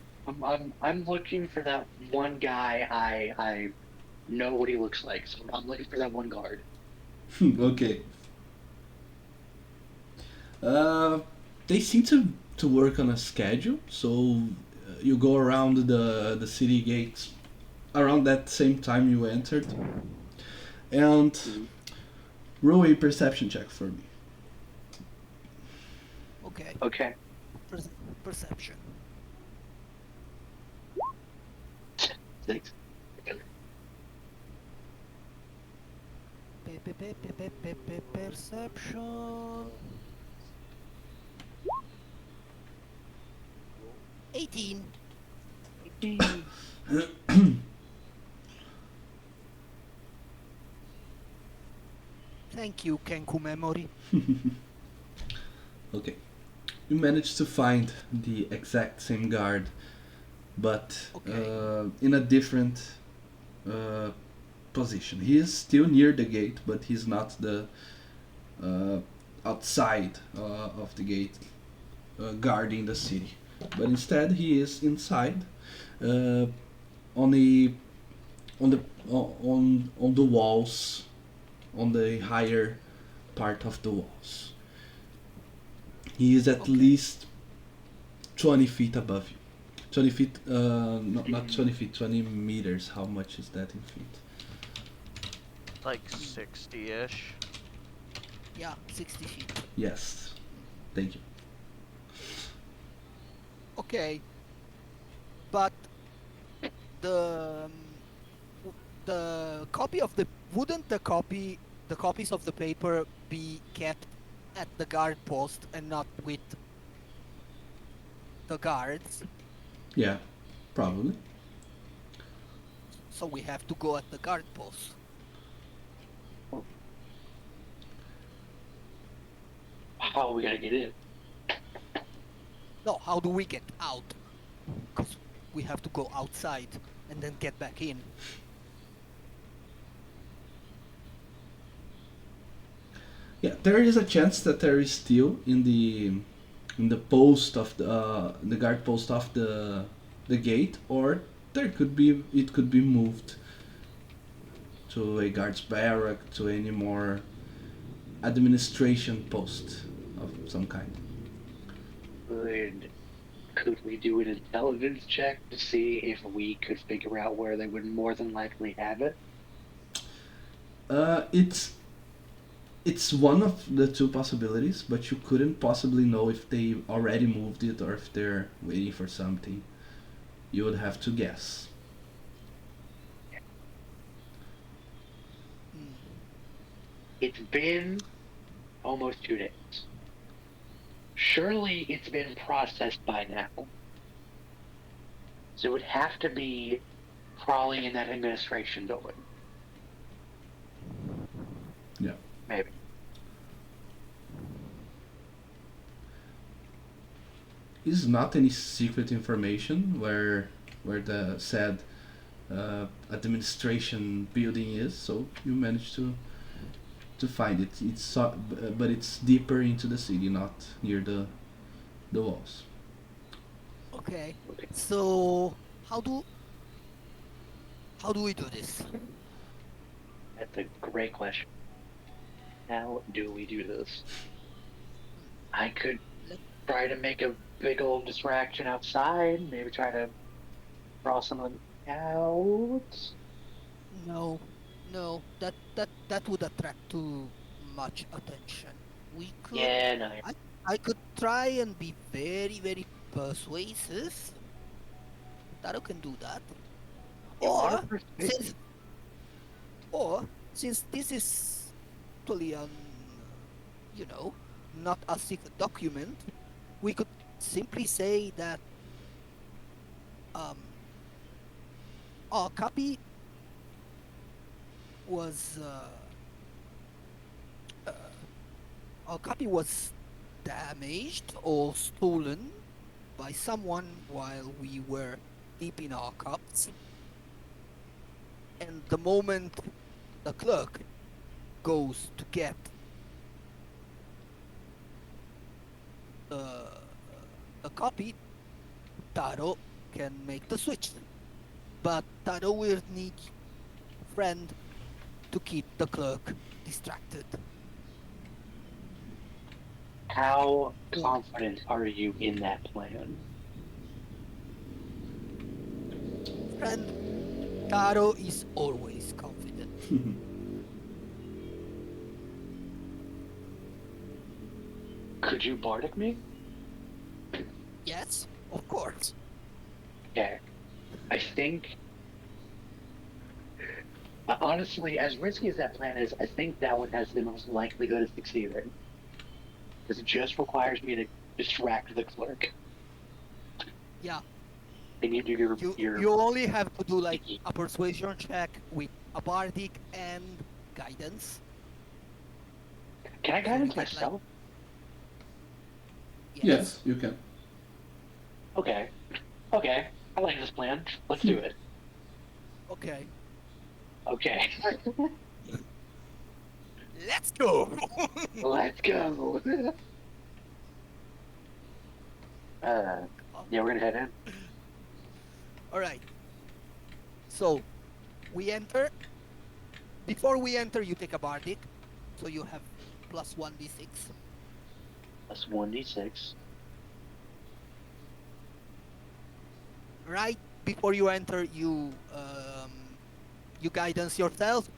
I'm looking for that one guy. I know what he looks like. So I'm looking for that one guard. Okay. Uh, they seem to work on a schedule, so you go around the city gates around that same time you entered, and Mhm. roll a perception check for me. Okay. Okay. Per- perception. 6. Perception. 18. Thank you, Kenku Memory. Okay. You managed to find the exact same guard, but Okay. in a different uh, position. He is still near the gate, but he's not the uh, outside of the gate guarding the city. But instead, he is inside, uh, on the on the on the walls, on the higher part of the walls. He is at Okay. least 20 feet above you. 20 feet, not 20 feet, 20 meters. How much is that in feet? Like 60-ish. Yeah, 60 feet. Yes. Thank you. Okay. But the the copy of the wouldn't the copies of the paper be kept at the guard post and not with the guards? Yeah, probably. So we have to go at the guard post. How are we gonna get in? No, how do we get out? Because we have to go outside and then get back in. Yeah, there is a chance that there is steel in the post of the guard post of the gate, or there could be it could be moved to a guard's barrack, to any more administration post of some kind. Could could we do an intelligence check to see if we could figure out where they would more than likely have it? It's one of the two possibilities, but you couldn't possibly know if they already moved it or if they're waiting for something. You would have to guess. Hmm. It's been almost 2 days. Surely it's been processed by now. So it would have to be crawling in that administration building. Yeah. Maybe. It's not any secret information where the said administration building is, so you managed to find it. But it's deeper into the city, not near the walls. Okay. Okay. So how do how do we do this? That's a great question. How do we do this? I could Let, try to make a big old distraction outside, maybe try to draw some of them out. no, no, that would attract too much attention. We could, Yeah, no. I, I could try and be very, very persuasive. Taro can do that. You are Or persuasive. since, or since this is totally you know, not a secret document, we could simply say that um, our copy was uh, our copy was damaged or stolen by someone while we were deep in our cups. And the moment the clerk goes to get the the copy, Taro can make the switch. But Taro will need friend to keep the clerk distracted. How Or confident are you in that plan? friend, Taro is always confident. Could you bardic me? Yes, of course. Okay. I think, honestly, as risky as that plan is, I think that one has the most likelihood of succeeding. Because it just requires me to distract the clerk. Yeah, And you do your you only have to do like sneaky. a persuasion check with a bardic and guidance. Can I So you guidance get like myself? yes. Yes, you can. Okay. Okay. I like this plan. Let's do it. Okay, Okay. let's go. Let's go. uh, yeah, we're gonna head in. All right. So we enter. Before we enter, you take a bardic, so you have plus 1d6. That's 1d6. Right before you enter, you guidance yourself.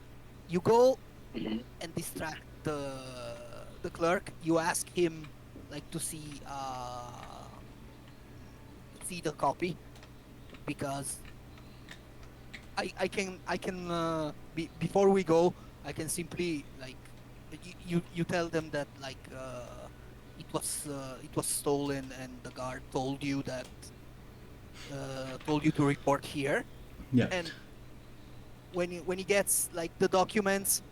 You go Hmm. and distract the clerk. You ask him like to see the copy because before we go I can simply like you tell them that like it was stolen and the guard told you to report here, Yeah. and when he gets like the documents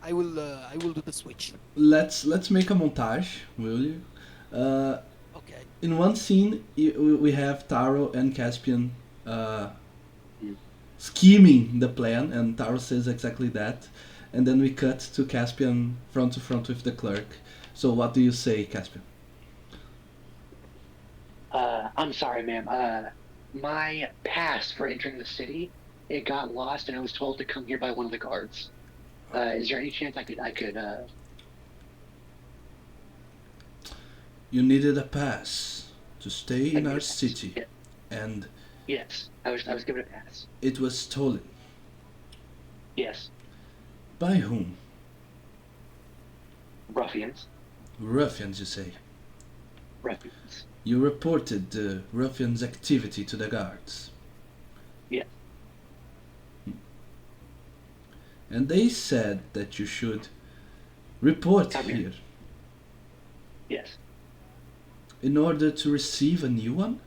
I will do the switch. Let's make a montage, will you? Uh, Okay. in one scene, we have Taro and Caspian uh, scheming the plan, and Taro says exactly that. And then we cut to Caspian front to front with the clerk. So what do you say, Caspian? I'm sorry, ma'am. My pass for entering the city it got lost, and I was told to come here by one of the guards. Is there any chance I could? You needed a pass to stay I in need our a pass. city, Yeah, and yes, I was given a pass. it was stolen. Yes, By whom? ruffians, Ruffians, you say. ruffians. You reported the ruffians' activity to the guards, Yes, and they said that you should report come here. here Yes, in order to receive a new one.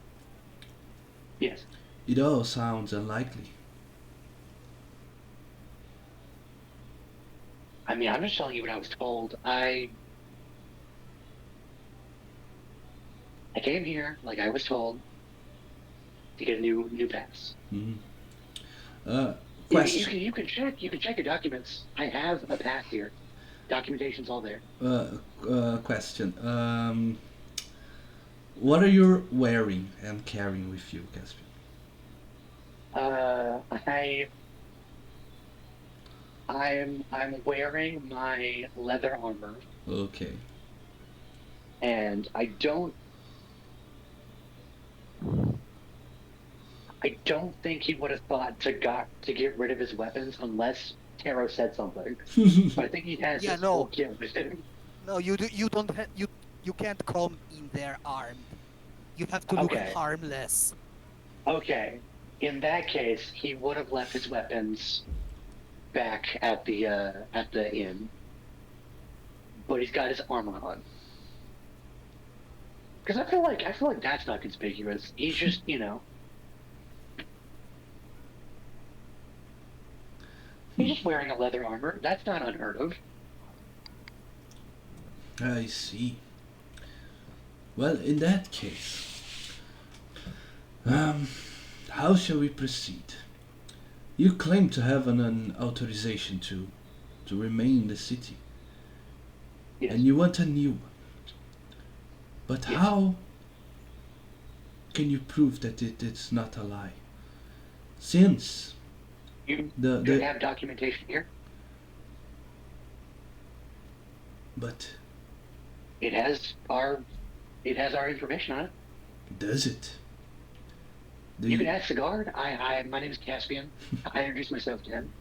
yes. It all sounds unlikely. I mean, I'm just telling you what I was told. I came here like I was told to get a new pass. Mhm. Uh, You question. can check your documents. I have a pass here. Documentation's all there. Question. What are you wearing and carrying with you, Caspian? Uh, I I'm wearing my leather armor, Okay. and I don't think he would have thought to get rid of his weapons unless Taro said something. But I think he has Yeah, his full no, kit with him. no, you don't you can't come in there armed. You have to look Okay, harmless. okay. In that case, he would have left his weapons back at the inn, but he's got his armor on. Because I feel like that's not conspicuous. He's just he's just wearing a leather armor. That's not unheard of. I see. Well, in that case, um, how shall we proceed? You claim to have an authorization to remain in the city, Yes. and you want a new one. But Yes. how can you prove that it's not a lie? Since You the don't the have documentation here. but It has our information on it. does it? Do You can you? ask the guard. My name is Caspian. I introduced myself to him.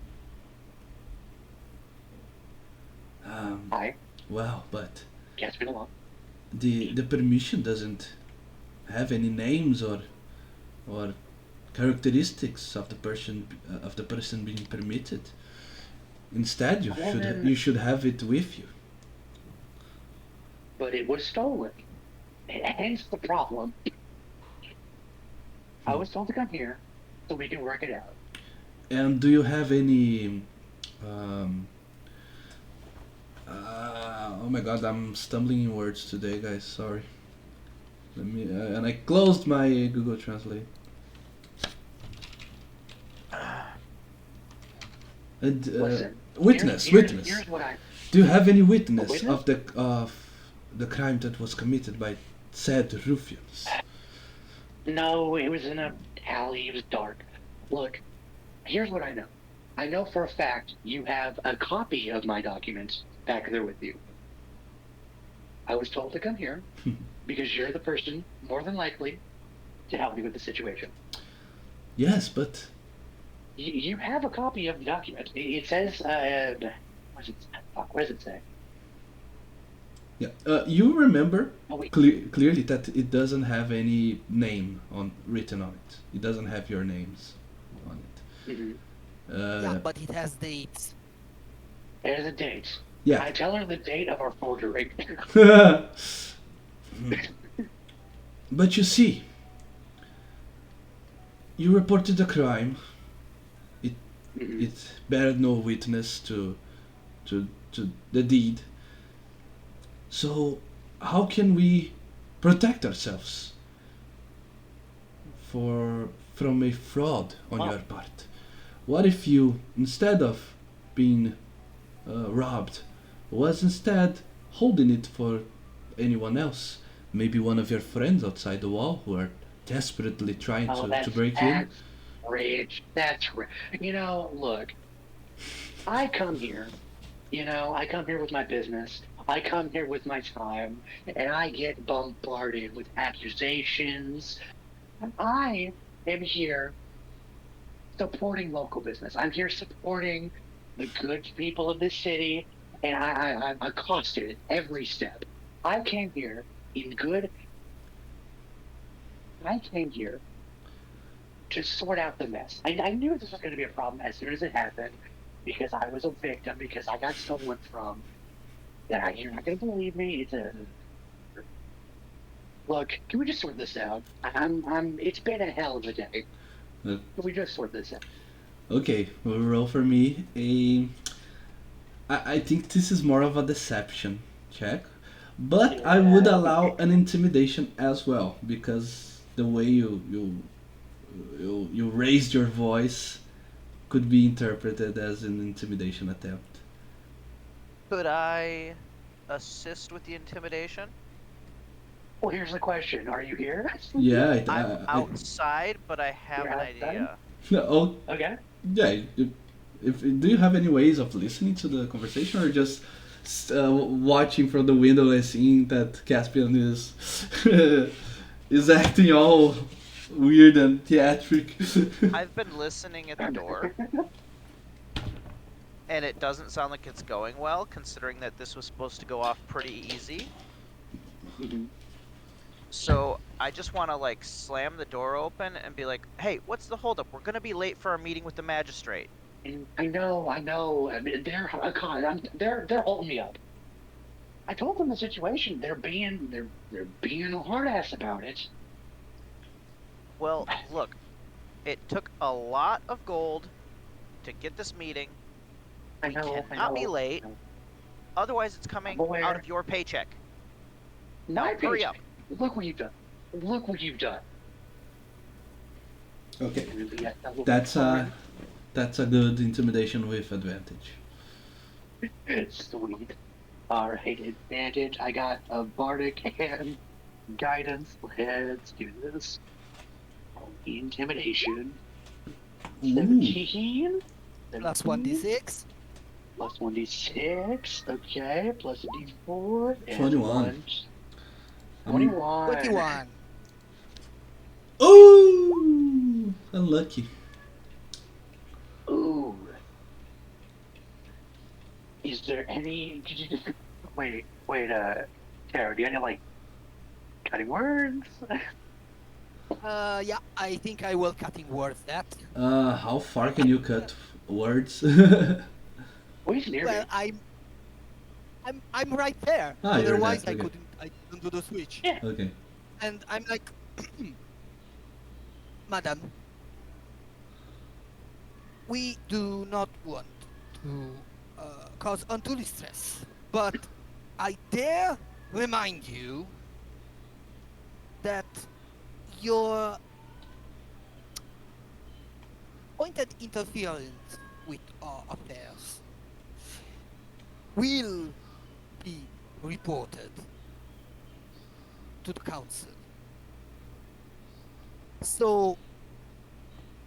Um, Hi, well, but Caspian along. the permission doesn't have any names or characteristics of the person being permitted. Instead, Well then, you should have it with you. but it was stolen. Hence the problem. I Hmm. was told to come here so we can work it out. And do you have any? Um, oh my God, I'm stumbling in words today, guys. Sorry. Let me. And I closed my Google Translate. And Listen, witness, here's witness. here's what I Do you have any a witness witness. of the crime that was committed by said ruffians? No, it was in a alley. It was dark. Look, here's what I know. I know for a fact you have a copy of my documents back there with you. I was told to come here because you're the person more than likely to help me with the situation. Yes, but You have a copy of the document. It says, what does it say? yeah, you remember Oh wait, clearly that it doesn't have any name on written on it. It doesn't have your names on it. mhm. Yeah, but it has dates. There's a date. Yeah. I tell her the date of our forgery. But you see, you reported the crime. Mhm. It bared no witness to the deed. So how can we protect ourselves from a fraud on Well, your part? What if you, instead of being robbed, was instead holding it for anyone else? Maybe one of your friends outside the wall who are desperately trying oh, to that's break in? that's rich. That's rich. Look, I come here. I come here with my business. I come here with my time, and I get bombarded with accusations. And I am here supporting local business. I'm here supporting the good people of this city, and I'm accosted at every step. I came here in good. I came here to sort out the mess. I knew this was going to be a problem as soon as it happened because I was a victim because I got stolen from. You're not going to believe me. It's a look. Can we just sort this out? I'm. It's been a hell of a day. Uh, Can we just sort this out? okay, we'll roll for me. I think this is more of a deception check, but I would Yeah. allow an intimidation as well because the way you raised your voice could be interpreted as an intimidation attempt. Could I assist with the intimidation? Well, here's the question: are you here? Yeah, I'm outside, but I have You're an outside. idea. oh, Okay. yeah. If do you have any ways of listening to the conversation or just watching from the window and seeing that Caspian is is acting all weird and theatric? I've been listening at the door, and it doesn't sound like it's going well, considering that this was supposed to go off pretty easy. Mhm. So I just want to like slam the door open and be like, "Hey, what's the holdup? We're gonna be late for our meeting with the magistrate." And I know, I know. I mean, they're holding me up. I told them the situation. They're being a hard ass about it. Well, look, it took a lot of gold to get this meeting. I We know, I cannot be know. late, I know. otherwise it's I'm coming out aware. of your paycheck. Now, My hurry up. paycheck. Look what you've done. Look what you've done. Okay, And then that little that's fun. a good intimidation with advantage. Sweet. All right, advantage. I got a bardic and guidance. Let's do this. Intimidation. Ooh, 17. Plus 17. 1d6. Plus 1d6. Okay. Plus a d4. And 21. one. I'm 21. 21. oh unlucky. Ooh. Is there any. Wait, Tara, do you have any, like, cutting words? Yeah, I think I will cutting words that. How far can you cut words? Oh, he's near Well, me. I'm right there. Ah, you're there. Otherwise, I Okay. couldn't do the switch. Yeah. Okay. And I'm like, Madam, we do not want to cause unduly stress, but I dare remind you that your pointed interference with our affairs will be reported to the council. So,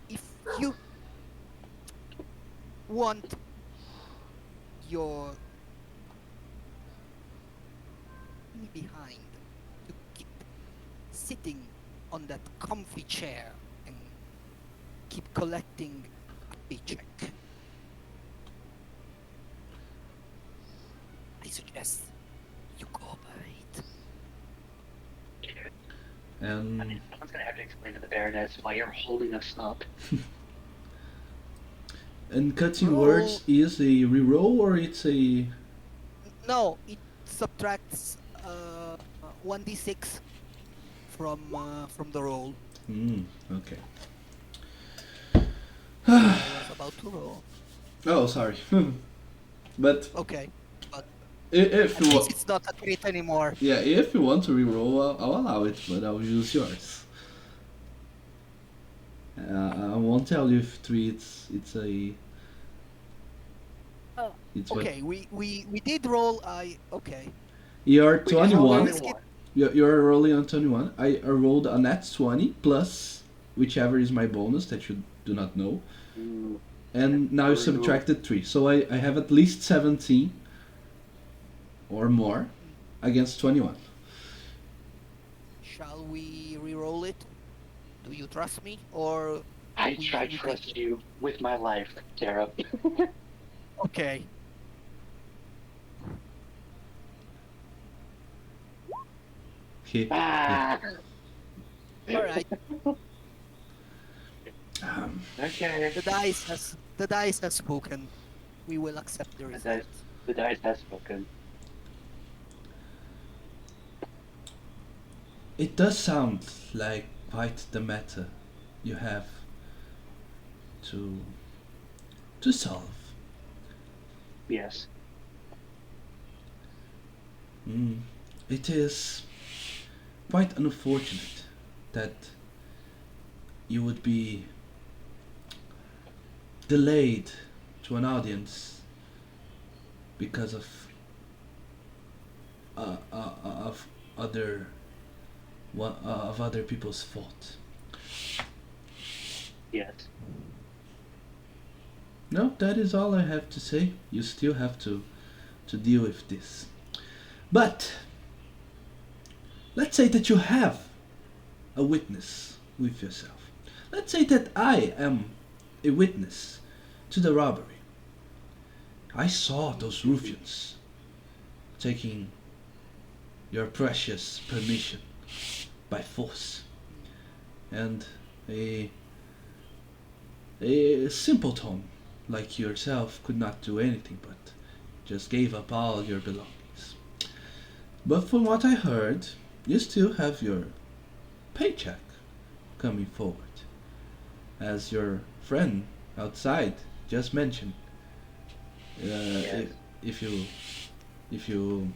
if you want your me behind to keep sitting on that comfy chair and keep collecting a paycheck, I suggest you cooperate. I And mean, someone's gonna have to explain to the Baroness why you're holding us up. cutting Roll. words is a reroll or it's a No, it subtracts 1d6 from the roll. okay. I was about to roll. Oh, sorry. But Okay, but if at you least it's not a crit anymore. yeah, if you want to reroll, I'll allow it, but I'll use yours. I won't tell you if three. It's a Oh, it's what okay, we did roll. Okay. you're We just rolled 21. only one. You're rolling on 21. I rolled a nat 20 plus whichever is my bonus that you do not know. Ooh, And now you brutal. subtracted 3. So I have at least 17 or more Mm. against 21. Shall we re-roll it? Do you trust me, or I we try to we take trust it? you with my life, Tara. Okay. Okay. Yeah. Ah, All right. Um, okay. The dice has spoken. We will accept the The dice, result. the dice has spoken. it does sound like quite the matter you have to to solve. Yes. Mm, it is quite unfortunate that you would be delayed to an audience because of other of other people's fault. Yes. No, that is all I have to say. You still have to deal with this. But let's say that you have a witness with yourself. Let's say that I am a witness to the robbery. I saw those ruffians taking your precious permission by force, and a a simpleton like yourself could not do anything but just gave up all your belongings. But from what I heard, you still have your paycheck coming forward, as your friend outside just mentioned. Yes. If you if you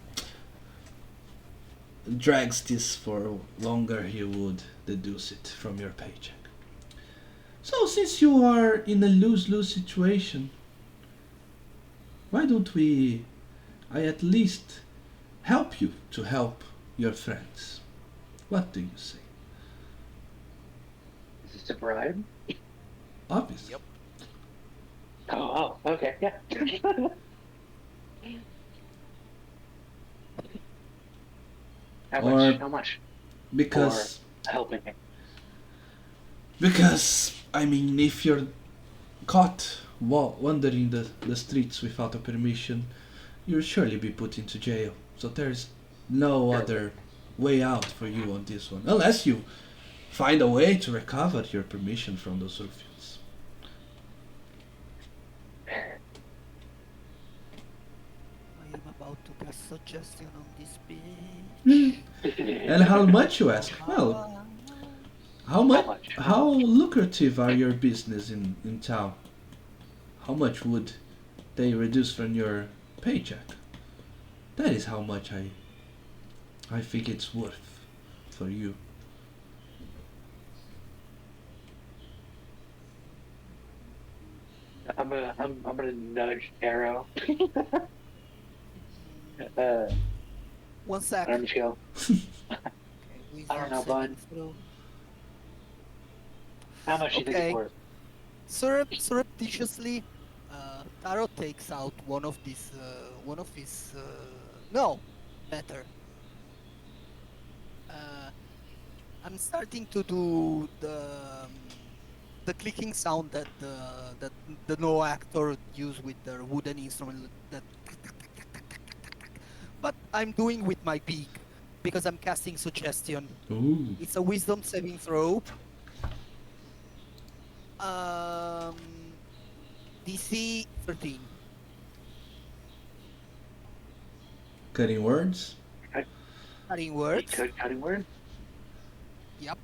drags this for longer, he would deduce it from your paycheck. So since you are in a lose-lose situation, why don't we? I at least help you to help your friends. What do you say? Is this a bribe? Obviously. Yep. Oh, okay, yeah. How much? Or How much for because helping me? I mean, if you're caught wandering the streets without a permission, you'll surely be put into jail. So there's no Sure. other way out for you on this one, unless you find a way to recover your permission from those ruffians. I am about to cast suggestion on this Mm. bitch. And how much you ask? Well, Ah. how How much? much? How How much? lucrative are your business in town? How much would they reduce from your paycheck? That is how much I think it's worth for you. I'm gonna nudge Arrow. Mm, one sec. I'm just go. Okay, I don't wisdom know, saving bud. throw. How much do you think it's Okay, worth? surreptitiously, Taro takes out one of his, no, better. Uh, I'm starting to do the clicking sound that the no actor use with their wooden instrument. That, but I'm doing with my beak because I'm casting suggestion. Ooh. It's a wisdom saving throw. Um, DC 13. Cutting words? I, Cutting he words. could cutting word. Yep.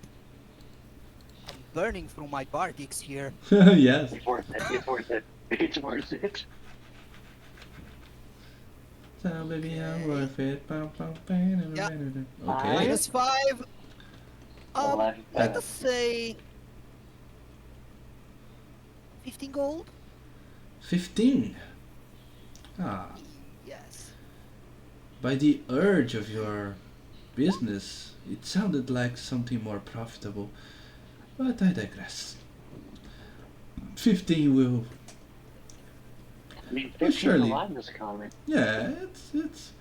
I'm burning through my bardics here. Yes. It's worth it. It's worth it. It's worth it. So baby, I'm Okay. worth it. Yeah. Okay. Five, -5. 11, Let us say 15 gold. 15. Ah, Yes. by the urge of your business, it sounded like something more profitable, but I digress. 15 will. I mean, Well, 15's a surely. lot in this economy. Yeah, it's.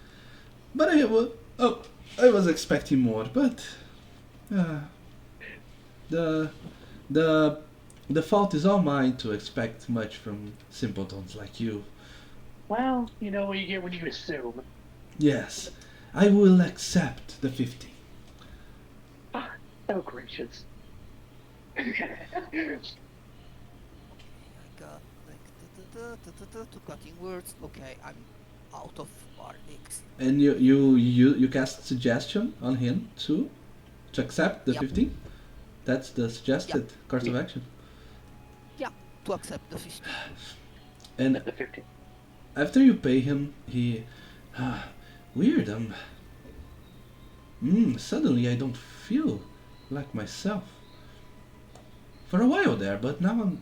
But I well, oh, I was expecting more, but uh, the the the fault is all mine to expect much from simpletons like you. Well, you know what you get when you assume. Yes, I will accept the 50. Ah, so gracious. I got like two cutting words. Okay, I'm out of bardics. And you cast suggestion on him to accept the Yep, 15. That's the yep, suggested course Yeah, of action. yeah. To accept the 50. And at the 15. after you pay him, he weird. Suddenly I don't feel like myself. For a while there, but now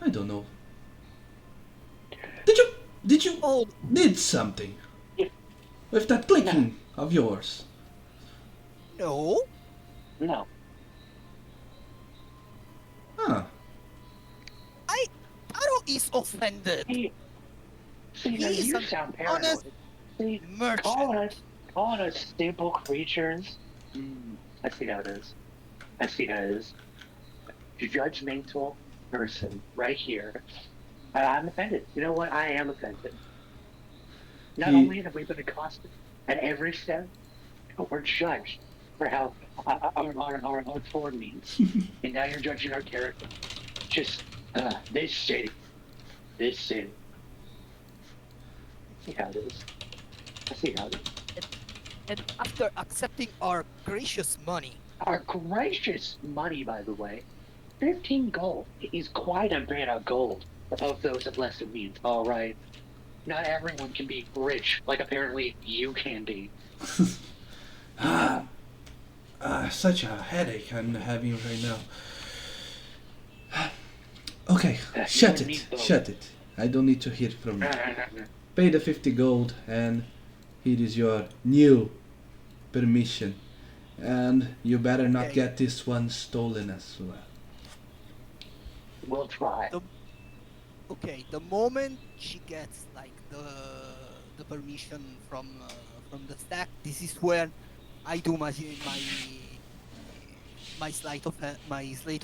I don't know. Did you did you Oh did something Yeah, with that no, clicking of yours? no! no. Huh. I Taro is offended. See, see, now He is you an sound honest paranoid. See, merchant. calling us, calling us simple creatures. I see how it is. I see how it is. Judgmental person right here. I'm offended. You know what? I am offended. Not He only have we been accosted at every step, but we're judged for how our form means. And now you're judging our character. Just this city. This city. I see how it is. I see how it is. And, and after accepting our gracious money, Our gracious money, by the way, 15 gold is quite a bit of gold of those of lesser means. All right. Not everyone can be rich, like apparently you can be. Yeah. such a headache I'm having right now. Okay, You and me both. shut it. I don't need to hear from you. Pay the 50 gold, and here is your new permission. And you better not okay, get this one stolen as well. We'll try. the the moment she gets like the permission from the stack, this is where I do my sleight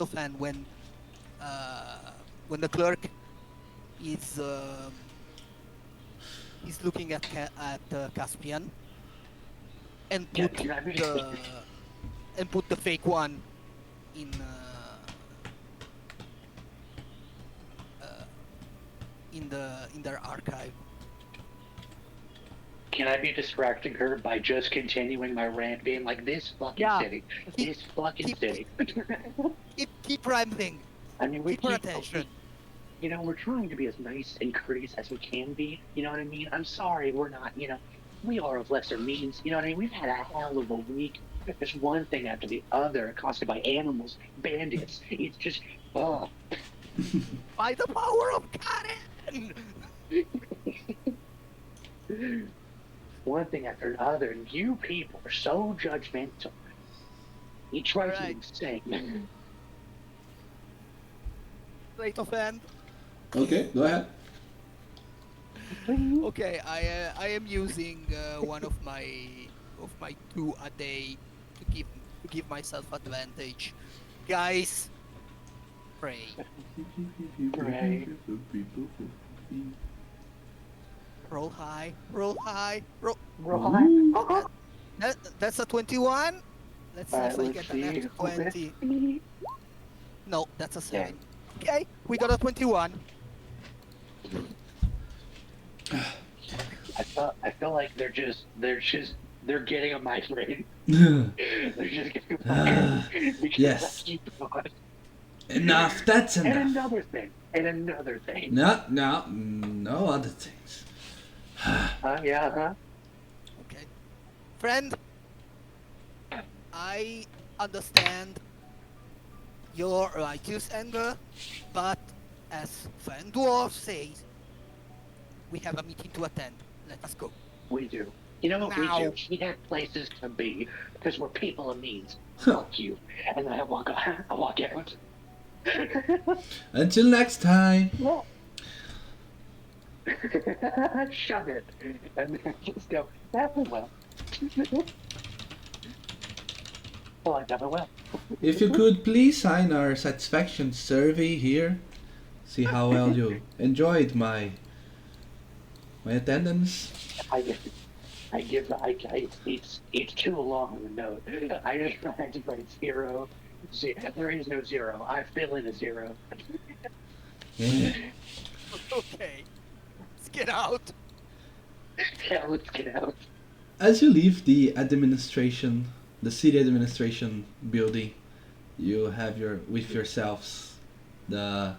of hand when the clerk is looking at Caspian and Yeah, can I be put the fake one in uh, in their archive. Can I be distracting her by just continuing my rant, being like, this fucking Yeah, city, keep this fucking keep city. keep rambling. I mean, we Keep her keep, attention. you know, we're trying to be as nice and courteous as we can be. You know what I mean? I'm sorry, we're not, you know, we are of lesser means. You know what I mean? We've had a hell of a week. There's one thing after the other, accosted by animals, bandits. It's just, oh. By the power of Karen! One thing after another, and you people are so judgmental. It drives me Alright, insane. sleight of hand. Okay, go ahead. Okay, I am using one of my 2 a day to give myself advantage. Guys, pray. Right. Roll high, roll high, roll. Right. That's a 21. Let's see if I Let's get see. an F 20. Okay. No, that's a 7. Okay, we got a 21. I feel like they're getting on my brain. They're just getting because Yes. I keep on. Enough, that's And enough. another thing. No other things. Yeah, Okay. Friend, I understand your righteous anger, but as Friend Dwarf says, we have a meeting to attend. Let us go. we do. You know what we Now. do? We have places to be because we're people of means. Huh. Fuck you. And then I walk out. Until next time. Well, shove it, and then just go. That went well. Well, I never will. If you could please sign our satisfaction survey here. See how well you enjoyed my attendance. I give, it's too long a note. I just write zero. There is no zero. I fill in a zero. Yeah. Okay, let's get out. Yeah, let's get out. As you leave the city administration building, you have with yourselves the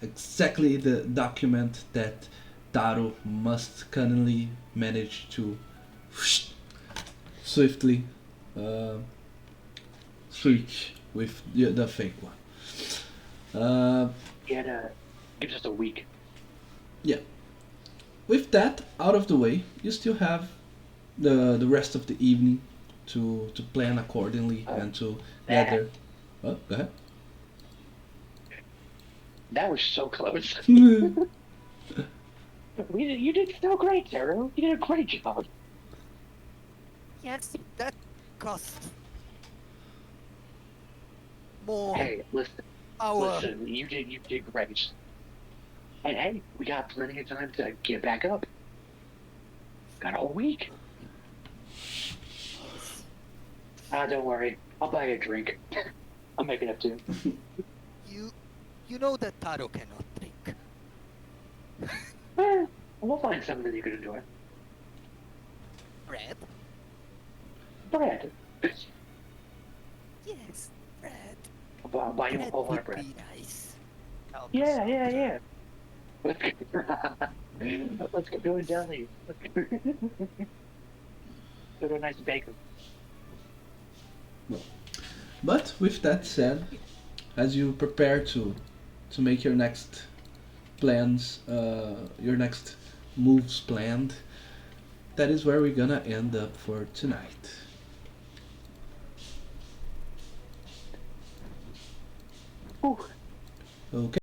exactly the document that Taro must cunningly manage to swiftly uh, switch with the fake one. He had gives us a week. Yeah. With that out of the way, you still have the rest of the evening to plan accordingly Oh, and to that gather. Oh, go ahead. that was so close. Yeah. You did so great, Taro. You did a great job. Yes, that cost more Hey, our. listen. You did great. And hey, we got plenty of time to get back up. Got a whole week. Yes. Ah, don't worry. I'll buy you a drink. I'll make it up to you. You, you know that Taro cannot drink. We'll find something that you can enjoy. Bread? Bread. Yes, bread. I'll buy you a Bread whole lot would of bread. be nice. Yeah, yeah, yeah. Let's let's go to a deli. Let's go to a nice bakery. But with that said, as you prepare to make your next plans, your next moves planned, that is where we're gonna end up for tonight. Whew. Okay.